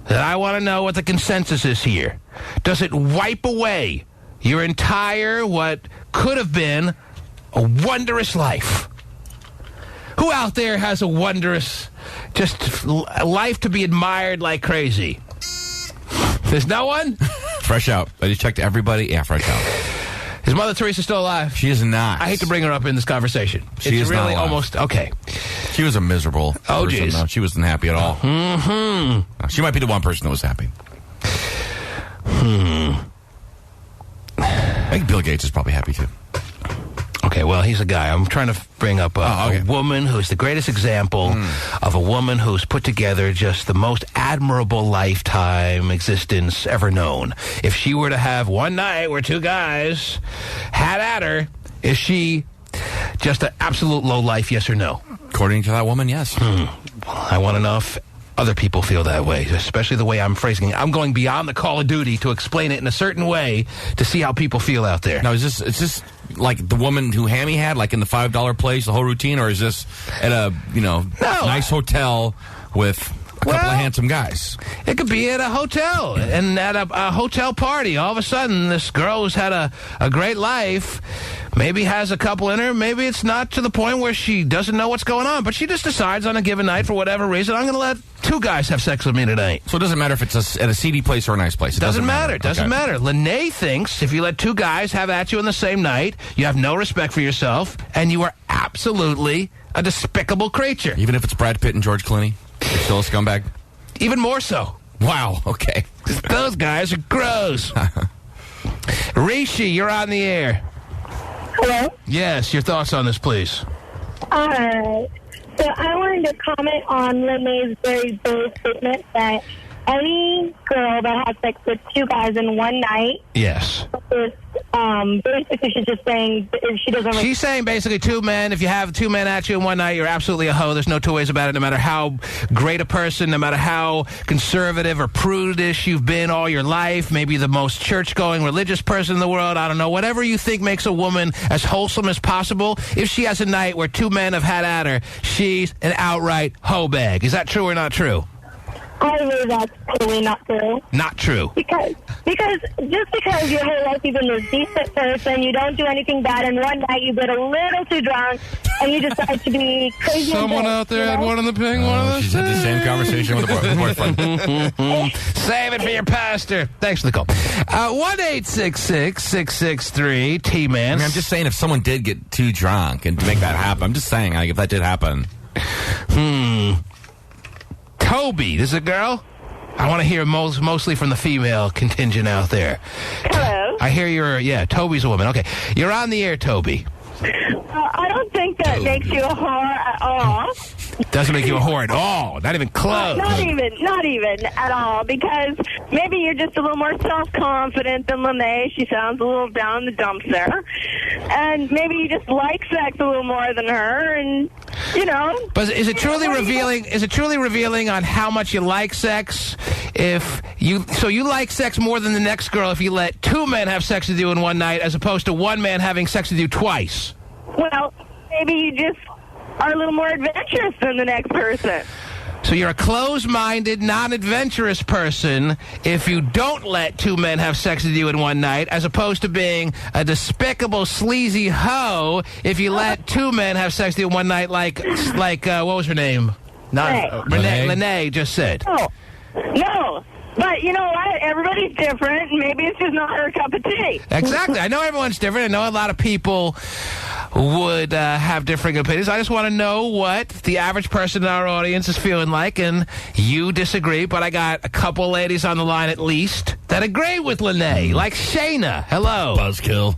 Speaker 1: that I want to know what the consensus is here. Does it wipe away your entire, what could have been, a wondrous life? Who out there has a wondrous, just a life to be admired like crazy? There's no one?
Speaker 2: Fresh out. I just checked everybody. Yeah, fresh out.
Speaker 1: Is Mother Teresa still alive?
Speaker 2: She is not.
Speaker 1: I hate to bring her up in this conversation.
Speaker 2: She is
Speaker 1: really
Speaker 2: not alive.
Speaker 1: Almost, okay.
Speaker 2: She was a miserable person,
Speaker 1: geez.
Speaker 2: though. She wasn't happy at all.
Speaker 1: Mm-hmm.
Speaker 2: She might be the one person that was happy. I think Bill Gates is probably happy, too.
Speaker 1: Okay, well, he's a guy. I'm trying to bring up a woman who's the greatest example of a woman who's put together just the most admirable lifetime existence ever known. If she were to have one night where two guys had at her, is she just an absolute low life, yes or no?
Speaker 2: According to that woman, yes.
Speaker 1: I want to know if other people feel that way, especially the way I'm phrasing it. I'm going beyond the Call of Duty to explain it in a certain way to see how people feel out there.
Speaker 2: Now, is this like the woman who Hammy had, like in the $5 place, the whole routine, or is this at a, nice hotel with a couple of handsome guys?
Speaker 1: It could be at a hotel, and at a hotel party. All of a sudden, this girl who's had a great life maybe has a couple in her. Maybe it's not to the point where she doesn't know what's going on, but she just decides on a given night, for whatever reason, I'm going to let two guys have sex with me tonight.
Speaker 2: So it doesn't matter if it's at a seedy place or a nice place. It doesn't matter.
Speaker 1: It doesn't matter. Lene thinks if you let two guys have at you on the same night, you have no respect for yourself, and you are absolutely a despicable creature.
Speaker 2: Even if it's Brad Pitt and George Clooney? You're still a scumbag?
Speaker 1: Even more so.
Speaker 2: Wow, okay.
Speaker 1: Those guys are gross. Rishi, you're on the air.
Speaker 16: Hello?
Speaker 1: Yes, your thoughts on this, please.
Speaker 16: All right. So I wanted to comment on Lene's very bold statement that any girl that has sex with two guys in one night,
Speaker 1: yes,
Speaker 16: is, basically she's just saying if she doesn't.
Speaker 1: She's saying basically two men. If you have two men at you in one night, you're absolutely a hoe. There's no two ways about it. No matter how great a person, no matter how conservative or prudish you've been all your life, maybe the most church-going religious person in the world. I don't know. Whatever you think makes a woman as wholesome as possible. If she has a night where two men have had at her, she's an outright hoe bag. Is that true or not true?
Speaker 16: I believe that's totally not true.
Speaker 1: Not true.
Speaker 16: Because just because your whole life you've been a decent person, you don't do anything bad, and one night you get a little too drunk, and you decide to be crazy.
Speaker 1: Someone out there had one in the ping, one of those.
Speaker 2: She's had the same conversation with her boyfriend.
Speaker 1: Save it for your pastor. Thanks for the call. 1-866-663 T-Man.
Speaker 2: I mean, I'm just saying if someone did get too drunk and to make that happen, I'm just saying like, if that did happen.
Speaker 1: Toby, this is a girl? I want to hear mostly from the female contingent out there.
Speaker 16: Hello?
Speaker 1: I hear you're, Toby's a woman. Okay, you're on the air, Toby.
Speaker 16: I don't think that makes you a whore at all.
Speaker 1: Doesn't make you a whore at all. Not even close.
Speaker 16: Not even at all. Because maybe you're just a little more self-confident than Lene. She sounds a little down in the dumps there. And maybe you just like sex a little more than her, and
Speaker 1: But is it truly revealing? Is it truly revealing on how much you like sex? If you like sex more than the next girl if you let two men have sex with you in one night, as opposed to one man having sex with you twice?
Speaker 16: Well, maybe you just are a little more adventurous than the next person.
Speaker 1: So you're a closed-minded, non-adventurous person if you don't let two men have sex with you in one night, as opposed to being a despicable, sleazy hoe if you let two men have sex with you in one night, like what was her name? Lene just said.
Speaker 16: No. But you know what? Everybody's different. Maybe it's just not her cup of tea.
Speaker 1: Exactly. I know everyone's different. I know a lot of people would have differing opinions. I just want to know what the average person in our audience is feeling like, and you disagree, but I got a couple ladies on the line at least that agree with Lene, like Shayna. Hello.
Speaker 2: Buzzkill.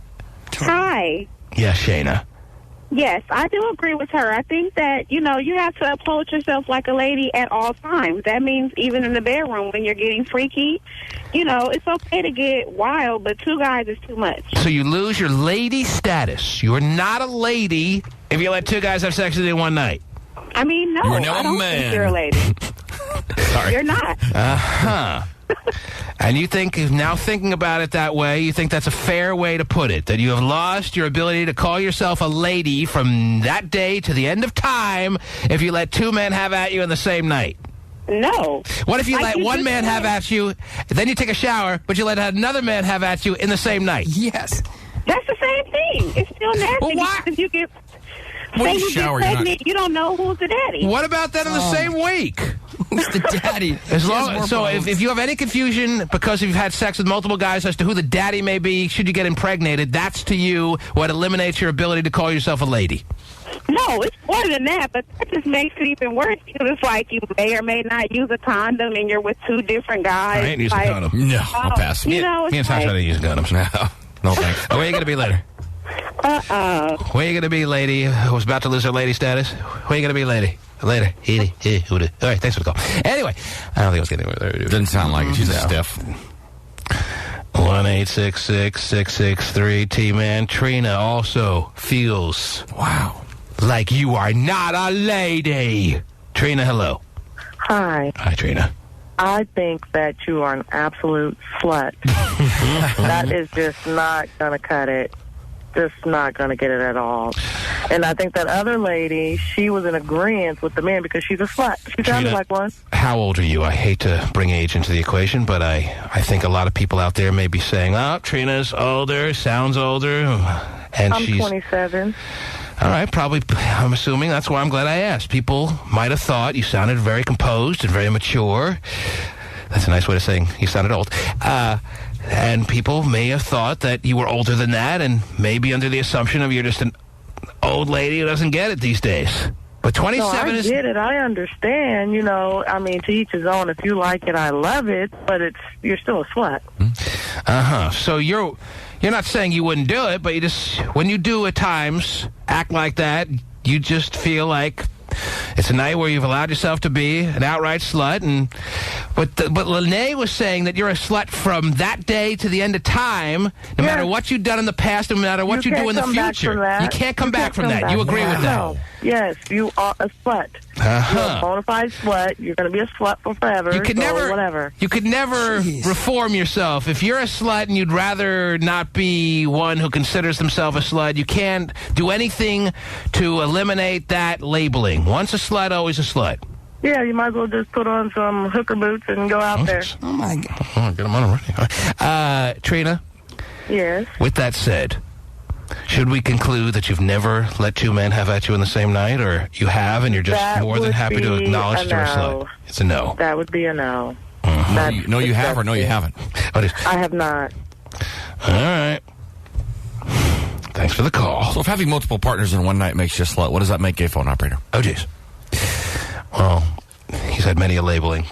Speaker 15: Hi.
Speaker 1: Yeah, Shayna.
Speaker 15: Yes, I do agree with her. I think that, you have to uphold yourself like a lady at all times. That means even in the bedroom when you're getting freaky, it's okay to get wild, but two guys is too much.
Speaker 1: So you lose your lady status. You're not a lady If you let two guys have sex with you in one night.
Speaker 15: I mean, no,
Speaker 2: You're now
Speaker 15: I
Speaker 2: a
Speaker 15: don't
Speaker 2: man.
Speaker 15: think you're a lady.
Speaker 2: Sorry.
Speaker 15: You're not.
Speaker 1: Uh-huh. And you think, now thinking about it that way, you think that's a fair way to put it, that you have lost your ability to call yourself a lady from that day to the end of time if you let two men have at you in the same night?
Speaker 15: No.
Speaker 1: What if you
Speaker 15: Like
Speaker 1: let
Speaker 15: you
Speaker 1: one
Speaker 15: just
Speaker 1: man
Speaker 15: said.
Speaker 1: have at you, then you take a shower, but you let another man have at you in the same night?
Speaker 7: Yes.
Speaker 15: That's the same thing. It's still nasty.
Speaker 1: Well, why?
Speaker 15: If you get,
Speaker 2: When
Speaker 15: say
Speaker 2: you
Speaker 15: you
Speaker 2: shower,
Speaker 15: get
Speaker 2: you're not-
Speaker 15: pregnant, you don't know who's the daddy.
Speaker 1: What about that in the same week?
Speaker 7: Who's the daddy?
Speaker 1: As
Speaker 7: She has
Speaker 1: long
Speaker 7: more
Speaker 1: so
Speaker 7: bones.
Speaker 1: if you have any confusion because you've had sex with multiple guys as to who the daddy may be should you get impregnated, that's to you what eliminates your ability to call yourself a lady.
Speaker 15: No, it's more than that, but that just makes it even worse because it's like you may or may not use a condom and you're with two different guys.
Speaker 1: I ain't using a
Speaker 15: Like,
Speaker 1: condom.
Speaker 2: No, I'll pass.
Speaker 15: You know, it's
Speaker 1: Me and Tasha
Speaker 15: like,
Speaker 1: don't use condoms.
Speaker 2: No, thanks.
Speaker 1: Where are you going to be later? Where are you going to be, lady who's about to lose her lady status? Where are you going to be, lady? Later. All right, thanks for the call. Anyway, I don't think I was getting anywhere.
Speaker 2: Didn't sound like it. She's a stiff.
Speaker 1: 1-866-663-T-Man. Trina also feels like you are not a lady. Trina, hello.
Speaker 17: Hi.
Speaker 1: Hi, Trina.
Speaker 17: I think that you are an absolute slut. That is just not going to cut it. Just not going to get it at all. And I think that other lady, she was in agreement with the man because she's a slut. She sounded
Speaker 1: Trina,
Speaker 17: like one.
Speaker 1: How old are you? I hate to bring age into the equation, but I think a lot of people out there may be saying, oh, Trina's older, sounds older. And
Speaker 17: I'm
Speaker 1: she's
Speaker 17: 27.
Speaker 1: All right, probably, I'm assuming that's why I'm glad I asked. People might have thought you sounded very composed and very mature. That's a nice way of saying you sounded old. And people may have thought that you were older than that and maybe under the assumption of you're just an old lady who doesn't get it these days. But 27
Speaker 17: no, I
Speaker 1: is...
Speaker 17: get it. I understand. You know, I mean, to each his own. If you like it, I love it. But you're still a slut.
Speaker 1: Uh-huh. So you're not saying you wouldn't do it, but you just, when you do at times act like that, you just feel like it's a night where you've allowed yourself to be an outright slut. But Lene was saying that you're a slut from that day to the end of time, no matter what you've done in the past, no matter what you do in the future. You can't come back from that. You agree with that?
Speaker 17: No. Yes, you are a slut. You're a bona fide slut. You're going to be a slut for forever.
Speaker 1: You could
Speaker 17: whatever.
Speaker 1: You could never reform yourself. If you're a slut and you'd rather not be one who considers themselves a slut, you can't do anything to eliminate that labeling. Once a slut, always a slut.
Speaker 17: Yeah, you might as well just put on some hooker boots and go out there.
Speaker 7: Oh, my God.
Speaker 1: Oh, get them on already. Trina?
Speaker 17: Yes?
Speaker 1: With that said, should we conclude that you've never let two men have at you in the same night, or you have and you're just
Speaker 17: That
Speaker 1: more than
Speaker 17: would
Speaker 1: happy to
Speaker 17: be
Speaker 1: acknowledge
Speaker 17: a
Speaker 1: that you're a
Speaker 17: no.
Speaker 1: slut? It's a no.
Speaker 17: That would be a no.
Speaker 2: No, you have or no, you haven't?
Speaker 1: Oh, it is.
Speaker 17: I have not.
Speaker 1: All right. Thanks for the call.
Speaker 2: So if having multiple partners in one night makes you a slut, what does that make a phone operator?
Speaker 1: Oh, jeez. Well, he's had many a labeling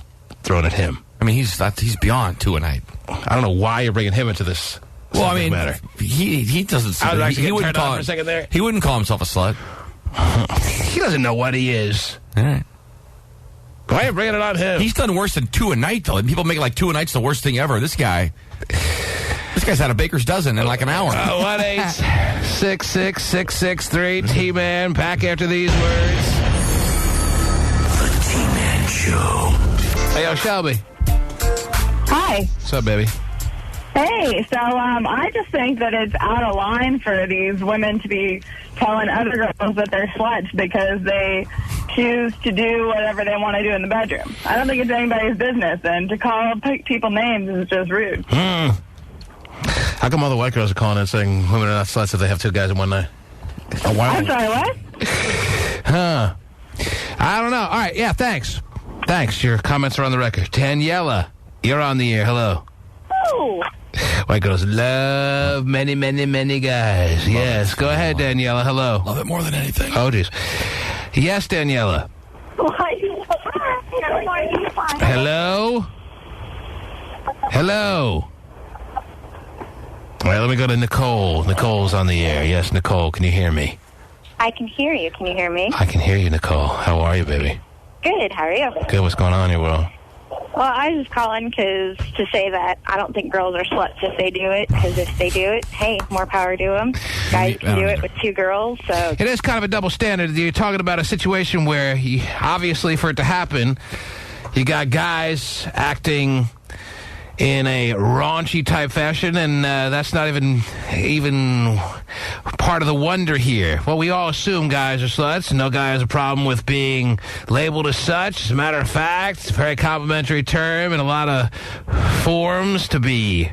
Speaker 1: thrown at him.
Speaker 2: I mean, he's beyond two a night.
Speaker 1: I don't know why you're bringing him into this.
Speaker 2: Well, I mean,
Speaker 1: matter.
Speaker 2: he doesn't.
Speaker 1: I was actually
Speaker 2: he
Speaker 1: getting
Speaker 2: wouldn't
Speaker 1: turned on
Speaker 2: call
Speaker 1: for a second there.
Speaker 2: He wouldn't call himself a slut.
Speaker 1: He doesn't know what he is.
Speaker 2: All right.
Speaker 1: Why are you bringing it on him?
Speaker 2: He's done worse than two a night, though. And people make like two a night's the worst thing ever. This guy's had a baker's dozen in like an hour.
Speaker 1: 1-866-663 T-Man. Back after these words.
Speaker 18: The T-Man Show.
Speaker 1: Hey, yo, Shelby.
Speaker 19: Hi.
Speaker 1: What's up, baby?
Speaker 19: Hey, so I just think that it's out of line for these women to be telling other girls that they're sluts because they choose to do whatever they want to do in the bedroom. I don't think it's anybody's business, and to call people names is just rude.
Speaker 1: How come all the white girls are calling and saying women are not sluts if they have two guys in one night?
Speaker 19: I'm sorry, what?
Speaker 1: Huh. I don't know. All right, yeah, thanks. Thanks. Your comments are on the record. Daniela, you're on the air. Hello.
Speaker 19: Oh.
Speaker 1: White girls love many, many, many guys. Yes. Go ahead, Daniela. Hello.
Speaker 2: Love it more than anything.
Speaker 1: Oh, jeez. Yes, Daniela. Hello? Hello? All right, let me go to Nicole. Nicole's on the air. Yes, Nicole, can you hear me?
Speaker 20: I can hear you. Can you hear me?
Speaker 1: I can hear you, Nicole. How are you, baby?
Speaker 20: Good. How are you?
Speaker 1: Good. What's going on in your world?
Speaker 16: Well, I was just calling to say that I don't think girls are sluts if they do it, because if they do it, hey, more power to them. Guys can do it with 2 girls, so...
Speaker 1: It is kind of a double standard. You're talking about a situation where, obviously, for it to happen, you got guys acting in a raunchy type fashion, and that's not even part of the wonder here. Well, we all assume guys are sluts. No guy has a problem with being labeled as such. As a matter of fact, it's a very complimentary term in a lot of forms to be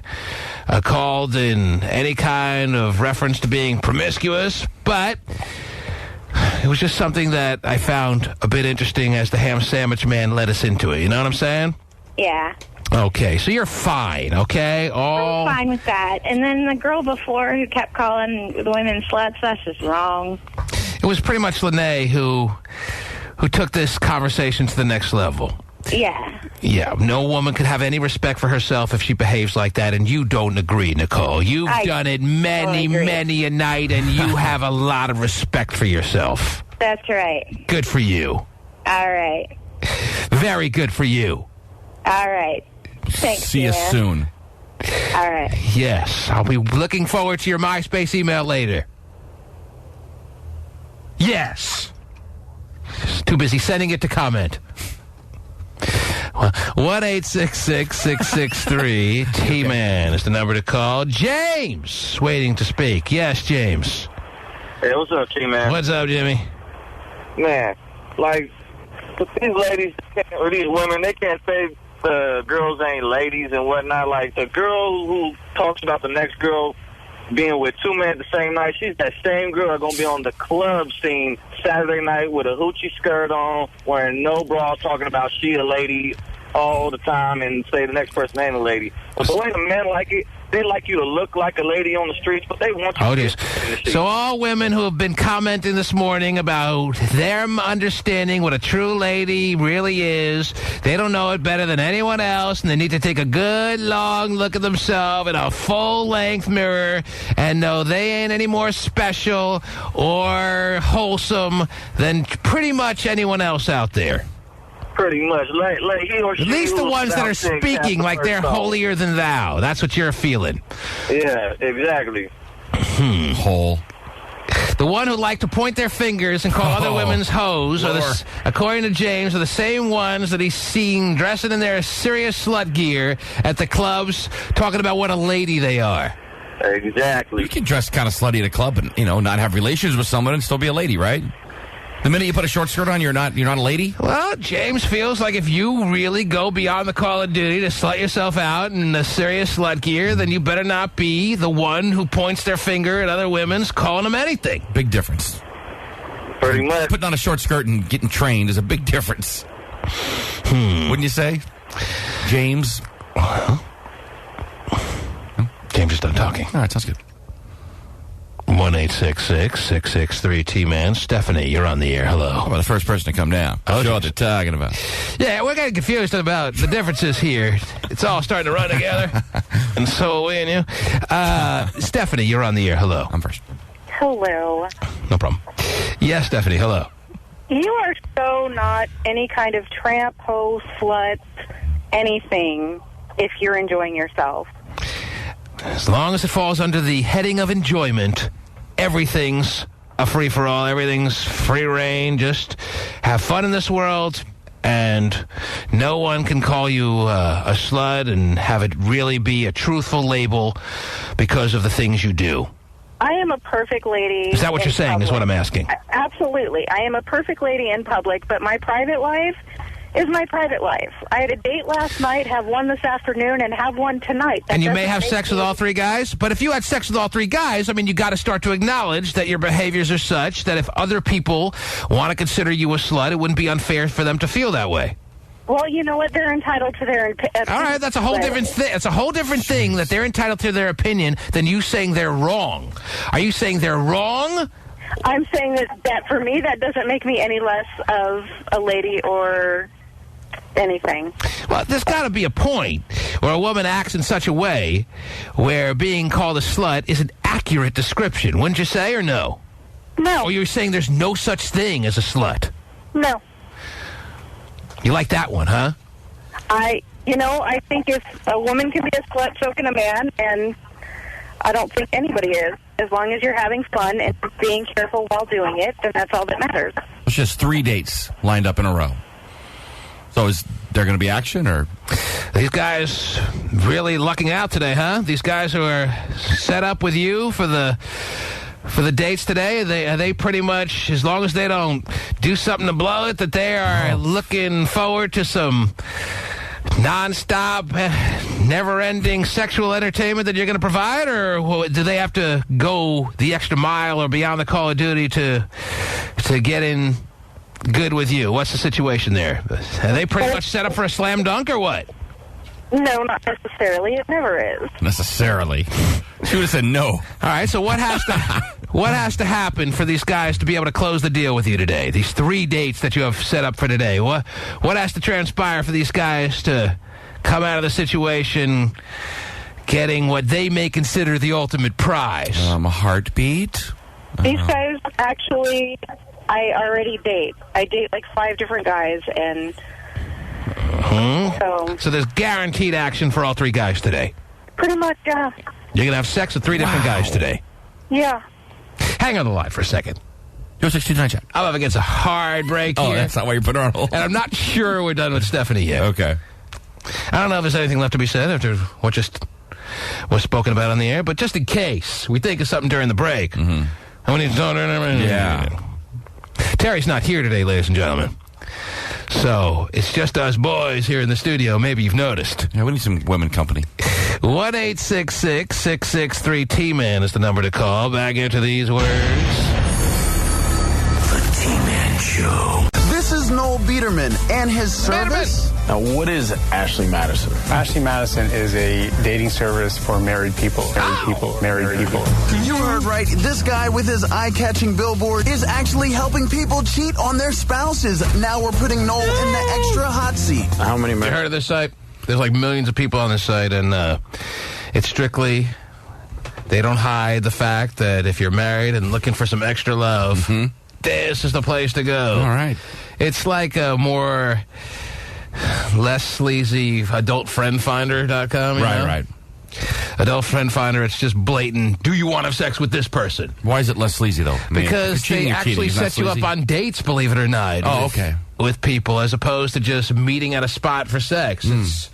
Speaker 1: called in any kind of reference to being promiscuous, but it was just something that I found a bit interesting as the ham sandwich man led us into it. You know what I'm saying?
Speaker 16: Yeah.
Speaker 1: Okay, so you're fine, okay?
Speaker 16: I'm fine with that. And then the girl before who kept calling the women sluts, that's just wrong.
Speaker 1: It was pretty much Lene who took this conversation to the next level.
Speaker 16: Yeah.
Speaker 1: Yeah, no woman could have any respect for herself if she behaves like that, and you don't agree, Nicole. You've done it many a night, and you have a lot of respect for yourself.
Speaker 16: That's right.
Speaker 1: Good for you.
Speaker 16: All right.
Speaker 1: Very good for you.
Speaker 16: All right. Thanks,
Speaker 2: See you soon.
Speaker 16: All right.
Speaker 1: Yes, I'll be looking forward to your MySpace email later. Yes. Just too busy sending it to comment. 1-866-663-T-Man is the number to call. James, waiting to speak. Yes, James.
Speaker 11: Hey, what's up, T-Man?
Speaker 1: What's up, Jimmy?
Speaker 11: Man, like, these ladies, or these women, they can't say the girls ain't ladies and whatnot. Like, the girl who talks about the next girl being with 2 men the same night, she's that same girl going to be on the club scene Saturday night with a hoochie skirt on, wearing no bra, talking about she a lady all the time and say the next person ain't a lady. But the way the men like it, they like you to look like a lady on the streets, but they want you to
Speaker 1: it is. So all women who have been commenting this morning about them understanding what a true lady really is, they don't know it better than anyone else, and they need to take a good long look at themselves in a full-length mirror and know they ain't any more special or wholesome than pretty much anyone else out there.
Speaker 11: Pretty much. Like he or she.
Speaker 1: At least the ones that are speaking like they're holier than thou. That's what you're feeling.
Speaker 11: Yeah, exactly.
Speaker 2: Hole.
Speaker 1: The one who like to point their fingers and call other women's hoes, according to James, are the same ones that he's seen dressing in their serious slut gear at the clubs, talking about what a lady they are.
Speaker 11: Exactly.
Speaker 2: You can dress kind of slutty at a club and, not have relations with someone and still be a lady, right? The minute you put a short skirt on, you're not a lady?
Speaker 1: Well, James feels like if you really go beyond the call of duty to slut yourself out in the serious slut gear, then you better not be the one who points their finger at other women's, calling them anything.
Speaker 2: Big difference.
Speaker 11: Pretty much.
Speaker 2: Putting on a short skirt and getting trained is a big difference. Wouldn't you say? James?
Speaker 1: James is done talking.
Speaker 2: All right, sounds good.
Speaker 1: 1-866-663-T-Man. Stephanie, you're on the air. Hello.
Speaker 2: Well, the first person to come down. Show what they're talking about.
Speaker 1: Yeah, we're getting confused about the differences here. It's all starting to run together. And so, Stephanie, you're on the air. Hello.
Speaker 2: I'm first.
Speaker 15: Hello.
Speaker 1: No problem. Yes, Stephanie, hello.
Speaker 15: You are so not any kind of tramp, hoe, slut, anything if you're enjoying yourself.
Speaker 1: As long as it falls under the heading of enjoyment, everything's a free-for-all. Everything's free reign. Just have fun in this world, and no one can call you a slut and have it really be a truthful label because of the things you do.
Speaker 15: I am a perfect lady.
Speaker 1: Is that what you're saying,
Speaker 15: public.
Speaker 1: is what I'm asking?
Speaker 15: Absolutely. I am a perfect lady in public, but my private life is my private life. I had a date last night, have one this afternoon, and have one tonight.
Speaker 1: And you may have sex with all 3 guys? But if you had sex with all 3 guys, I mean, you got to start to acknowledge that your behaviors are such that if other people want to consider you a slut, it wouldn't be unfair for them to feel that way.
Speaker 15: Well, you know what? They're entitled to their opinion.
Speaker 1: All right, that's a whole different thing. It's a whole different thing that they're entitled to their opinion than you saying they're wrong. Are you saying they're wrong?
Speaker 15: I'm saying that for me, that doesn't make me any less of a lady or anything.
Speaker 1: Well, there's got to be a point where a woman acts in such a way where being called a slut is an accurate description, wouldn't you say, or no?
Speaker 15: No.
Speaker 1: Or you're saying there's no such thing as a slut?
Speaker 15: No.
Speaker 1: You like that one, huh?
Speaker 16: You know, I think if a woman can be a slut, so can a man, and I don't think anybody is. As long as you're having fun and being careful while doing it, then that's all that matters.
Speaker 2: It's just 3 dates lined up in a row. So is there going to be action, or?
Speaker 1: These guys really lucking out today, huh? These guys who are set up with you for the dates today, are they pretty much, as long as they don't do something to blow it, that they are looking forward to some nonstop, never-ending sexual entertainment that you're going to provide, or do they have to go the extra mile or beyond the call of duty to get in good with you? What's the situation there? Are they pretty much set up for a slam dunk, or what?
Speaker 16: No, not necessarily. It never is.
Speaker 2: Necessarily. She would have said no.
Speaker 1: All right, so what has to happen for these guys to be able to close the deal with you today? These 3 dates that you have set up for today. What has to transpire for these guys to come out of the situation getting what they may consider the ultimate prize?
Speaker 2: A heartbeat?
Speaker 16: These guys, actually, I already date. I date like 5 different guys, and
Speaker 1: so there's guaranteed action for all 3 guys today.
Speaker 16: Pretty much, yeah.
Speaker 1: You're going to have sex with 3 different guys today.
Speaker 16: Yeah.
Speaker 1: Hang on the line for a second.
Speaker 2: 269 chat.
Speaker 1: I'm up against a hard break here.
Speaker 2: Oh, that's not why you put her on hold.
Speaker 1: And I'm not sure we're done with Stephanie yet.
Speaker 2: Okay.
Speaker 1: I don't know if there's anything left to be said after what just was spoken about on the air, but just in case we think of something during the break.
Speaker 2: Mm-hmm.
Speaker 1: I need to
Speaker 2: Yeah.
Speaker 1: Terry's not here today, ladies and gentlemen. So it's just us boys here in the studio. Maybe you've noticed.
Speaker 2: Yeah, we need some women company.
Speaker 1: 1-866-663-T-Man is the number to call. Back into these words.
Speaker 18: The T-Man Show.
Speaker 21: This is Noel Biederman and his service.
Speaker 22: Now, what is Ashley Madison? Ashley Madison is a dating service for married people. Married people.
Speaker 21: You heard right. This guy with his eye-catching billboard is actually helping people cheat on their spouses. Now we're putting Noel in the extra hot seat.
Speaker 22: How many?
Speaker 1: You heard of this site? There's like millions of people on this site, and it's strictly, they don't hide the fact that if you're married and looking for some extra love, this is the place to go.
Speaker 2: All right.
Speaker 1: It's like a less sleazy adultfriendfinder.com.
Speaker 2: Right.
Speaker 1: Adult Friend Finder, it's just blatant, do you want to have sex with this person?
Speaker 2: Why is it less sleazy, though?
Speaker 1: Because they actually set you up on dates, believe it or not.
Speaker 2: Oh, okay.
Speaker 1: With people, as opposed to just meeting at a spot for sex. It's,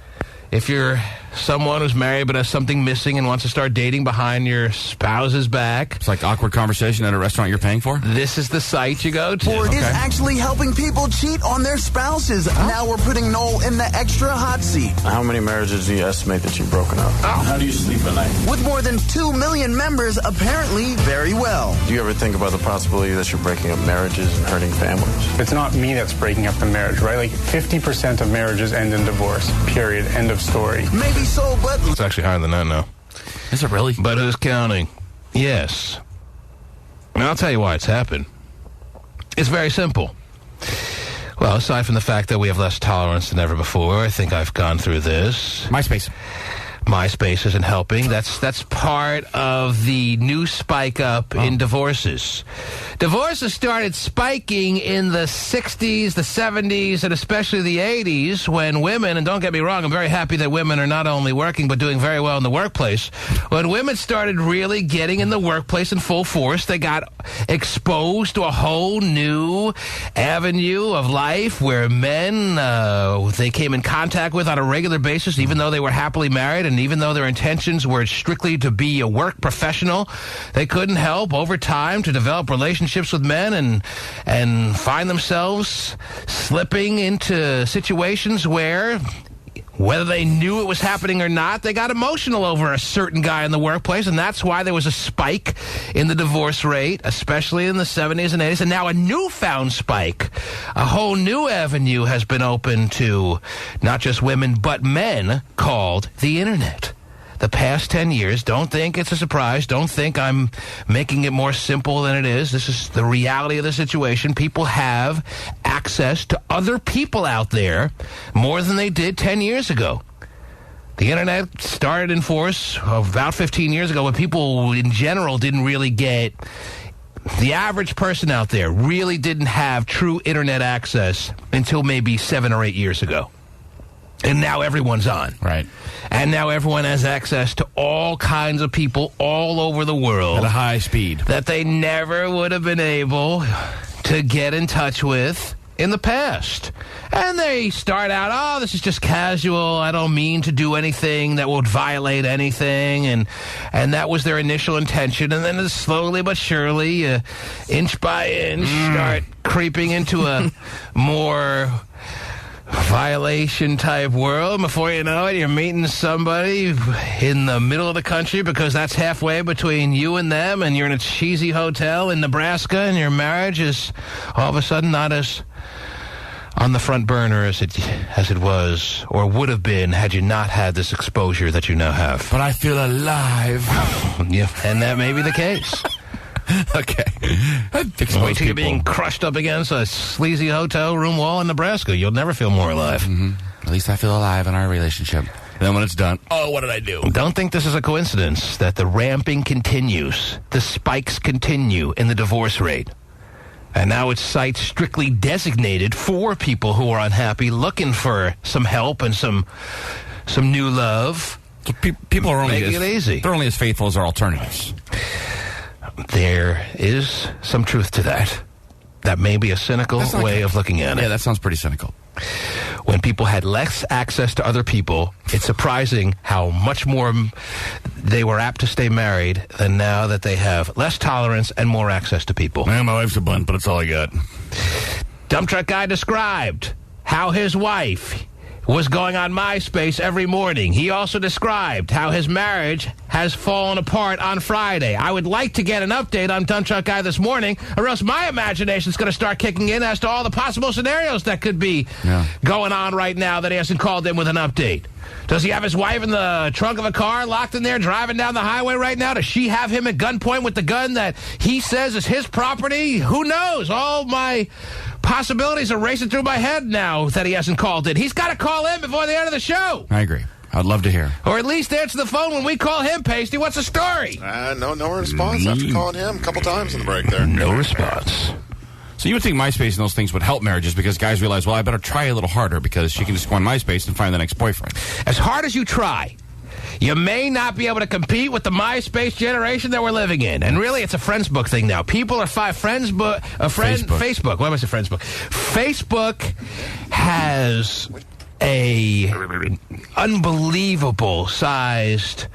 Speaker 1: if you're someone who's married but has something missing and wants to start dating behind your spouse's back.
Speaker 2: It's like awkward conversation at a restaurant you're paying for?
Speaker 1: This is the site you go to.
Speaker 21: Or is actually helping people cheat on their spouses. Now we're putting Noel in the extra hot seat.
Speaker 22: How many marriages do you estimate that you've broken up? How do you sleep at night?
Speaker 21: With more than 2 million members, apparently very well.
Speaker 22: Do you ever think about the possibility that you're breaking up marriages and hurting families? It's not me that's breaking up the marriage, right? Like 50% of marriages end in divorce, period, end of story.
Speaker 21: Maybe so, but
Speaker 1: it's actually higher than that now.
Speaker 2: Is it really?
Speaker 1: But who's counting? Yes. And I'll tell you why it's happened. It's very simple. Well, aside from the fact that we have less tolerance than ever before, I think I've gone through this. MySpace isn't helping. That's part of the new spike up in divorces. Divorces started spiking in the 60s, the 70s, and especially the 80s when women, and don't get me wrong, I'm very happy that women are not only working but doing very well in the workplace. When women started really getting in the workplace in full force, they got exposed to a whole new avenue of life where men they came in contact with on a regular basis, even though they were happily married and even though their intentions were strictly to be a work professional. They couldn't help over time to develop relationships with men and find themselves slipping into situations where, whether they knew it was happening or not, they got emotional over a certain guy in the workplace, and that's why there was a spike in the divorce rate, especially in the 70s and 80s, and now a newfound spike. A whole new avenue has been opened to not just women, but men, called the Internet. The past 10 years, don't think it's a surprise. Don't think I'm making it more simple than it is. This is the reality of the situation. People have access to other people out there more than they did 10 years ago. The Internet started in force about 15 years ago when people in general didn't really get... The average person out there really didn't have true Internet access until maybe 7 or 8 years ago. And now everyone's on.
Speaker 2: Right.
Speaker 1: And now everyone has access to all kinds of people all over the world.
Speaker 2: At a high speed.
Speaker 1: That they never would have been able to get in touch with in the past. And they start out, oh, this is just casual. I don't mean to do anything that would violate anything. And that was their initial intention. And then slowly but surely, inch by inch, start creeping into a more violation type world. Before you know it, you're meeting somebody in the middle of the country because that's halfway between you and them, and you're in a cheesy hotel in Nebraska, and your marriage is all of a sudden not as on the front burner as it was or would have been had you not had this exposure that you now have.
Speaker 2: But I feel alive.
Speaker 1: Yeah, and that may be the case.
Speaker 2: Okay.
Speaker 1: Wait till you're being crushed up against a sleazy hotel room wall in Nebraska. You'll never feel more alive.
Speaker 2: Mm-hmm. At least I feel alive in our relationship. Then when it's done, oh, what did I do?
Speaker 1: Don't think this is a coincidence that the ramping continues. The spikes continue in the divorce rate. And now it's sites strictly designated for people who are unhappy, looking for some help and some new love.
Speaker 2: So people are only
Speaker 1: Make it easy.
Speaker 2: They're only as faithful as their alternatives.
Speaker 1: There is some truth to that. That may be a cynical way of looking at it.
Speaker 2: Yeah, that sounds pretty cynical.
Speaker 1: When people had less access to other people, it's surprising how much more they were apt to stay married than now that they have less tolerance and more access to people.
Speaker 2: Man, my wife's a bunt, but it's all I got.
Speaker 1: Dump truck guy described how his wife was going on MySpace every morning. He also described how his marriage has fallen apart on Friday. I would like to get an update on Dump Truck Guy this morning, or else my imagination's going to start kicking in as to all the possible scenarios that could be going on right now that he hasn't called in with an update. Does he have his wife in the trunk of a car locked in there driving down the highway right now? Does she have him at gunpoint with the gun that he says is his property? Who knows? All my possibilities are racing through my head now that he hasn't called in. He's got to call in before the end of the show.
Speaker 2: I agree. I'd love to hear.
Speaker 1: Or at least answer the phone when we call him, Pasty. What's the story?
Speaker 3: No response after calling him a couple times in the break there.
Speaker 1: No response.
Speaker 2: So you would think MySpace and those things would help marriages because guys realize, well, I better try a little harder because she can just go on MySpace and find the next boyfriend.
Speaker 1: As hard as you try, you may not be able to compete with the MySpace generation that we're living in. And really, it's a friends book thing now. People are Facebook. What am I saying? Friends book. Facebook has a unbelievable sized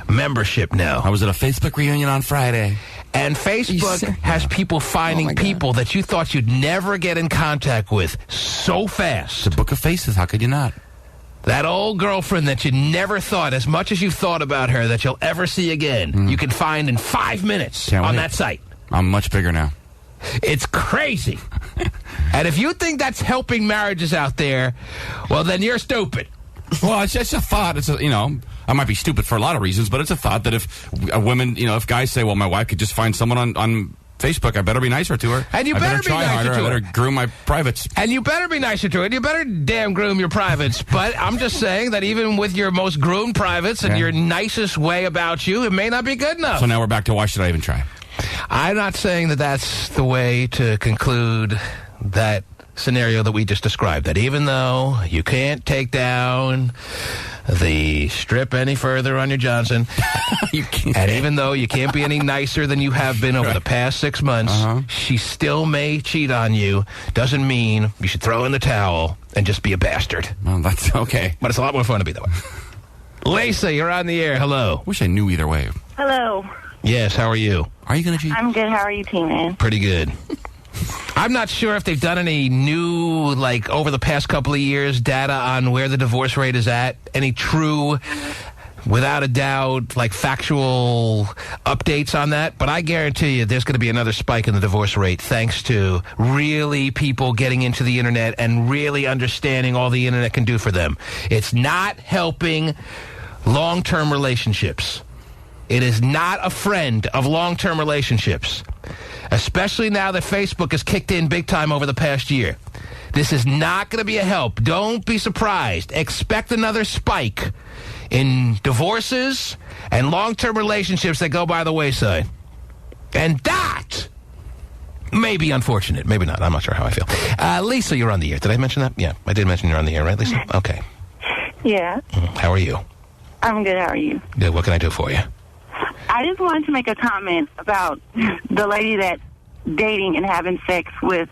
Speaker 1: membership now.
Speaker 2: I was at a Facebook reunion on Friday.
Speaker 1: And Facebook has people finding people that you thought you'd never get in contact with so fast.
Speaker 2: It's a book of faces. How could you not?
Speaker 1: That old girlfriend that you never thought, as much as you thought about her, that you'll ever see again, you can find in 5 minutes on that site.
Speaker 2: I'm much bigger now.
Speaker 1: It's crazy. And if you think that's helping marriages out there, well, then you're stupid.
Speaker 2: Well, it's just a thought. It's I might be stupid for a lot of reasons, but it's a thought that if if guys say, well, my wife could just find someone on Facebook, I better be nicer to her.
Speaker 1: And you better be nicer to her.
Speaker 2: I better groom my privates.
Speaker 1: And you better be nicer to her. And you better damn groom your privates. But I'm just saying that even with your most groomed privates and your nicest way about you, it may not be good enough.
Speaker 2: So now we're back to why should I even try?
Speaker 1: I'm not saying that that's the way to conclude that scenario that we just described. That even though you can't take down the strip any further on your Johnson,
Speaker 2: you can't.
Speaker 1: And even though you can't be any nicer than you have been over the past 6 months, she still may cheat on you. Doesn't mean you should throw in the towel and just be a bastard.
Speaker 2: Well, that's okay.
Speaker 1: But it's a lot more fun to be that way. Lisa, you're on the air. Hello.
Speaker 2: Wish I knew either way.
Speaker 16: Hello.
Speaker 1: Yes, how are you?
Speaker 2: Are you going to cheat?
Speaker 16: I'm good. How are you, T-Man?
Speaker 1: Pretty good. I'm not sure if they've done any new, over the past couple of years, data on where the divorce rate is at. Any true, without a doubt, factual updates on that. But I guarantee you there's going to be another spike in the divorce rate thanks to really people getting into the Internet and really understanding all the Internet can do for them. It's not helping long-term relationships. It is not a friend of long-term relationships, especially now that Facebook has kicked in big time over the past year. This is not going to be a help. Don't be surprised. Expect another spike in divorces and long-term relationships that go by the wayside. And that may be unfortunate. Maybe not. I'm not sure how I feel. Lisa, you're on the air. Did I mention that? Yeah, I did mention you're on the air, right, Lisa? Okay.
Speaker 15: Yeah,
Speaker 1: How are you?
Speaker 15: I'm good. How are you?
Speaker 1: Good. What can I do for you?
Speaker 15: I just wanted to make a comment about the lady that's dating and having sex with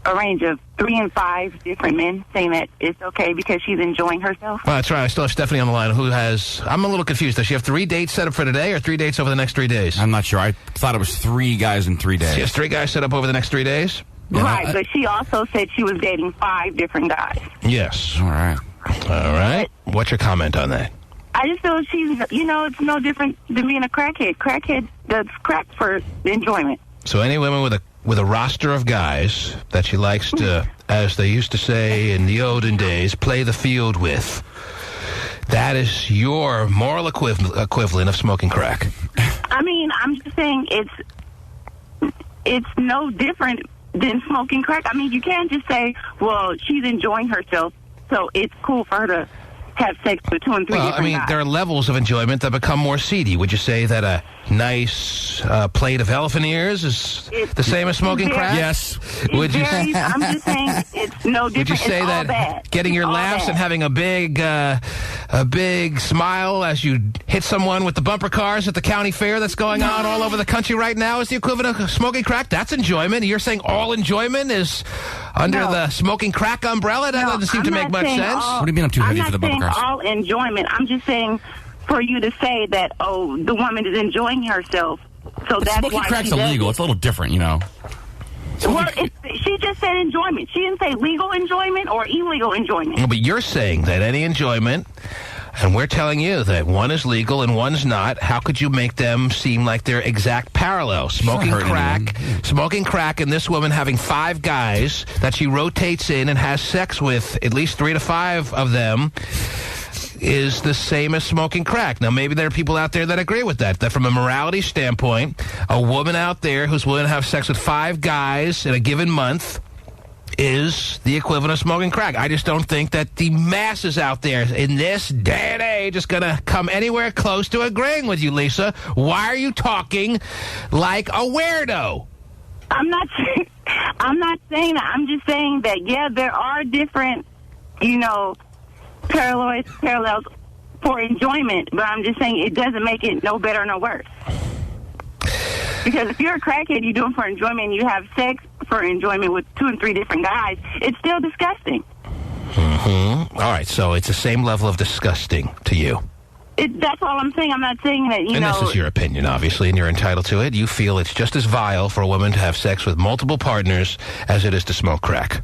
Speaker 15: a range of 3 and 5 different men, saying that it's okay because she's enjoying herself.
Speaker 1: Well, that's right. I still have Stephanie on the line who has... I'm a little confused. Does she have 3 dates set up for today or 3 dates over the next 3 days?
Speaker 2: I'm not sure. I thought it was 3 guys in 3 days.
Speaker 1: She has 3 guys set up over the next 3 days?
Speaker 2: Yeah,
Speaker 15: Right, but she also said she was dating 5 different guys.
Speaker 1: Yes.
Speaker 2: All right.
Speaker 1: All right. What's your comment on that?
Speaker 15: I just feel she's, it's no different than being a crackhead. Crackhead does crack for enjoyment.
Speaker 1: So any women with a roster of guys that she likes to, as they used to say in the olden days, play the field with, that is your moral equivalent of smoking crack.
Speaker 15: I mean, I'm just saying it's no different than smoking crack. I mean, you can't just say, well, she's enjoying herself, so it's cool for her to have sex with 2 and 3 different guys.
Speaker 1: There are levels of enjoyment that become more seedy. Would you say that a nice plate of elephant ears is the same as smoking crack?
Speaker 2: Yes.
Speaker 1: Would you?
Speaker 15: I'm just saying it's no different.
Speaker 1: Would you say
Speaker 15: it's
Speaker 1: that
Speaker 15: all bad.
Speaker 1: getting your
Speaker 15: It's all
Speaker 1: laughs
Speaker 15: bad.
Speaker 1: and having a big smile as you hit someone with the bumper cars at the county fair that's going on all over the country right now is the equivalent of smoking crack? That's enjoyment. You're saying all enjoyment is under the smoking crack umbrella? That doesn't seem to make much sense.
Speaker 2: What do you mean I'm too heavy for the bumper cars?
Speaker 15: All enjoyment. I'm just saying for you to say that, the woman is enjoying herself, so
Speaker 2: But
Speaker 15: that's
Speaker 2: smoking
Speaker 15: why
Speaker 2: crack's
Speaker 15: she does
Speaker 2: illegal.
Speaker 15: it.
Speaker 2: It's a little different, you know.
Speaker 15: Well, she just said enjoyment. She didn't say legal enjoyment or illegal enjoyment.
Speaker 1: No, but you're saying that any enjoyment, and we're telling you that one is legal and one's not. How could you make them seem like they're exact parallels? Smoking crack, and this woman having 5 guys that she rotates in and has sex with, at least 3 to 5 of them, is the same as smoking crack. Now, maybe there are people out there that agree with that from a morality standpoint, a woman out there who's willing to have sex with 5 guys in a given month is the equivalent of smoking crack. I just don't think that the masses out there in this day and age is going to come anywhere close to agreeing with you, Lisa. Why are you talking like a weirdo?
Speaker 15: I'm not saying that. I'm just saying that, there are different, parallels for enjoyment, but I'm just saying it doesn't make it no better, no worse. Because if you're a crackhead, you do it for enjoyment, and you have sex for enjoyment with 2 and 3 different guys, it's still disgusting.
Speaker 1: Mm-hmm. All right, so it's the same level of disgusting to you.
Speaker 15: That's all I'm saying. I'm not saying that,
Speaker 1: And this is your opinion, obviously, and you're entitled to it. You feel it's just as vile for a woman to have sex with multiple partners as it is to smoke crack.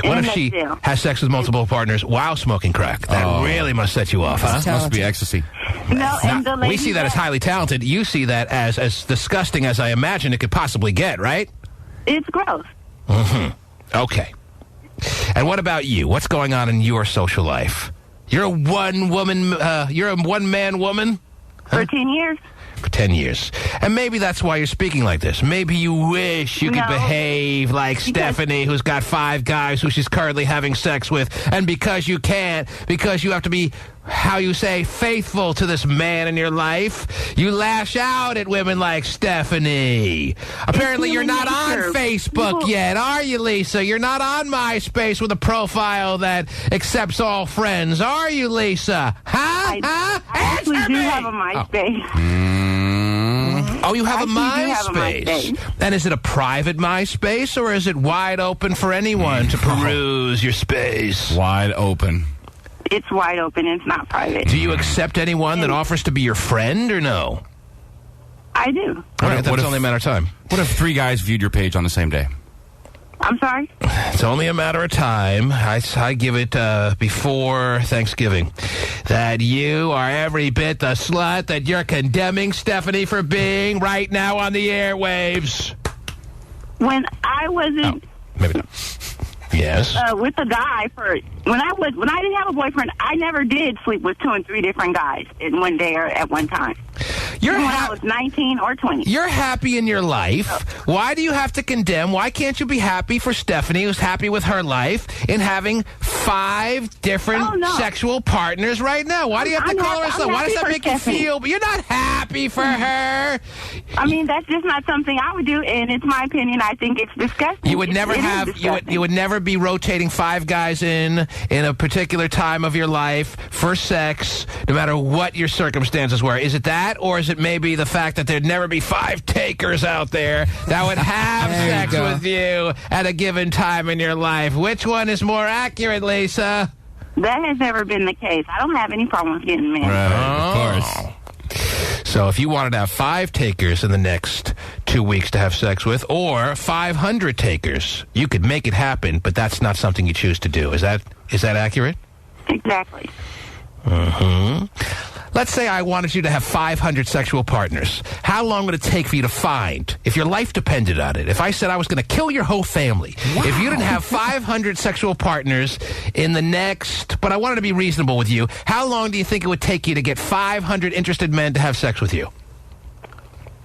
Speaker 1: What if she has sex with multiple partners while smoking crack? That really must set you off, huh?
Speaker 2: Must be ecstasy.
Speaker 15: No, and the lady
Speaker 1: we see that as highly talented. You see that as disgusting as I imagine it could possibly get, right?
Speaker 15: It's gross.
Speaker 1: Mm-hmm. Okay. And what about you? What's going on in your social life? You're a one-man woman? Huh?
Speaker 15: For 10 years.
Speaker 1: For 10 years. And maybe that's why you're speaking like this. Maybe you wish you could behave like Stephanie, who's got 5 guys who she's currently having sex with. And because you can't, because you have to be, how you say, faithful to this man in your life, you lash out at women like Stephanie. Apparently you're not on Facebook yet, are you, Lisa? You're not on MySpace with a profile that accepts all friends, are you, Lisa? Huh?
Speaker 15: I actually do have a MySpace.
Speaker 1: Oh, you have a MySpace. And is it a private MySpace, or is it wide open for anyone to peruse your space?
Speaker 2: Wide open.
Speaker 15: It's wide open. It's not private.
Speaker 1: Do you accept anyone that offers to be your friend, or no?
Speaker 15: I do.
Speaker 1: All right, that's only a matter of time.
Speaker 2: What if 3 guys viewed your page on the same day?
Speaker 15: I'm sorry?
Speaker 1: It's only a matter of time. I give it before Thanksgiving. That you are every bit the slut that you're condemning Stephanie for being right now on the airwaves.
Speaker 15: When I wasn't...
Speaker 1: Maybe not. Yes.
Speaker 15: With a guy when I didn't have a boyfriend, I never did sleep with 2 and 3 different guys in one day or at one time. Even when I was 19 or 20.
Speaker 1: You're happy in your life. Why do you have to condemn? Why can't you be happy for Stephanie, who's happy with her life, in having 5 different sexual partners right now? Why do you have to call her a slut? Why does that make you feel? But you're not happy for her.
Speaker 15: I mean, that's just not something I would do, and it's my opinion. I think it's disgusting.
Speaker 1: You would never have. You would never be rotating 5 guys in a particular time of your life for sex, no matter what your circumstances were. Is it that, or is it maybe the fact that there'd never be 5 takers out there that would have sex with you at a given time in your life? Which one is more accurate, Lisa?
Speaker 15: That has never been the case. I don't have any problems getting married.
Speaker 1: Right, of course. So if you wanted to have 5 takers in the next 2 weeks to have sex with, or 500 takers, you could make it happen, but that's not something you choose to do. Is that accurate?
Speaker 15: Exactly.
Speaker 1: Let's say I wanted you to have 500 sexual partners. How long would it take for you to find, if your life depended on it? If I said I was going to kill your whole family, if you didn't have 500 sexual partners in the next, but I wanted to be reasonable with you, how long do you think it would take you to get 500 interested men to have sex with you?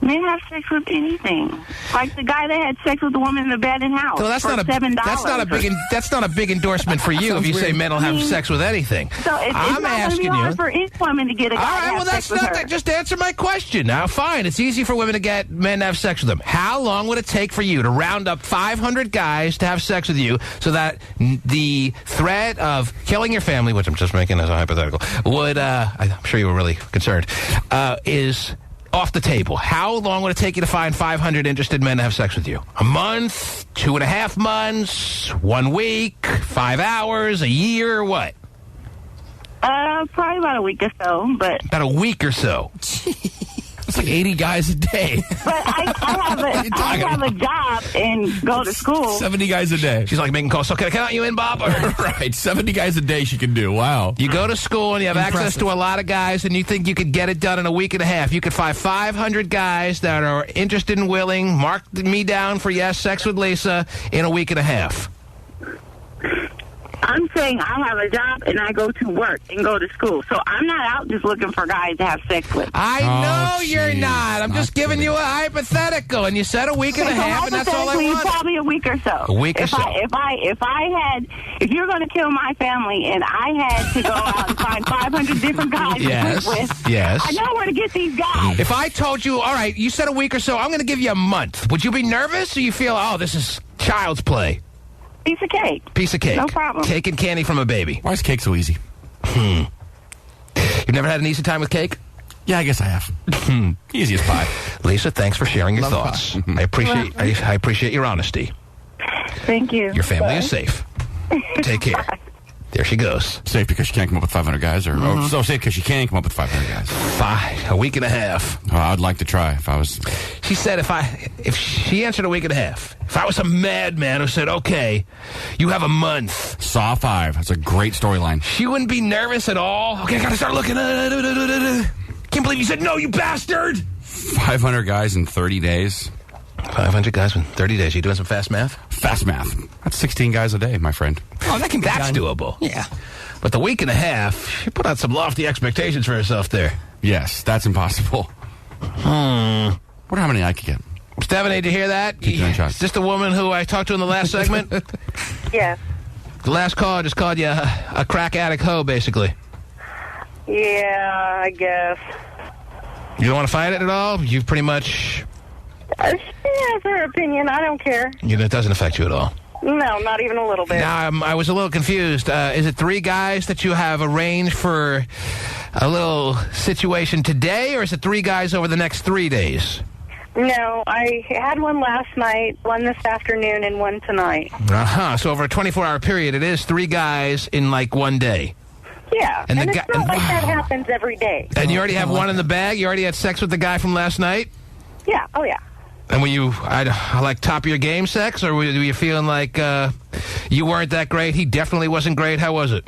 Speaker 15: Men have sex with anything. Like the guy that had sex with the woman in the bed and house.
Speaker 1: So that's
Speaker 15: for
Speaker 1: not
Speaker 15: $7.
Speaker 1: that's not a big endorsement for you if you say men will have sex with anything.
Speaker 15: So it's not going to be hard for any woman to get a guy
Speaker 1: all right,
Speaker 15: to have
Speaker 1: well, that's
Speaker 15: sex with
Speaker 1: not
Speaker 15: her.
Speaker 1: that. Just answer my question. Now, fine. It's easy for women to get men to have sex with them. How long would it take for you to round up 500 guys to have sex with you so that the threat of killing your family, which I'm just making as a hypothetical, would, I'm sure you were really concerned, is off the table? How long would it take you to find 500 interested men to have sex with you? A month? 2.5 months? 1 week? 5 hours? A year? What?
Speaker 15: Probably about a week or so, but...
Speaker 1: About a week or so?
Speaker 2: It's like 80 guys a day.
Speaker 15: But I have a job and go to school.
Speaker 2: 70 guys a day.
Speaker 1: She's like making calls. So can I count you in, Bob?
Speaker 2: Right, 70 guys a day she can do. Wow.
Speaker 1: You go to school and you have access to a lot of guys, and you think you could get it done in a week and a half. You could find 500 guys that are interested and willing, mark me down for yes, sex with Lisa, in a week and a half.
Speaker 15: I'm saying I have a job and I go to work and go to school. So I'm not out just looking for guys to have sex with.
Speaker 1: I know you're not. I'm just giving you a hypothetical, and you said a week and a half, and that's all I want.
Speaker 15: Probably a week or so.
Speaker 1: A week or so.
Speaker 15: If you're going to kill my family and I had to go out and find 500 different guys to sleep with, I know where to get these guys.
Speaker 1: If I told you, all right, you said a week or so, I'm going to give you a month. Would you be nervous, or you feel, oh, this is child's play?
Speaker 15: Piece of cake.
Speaker 1: Piece of cake.
Speaker 15: No problem.
Speaker 1: Cake and candy from a baby.
Speaker 2: Why is cake so easy?
Speaker 1: You've never had an easy time with cake?
Speaker 2: Yeah, I guess I have. Easy as pie.
Speaker 1: Lisa, thanks for sharing your thoughts. I appreciate your honesty.
Speaker 15: Thank you.
Speaker 1: Your family is safe. Take care. There she goes.
Speaker 2: Safe because she can't come up with 500 guys, or so safe because she can come up with 500 guys.
Speaker 1: A week and a half.
Speaker 2: Oh, I'd like to try if I was.
Speaker 1: She said if she answered a week and a half, if I was a madman who said, okay, you have a month.
Speaker 2: Saw 5. That's a great storyline.
Speaker 1: She wouldn't be nervous at all. Okay, I gotta start looking. Can't believe you said no, you bastard.
Speaker 2: 500 guys in 30 days.
Speaker 1: 500 guys in 30 days. You doing some fast math?
Speaker 2: Fast math. That's 16 guys a day, my friend.
Speaker 7: Oh, that's
Speaker 1: doable.
Speaker 7: Yeah.
Speaker 1: But the week and a half, she put out some lofty expectations for herself there.
Speaker 2: Yes, that's impossible. Wonder how many I could get.
Speaker 1: Stephanie, did you hear that? Is this the woman who I talked to in the last segment?
Speaker 17: Yes.
Speaker 1: The last call just called you a crack addict hoe, basically.
Speaker 17: Yeah, I guess.
Speaker 1: You don't want to fight it at all? You pretty much...
Speaker 17: She has her opinion. I don't care.
Speaker 1: It doesn't affect you at all.
Speaker 17: No, not even a little bit.
Speaker 1: Now, I was a little confused. Is it 3 guys that you have arranged for a little situation today, or is it 3 guys over the next 3 days?
Speaker 17: No, I had one last night, one this afternoon, and one tonight.
Speaker 1: So over a 24-hour period, it is 3 guys in, like, 1 day.
Speaker 17: Yeah, and it's not like that happens every day.
Speaker 1: And you already have one in the bag? You already had sex with the guy from last night?
Speaker 17: Yeah, oh yeah.
Speaker 1: And were you, like, top of your game sex, or were you feeling like you weren't that great? He definitely wasn't great. How was it?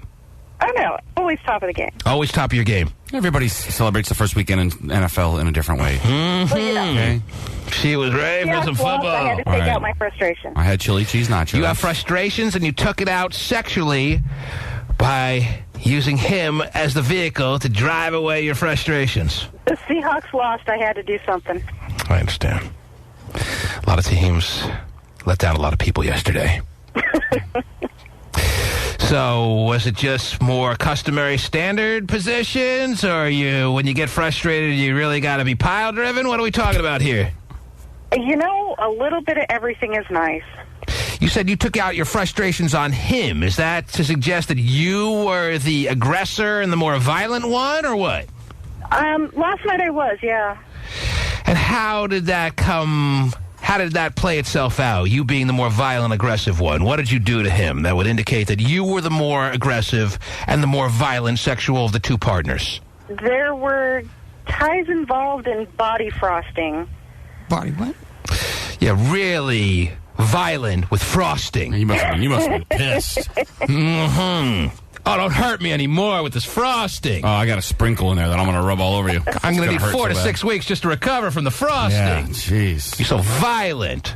Speaker 17: Oh, no. Always top of the game.
Speaker 1: Always top of your game.
Speaker 2: Everybody celebrates the first weekend in NFL in a different way.
Speaker 17: Well, you know.
Speaker 2: Okay.
Speaker 1: She was ready for some football.
Speaker 17: I had to take out my frustration.
Speaker 2: I had chili cheese nachos.
Speaker 1: You have frustrations, and you took it out sexually by using him as the vehicle to drive away your frustrations.
Speaker 5: The Seahawks lost. I had to do something.
Speaker 1: I understand. A lot of teams let down a lot of people yesterday. So, was it just more customary standard positions, or when you get frustrated, you really got to be pile-driven? What are we talking about here?
Speaker 5: You know, a little bit of everything is nice.
Speaker 1: You said you took out your frustrations on him. Is that to suggest that you were the aggressor and the more violent one, or what?
Speaker 5: Last night I was, yeah.
Speaker 1: And how did that play itself out, you being the more violent, aggressive one? What did you do to him that would indicate that you were the more aggressive and the more violent sexual of the two partners?
Speaker 5: There were ties involved in body frosting.
Speaker 7: Body what?
Speaker 1: Yeah, really violent with frosting.
Speaker 2: You must have been pissed.
Speaker 1: Mm-hmm. Oh, don't hurt me anymore with this frosting.
Speaker 2: Oh, I got a sprinkle in there that I'm going to rub all over you.
Speaker 1: I'm going to need 4 to 6 weeks just to recover from the frosting.
Speaker 2: Yeah, jeez.
Speaker 1: You're so violent.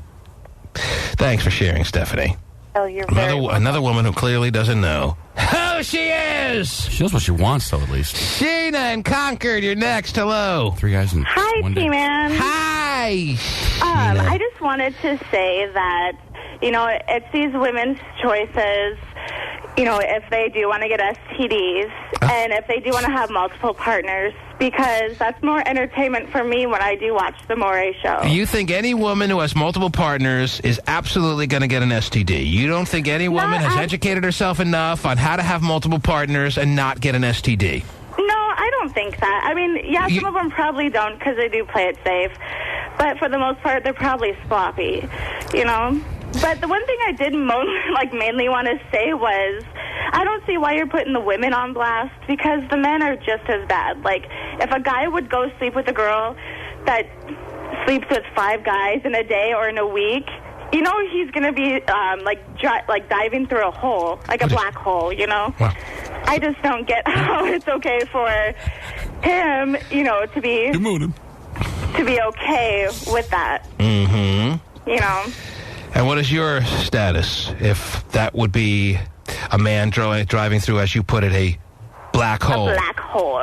Speaker 1: Thanks for sharing, Stephanie.
Speaker 5: Oh, you're very welcome.
Speaker 1: Another woman who clearly doesn't know who she is.
Speaker 2: She knows what she wants, though, at least.
Speaker 1: Sheena in Concord, you're next. Hello.
Speaker 2: 3 guys in
Speaker 6: Hi,
Speaker 2: one day.
Speaker 6: T-Man.
Speaker 1: Hi.
Speaker 6: I just wanted to say that, it's these women's choices, if they do want to get STDs and if they do want to have multiple partners, because that's more entertainment for me when I do watch the Moray show.
Speaker 1: You think any woman who has multiple partners is absolutely going to get an STD? You don't think any woman has educated herself enough on how to have multiple partners and not get an STD?
Speaker 6: No, I don't think that. I mean, yeah, some of them probably don't because they do play it safe. But for the most part, they're probably sloppy, But the one thing I did mainly want to say was, I don't see why you're putting the women on blast, because the men are just as bad. Like, if a guy would go sleep with a girl that sleeps with 5 guys in a day or in a week, he's going to be, diving through a hole, like a black hole, Wow. I just don't get how it's okay for him, to be okay with that.
Speaker 1: Mm-hmm. And what is your status if that would be a man driving through, as you put it, a black hole?
Speaker 6: A black hole.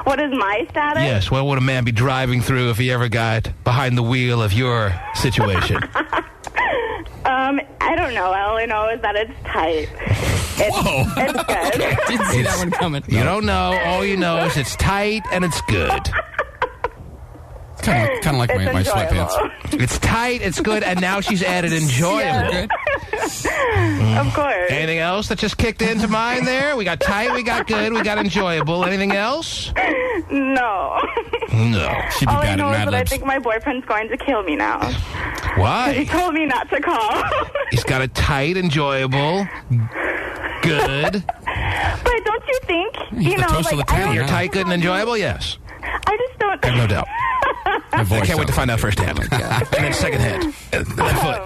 Speaker 6: What is my status?
Speaker 1: Yes, what would a man be driving through if he ever got behind the wheel of your situation?
Speaker 6: I don't know. All I know is that it's tight. It's good.
Speaker 7: Didn't see that one coming.
Speaker 1: You don't know. All you know is it's tight and it's good.
Speaker 2: Kind of like my sweatpants.
Speaker 1: It's tight, it's good, and now she's added enjoyable.
Speaker 6: Of course.
Speaker 1: Anything else that just kicked into mind there? We got tight, we got good, we got enjoyable. Anything else?
Speaker 6: No.
Speaker 1: No.
Speaker 2: She'd be
Speaker 6: all I
Speaker 2: bad
Speaker 6: know
Speaker 2: at
Speaker 6: is
Speaker 2: Mad
Speaker 6: that I
Speaker 2: Libs.
Speaker 6: think my boyfriend's going to kill me now.
Speaker 1: Why?
Speaker 6: He told me not to call.
Speaker 1: He's got a tight, enjoyable, good.
Speaker 6: But don't you think,
Speaker 1: You're tight, good, and enjoyable? Yes.
Speaker 6: I just don't.
Speaker 1: I have no doubt. I can't wait to find out firsthand. And then secondhand. And then foot.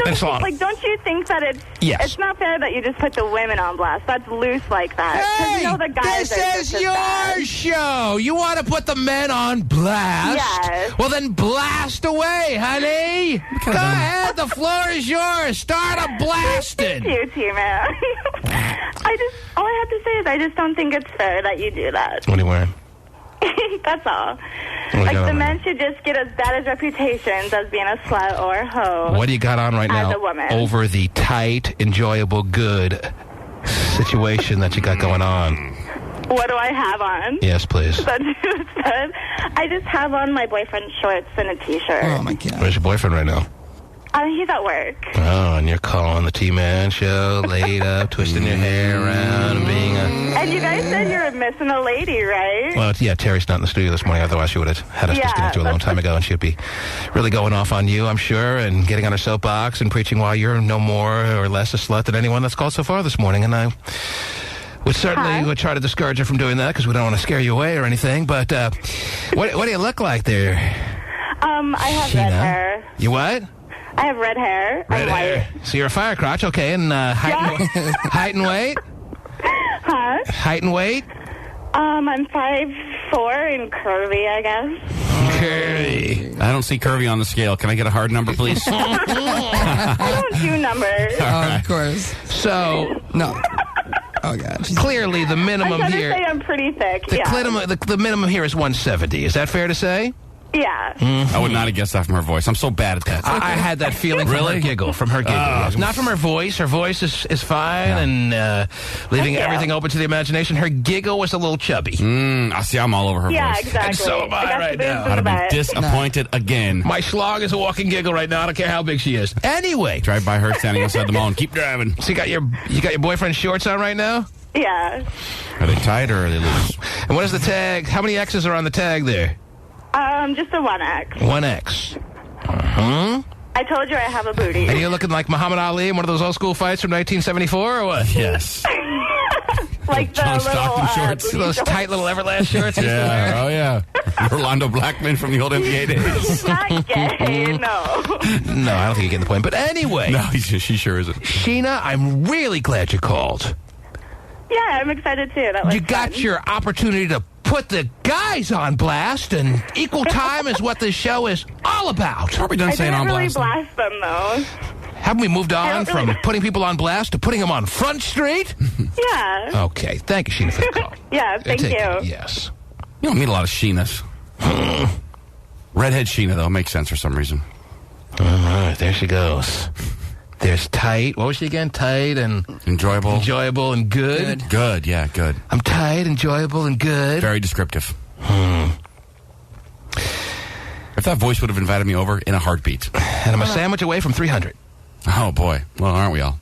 Speaker 1: And so on.
Speaker 6: Don't you think that it's not fair that you just put the women on blast? That's loose like that.
Speaker 1: Hey,
Speaker 6: the guys
Speaker 1: this is your show. You want to put the men on blast?
Speaker 6: Yes.
Speaker 1: Well, then blast away, honey. Go ahead. The floor is yours. Start a blasting.
Speaker 6: Thank you, T-Man. All I have to say is I just don't think it's fair that you do that.
Speaker 1: What are you wearing?
Speaker 6: That's all. The men should just get as bad as reputations as being a slut or a hoe.
Speaker 1: What do you got on right now
Speaker 6: as a woman.
Speaker 1: over the tight, enjoyable, good situation that you got going on?
Speaker 6: What do I have on?
Speaker 1: Yes, please.
Speaker 6: Is that what you said? I just have on my boyfriend's shorts and a T-shirt.
Speaker 7: Oh, my God.
Speaker 1: Where's your boyfriend right now?
Speaker 6: He's at work.
Speaker 1: Oh, and you're calling the T-Man show, laid up, twisting your hair around, and being a...
Speaker 6: And you guys said you were missing a lady, right?
Speaker 1: Well, yeah, Tari's not in the studio this morning. Otherwise, she would have had us disconnected a long time ago, and she'd be really going off on you, I'm sure, and getting on her soapbox and preaching why you're no more or less a slut than anyone that's called so far this morning. And I would certainly try to discourage her from doing that because we don't want to scare you away or anything. But what do you look like there?
Speaker 6: I have red hair.
Speaker 1: You what?
Speaker 6: I have red hair.
Speaker 1: Red
Speaker 6: I'm
Speaker 1: hair.
Speaker 6: white.
Speaker 1: So you're a fire crotch, okay, and height and weight?
Speaker 6: Huh?
Speaker 1: Height and weight?
Speaker 6: I'm 5'4" and curvy, I guess.
Speaker 1: Curvy.
Speaker 2: I don't see curvy on the scale. Can I get a hard number, please?
Speaker 6: I don't do numbers.
Speaker 7: Of course.
Speaker 1: So,
Speaker 7: no. Oh, God.
Speaker 1: Clearly, the minimum
Speaker 6: I'm
Speaker 1: here.
Speaker 6: trying to say I'm pretty thick.
Speaker 1: The minimum here is 170. Is that fair to say?
Speaker 6: Yeah.
Speaker 2: I would not have guessed that from her voice. I'm so bad at that.
Speaker 1: I had that feeling from her giggle. Yes. Not from her voice. Her voice is fine and leaving everything open to the imagination. Her giggle was a little chubby.
Speaker 2: I see. I'm all over her voice.
Speaker 6: Yeah, exactly.
Speaker 1: And so am I right now.
Speaker 2: I'd have been disappointed again.
Speaker 1: My schlong is a walking giggle right now. I don't care how big she is. Anyway.
Speaker 2: Drive by her standing outside the mall and keep driving.
Speaker 1: So you got your boyfriend's shorts on right now?
Speaker 6: Yeah.
Speaker 2: Are they tight or are they loose?
Speaker 1: And what is the tag? How many X's are on the tag there?
Speaker 6: Just a 1X.
Speaker 1: 1X.
Speaker 6: I told you I have a booty.
Speaker 1: And you're looking like Muhammad Ali in one of those old school fights from 1974 or what?
Speaker 2: Yes.
Speaker 6: Like the
Speaker 2: John
Speaker 6: little
Speaker 2: Stockton shorts.
Speaker 1: Those tight little Everlast shorts.
Speaker 2: Yeah. Oh, yeah. Orlando Blackman from the old NBA days.
Speaker 6: Not gay, no.
Speaker 1: No, I don't think you're getting the point. But anyway.
Speaker 2: No, she sure isn't.
Speaker 1: Sheena, I'm really glad you called.
Speaker 6: Yeah, I'm excited too. That was
Speaker 1: You got
Speaker 6: fun.
Speaker 1: your opportunity to put the guys on blast, and equal time is what this show is all about.
Speaker 2: Probably done
Speaker 6: I
Speaker 2: saying
Speaker 6: didn't
Speaker 2: on
Speaker 6: really
Speaker 2: blast.
Speaker 6: blast them, though.
Speaker 1: Haven't we moved on
Speaker 6: don't really-
Speaker 1: from putting people on blast to putting them on Front Street?
Speaker 6: Yeah.
Speaker 1: Okay, thank you, Sheena, for the call.
Speaker 6: Yeah, thank
Speaker 1: Take
Speaker 6: you.
Speaker 1: it. Yes.
Speaker 2: You don't meet a lot of Sheenas. Redhead Sheena, though, makes sense for some reason.
Speaker 1: All right, there she goes. There's tight. What was she again? Tight and...
Speaker 2: Enjoyable.
Speaker 1: Enjoyable and good.
Speaker 2: Good, yeah, good.
Speaker 1: I'm tight, enjoyable, and good.
Speaker 2: Very descriptive. If that voice would have invited me over in a heartbeat.
Speaker 1: And I'm a sandwich away from 300.
Speaker 2: Oh, boy. Well, aren't we all?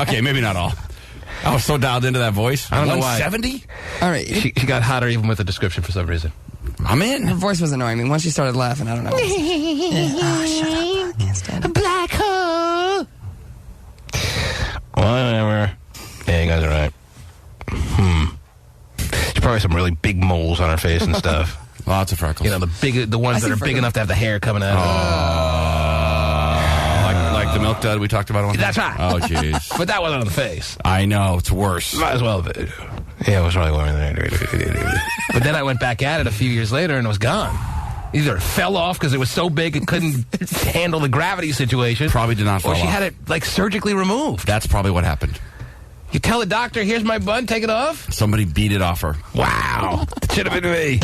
Speaker 2: Okay, maybe not all. I was so dialed into that voice.
Speaker 1: I don't know why.
Speaker 2: 170?
Speaker 7: All right.
Speaker 1: She got hotter even with the description for some reason.
Speaker 2: I'm in.
Speaker 7: Her voice was annoying me. Once she started laughing, I don't know. Oh, shut up. I can't stand it.
Speaker 1: Black hole. Whatever. Yeah, you guys are right. There's probably some really big moles on her face and stuff.
Speaker 2: Lots of freckles.
Speaker 1: You know, the ones that are big enough to have the hair coming out.
Speaker 2: Like the milk dud we talked about one time?
Speaker 1: That's right.
Speaker 2: Oh, jeez.
Speaker 1: But that wasn't on the face.
Speaker 2: I know. It's worse.
Speaker 1: Might as well have been. Yeah, it was really warm there. But then I went back at it a few years later and it was gone. Either it fell off because it was so big it couldn't handle the gravity situation.
Speaker 2: Probably did not fall
Speaker 1: off. Or she
Speaker 2: off.
Speaker 1: had it, like, surgically removed.
Speaker 2: That's probably what happened.
Speaker 1: You tell the doctor, here's my bun, take it off?
Speaker 2: Somebody beat it off her.
Speaker 1: Wow. It should have been me.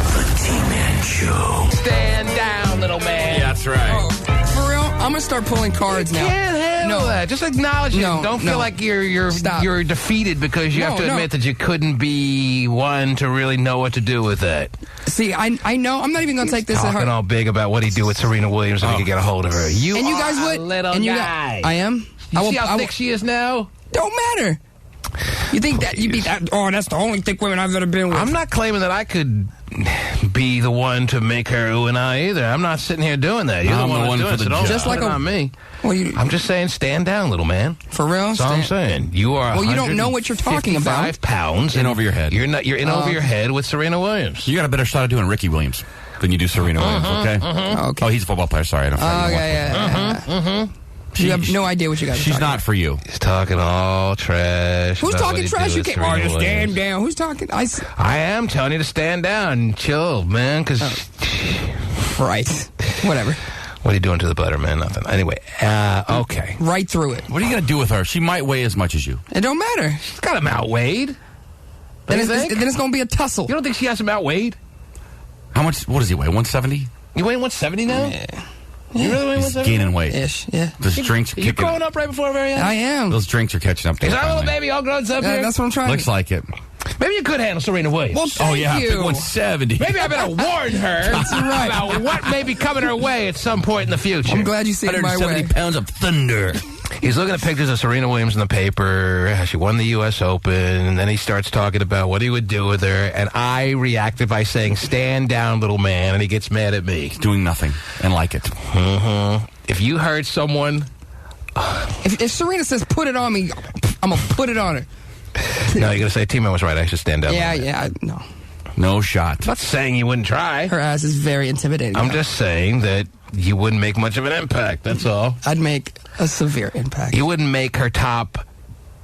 Speaker 18: The T-Man Show.
Speaker 1: Stand down, little man.
Speaker 2: Yeah, that's right.
Speaker 7: Oh, for real? I'm going to start pulling cards now.
Speaker 1: Can't handle that. Just acknowledge it. Don't feel like you're defeated because you have to admit that you couldn't be one to really know what to do with it.
Speaker 7: See, I know. I'm not even going to take this at
Speaker 1: Talking
Speaker 7: heart.
Speaker 1: all big about what he'd do with Serena Williams if he could get a hold of her. You
Speaker 7: and you guys
Speaker 1: are
Speaker 7: would.
Speaker 1: a little
Speaker 7: and you
Speaker 1: guy.
Speaker 7: I am.
Speaker 1: You see how thick she is now?
Speaker 7: Don't matter. You think that you'd be that? Oh, that's the only thick women I've ever been with.
Speaker 1: I'm not claiming that I could be the one to make her ooh and ah either. I'm not sitting here doing that. You're the one doing it. So don't
Speaker 7: just like
Speaker 1: on me.
Speaker 7: Well,
Speaker 1: I'm just saying, stand down, little man.
Speaker 7: For real?
Speaker 1: That's all I'm saying. You are.
Speaker 7: Well, you don't know what you're talking about.
Speaker 1: 55 pounds
Speaker 2: in over your head.
Speaker 1: You're not. You're in over your head with Serena Williams.
Speaker 2: You got a better shot of doing Ricky Williams than you do Serena Williams. Okay.
Speaker 7: Okay.
Speaker 2: Oh, he's a football player. Sorry, I don't.
Speaker 7: Yeah. You have no idea what you guys are
Speaker 2: She's
Speaker 7: talking
Speaker 2: not for you.
Speaker 1: He's talking all trash.
Speaker 7: Who's
Speaker 1: about
Speaker 7: talking
Speaker 1: what he
Speaker 7: trash?
Speaker 1: do
Speaker 7: You
Speaker 1: with
Speaker 7: can't.
Speaker 1: Serena
Speaker 7: Oh, just stand
Speaker 1: Williams.
Speaker 7: down. Who's talking?
Speaker 1: I am telling you to stand down and chill, man, because...
Speaker 7: Right. Whatever.
Speaker 1: What are you doing to the butter, man? Nothing. Anyway, okay.
Speaker 7: Right through it.
Speaker 2: What are you going to do with her? She might weigh as much as you.
Speaker 7: It don't matter.
Speaker 1: She's got him outweighed.
Speaker 7: Then it's going to be a tussle.
Speaker 1: You don't think she has him outweighed?
Speaker 2: How much? What does he weigh? 170?
Speaker 1: You weigh 170 now?
Speaker 7: Yeah.
Speaker 1: You really weigh
Speaker 2: He's
Speaker 1: 170?
Speaker 2: gaining weight.
Speaker 7: Ish, yeah.
Speaker 2: Those drinks are
Speaker 1: You
Speaker 2: kicking.
Speaker 1: growing up right before very young?
Speaker 7: I am.
Speaker 2: Those drinks are catching up to
Speaker 1: Is
Speaker 2: her
Speaker 1: our little
Speaker 2: finally.
Speaker 1: baby all grown up here?
Speaker 7: That's what I'm trying
Speaker 2: Looks
Speaker 7: to
Speaker 2: like it.
Speaker 1: Maybe you could handle Serena Williams.
Speaker 7: Well, thank
Speaker 2: Big
Speaker 7: you.
Speaker 2: 170.
Speaker 1: Maybe I better warn her about what may be coming her way at some point in the future.
Speaker 7: I'm glad you see it my way.
Speaker 2: 170 pounds of thunder.
Speaker 1: He's looking at pictures of Serena Williams in the paper, how she won the U.S. Open, and then he starts talking about what he would do with her, and I reacted by saying, stand down, little man, and he gets mad at me.
Speaker 2: Doing nothing and like it.
Speaker 1: Mm-hmm. If you heard someone...
Speaker 7: If Serena says put it on me, I'm going to put it on her.
Speaker 1: No, you're going to say, T-Man was right, I should stand down.
Speaker 7: No.
Speaker 2: No shot.
Speaker 1: I'm not saying you wouldn't try.
Speaker 7: Her ass is very intimidating.
Speaker 1: I'm just saying that you wouldn't make much of an impact, that's all.
Speaker 7: I'd make a severe impact.
Speaker 1: You wouldn't make her top...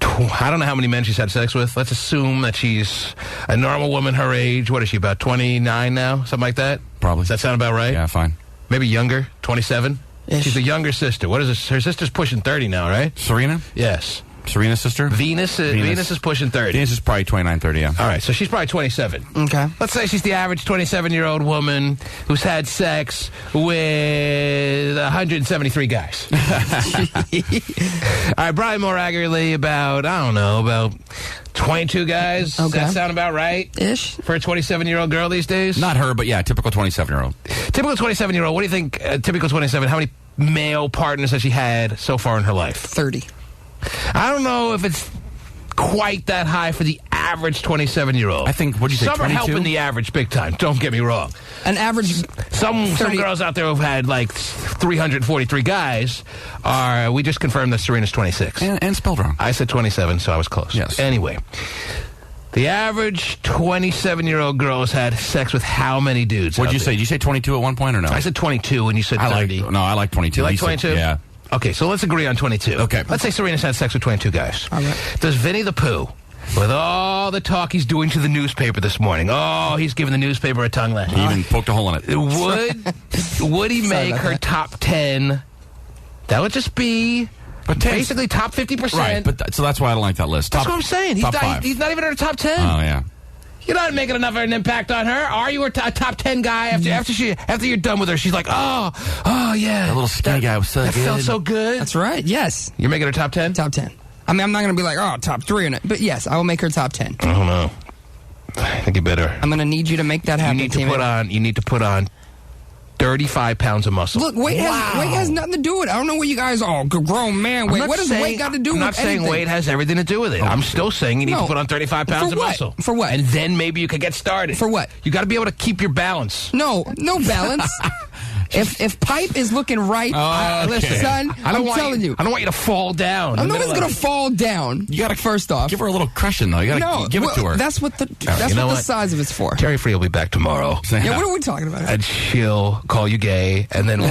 Speaker 1: I don't know how many men she's had sex with. Let's assume that she's a normal woman her age. What is she, about 29 now? Something like that?
Speaker 2: Probably.
Speaker 1: Does that sound about right?
Speaker 2: Yeah, fine.
Speaker 1: Maybe younger, 27? She's the younger sister. What is this? Her sister's pushing 30 now, right?
Speaker 2: Serena?
Speaker 1: Yes.
Speaker 2: Serena's sister?
Speaker 1: Venus is pushing 30.
Speaker 2: Venus is probably 29, 30, yeah.
Speaker 1: All right, so she's probably 27.
Speaker 7: Okay.
Speaker 1: Let's say she's the average 27-year-old woman who's had sex with 173 guys. All right, probably more accurately about 22 guys.
Speaker 7: Okay.
Speaker 1: Does that sound about right?
Speaker 7: Ish.
Speaker 1: For a 27-year-old girl these days?
Speaker 2: Not her, but yeah, typical 27-year-old.
Speaker 1: Typical 27-year-old, what do you think, typical 27, how many male partners has she had so far in her life?
Speaker 7: 30.
Speaker 1: I don't know if it's quite that high for the average 27-year-old.
Speaker 2: I think, what do you say,
Speaker 1: Some
Speaker 2: 22?
Speaker 1: are helping the average big time, don't get me wrong.
Speaker 7: An average...
Speaker 1: Some girls out there who've had like 343 guys we just confirmed that Serena's 26.
Speaker 2: And spelled wrong.
Speaker 1: I said 27, so I was close.
Speaker 2: Yes.
Speaker 1: Anyway, the average 27-year-old girl has had sex with how many dudes?
Speaker 2: What did you say? Did you say 22 at one point or no?
Speaker 1: I said 22 and you said 30.
Speaker 2: I like 22.
Speaker 1: You like 22?
Speaker 2: Yeah.
Speaker 1: Okay, so let's agree on 22.
Speaker 2: Okay.
Speaker 1: Let's say Serena's had sex with 22 guys.
Speaker 7: All right.
Speaker 1: Does Vinnie the Pooh, with all the talk he's doing to the newspaper this morning, he's giving the newspaper a tongue lashing.
Speaker 2: He even poked a hole in it.
Speaker 1: Would he make her top 10? That would just be basically top 50%.
Speaker 2: Right, but so that's why I don't like that list.
Speaker 1: That's what I'm saying.
Speaker 2: Top 5.
Speaker 1: He's not even in her top 10.
Speaker 2: Oh, yeah.
Speaker 1: You're not making enough of an impact on her. Are you a top 10 guy after you're done with her? She's like, oh yeah.
Speaker 2: That little skinny guy was so good.
Speaker 1: That felt so good.
Speaker 7: That's right, yes.
Speaker 1: You're making her top 10?
Speaker 7: Top 10. I mean, I'm not going to be like, top 3 in it. But yes, I will make her top 10.
Speaker 1: I don't know. I think you better.
Speaker 7: I'm going to need you to make that happen.
Speaker 1: You need to put on 35 pounds of muscle.
Speaker 7: Look, weight has nothing to do with it. I don't know what you guys are. Grown man weight. What does weight got to do with it?
Speaker 1: I'm not saying weight has everything to do with it. I'm still saying you need to put on 35 pounds of muscle.
Speaker 7: For what?
Speaker 1: And then maybe you could get started.
Speaker 7: For what?
Speaker 1: You got to be able to keep your balance.
Speaker 7: No balance. If pipe is looking right, listen, son, I'm telling you.
Speaker 1: I don't want you to fall down.
Speaker 7: I'm not going to fall down.
Speaker 2: You got to
Speaker 7: first off
Speaker 2: give her a little crushing though. You got to give it to her.
Speaker 7: That's what the size of it's for.
Speaker 1: Terry Free will be back tomorrow.
Speaker 7: Yeah, what are we talking about?
Speaker 1: And she'll call you gay, and then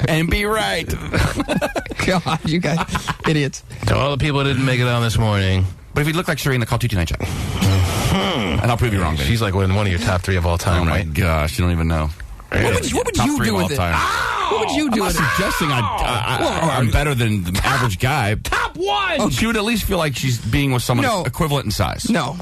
Speaker 2: and be right.
Speaker 7: God, you guys, idiots.
Speaker 1: To all the people that didn't make it on this morning.
Speaker 2: But if you look like Serena, call 229 Chat. And I'll prove you wrong. Baby.
Speaker 1: She's like one of your top 3 of all time.
Speaker 2: Oh my
Speaker 1: right?
Speaker 2: gosh, you don't even know.
Speaker 7: What would you do with it? What would you do with it?
Speaker 2: I'm not suggesting I'm better than the average guy.
Speaker 1: Top 1!
Speaker 2: Oh, she would at least feel like she's being with someone equivalent in size.
Speaker 7: No.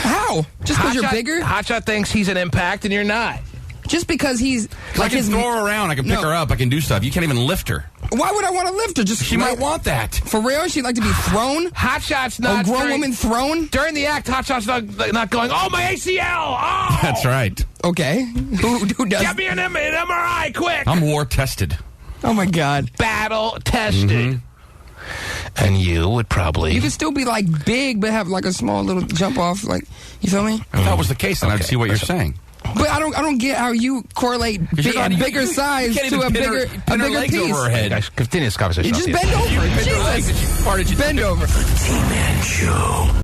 Speaker 7: How? Just because you're bigger?
Speaker 1: Hotshot thinks he's an impact and you're not.
Speaker 7: Just because he's...
Speaker 2: I can throw her around. I can pick her up. I can do stuff. You can't even lift her.
Speaker 7: Why would I want to lift her?
Speaker 2: She might want that.
Speaker 7: For real? She'd like to be thrown?
Speaker 1: Hotshot's not...
Speaker 7: A grown woman thrown?
Speaker 1: During the act, Hotshot's not going, my ACL! Oh!
Speaker 2: That's right.
Speaker 7: Okay. Who does...
Speaker 1: Get me an MRI, quick!
Speaker 2: I'm war tested.
Speaker 7: Oh, my God.
Speaker 1: Battle tested. Mm-hmm. And you would probably...
Speaker 7: You could still be, big, but have, a small little jump off, you feel me?
Speaker 2: If that was the case, then I'd see what you're saying.
Speaker 7: But I don't get how you correlate bigger size to a bigger piece.
Speaker 2: Over her head.
Speaker 1: Guys, continue this conversation.
Speaker 7: You just bend over. Jesus.
Speaker 2: Bend over.
Speaker 18: T-Man Show.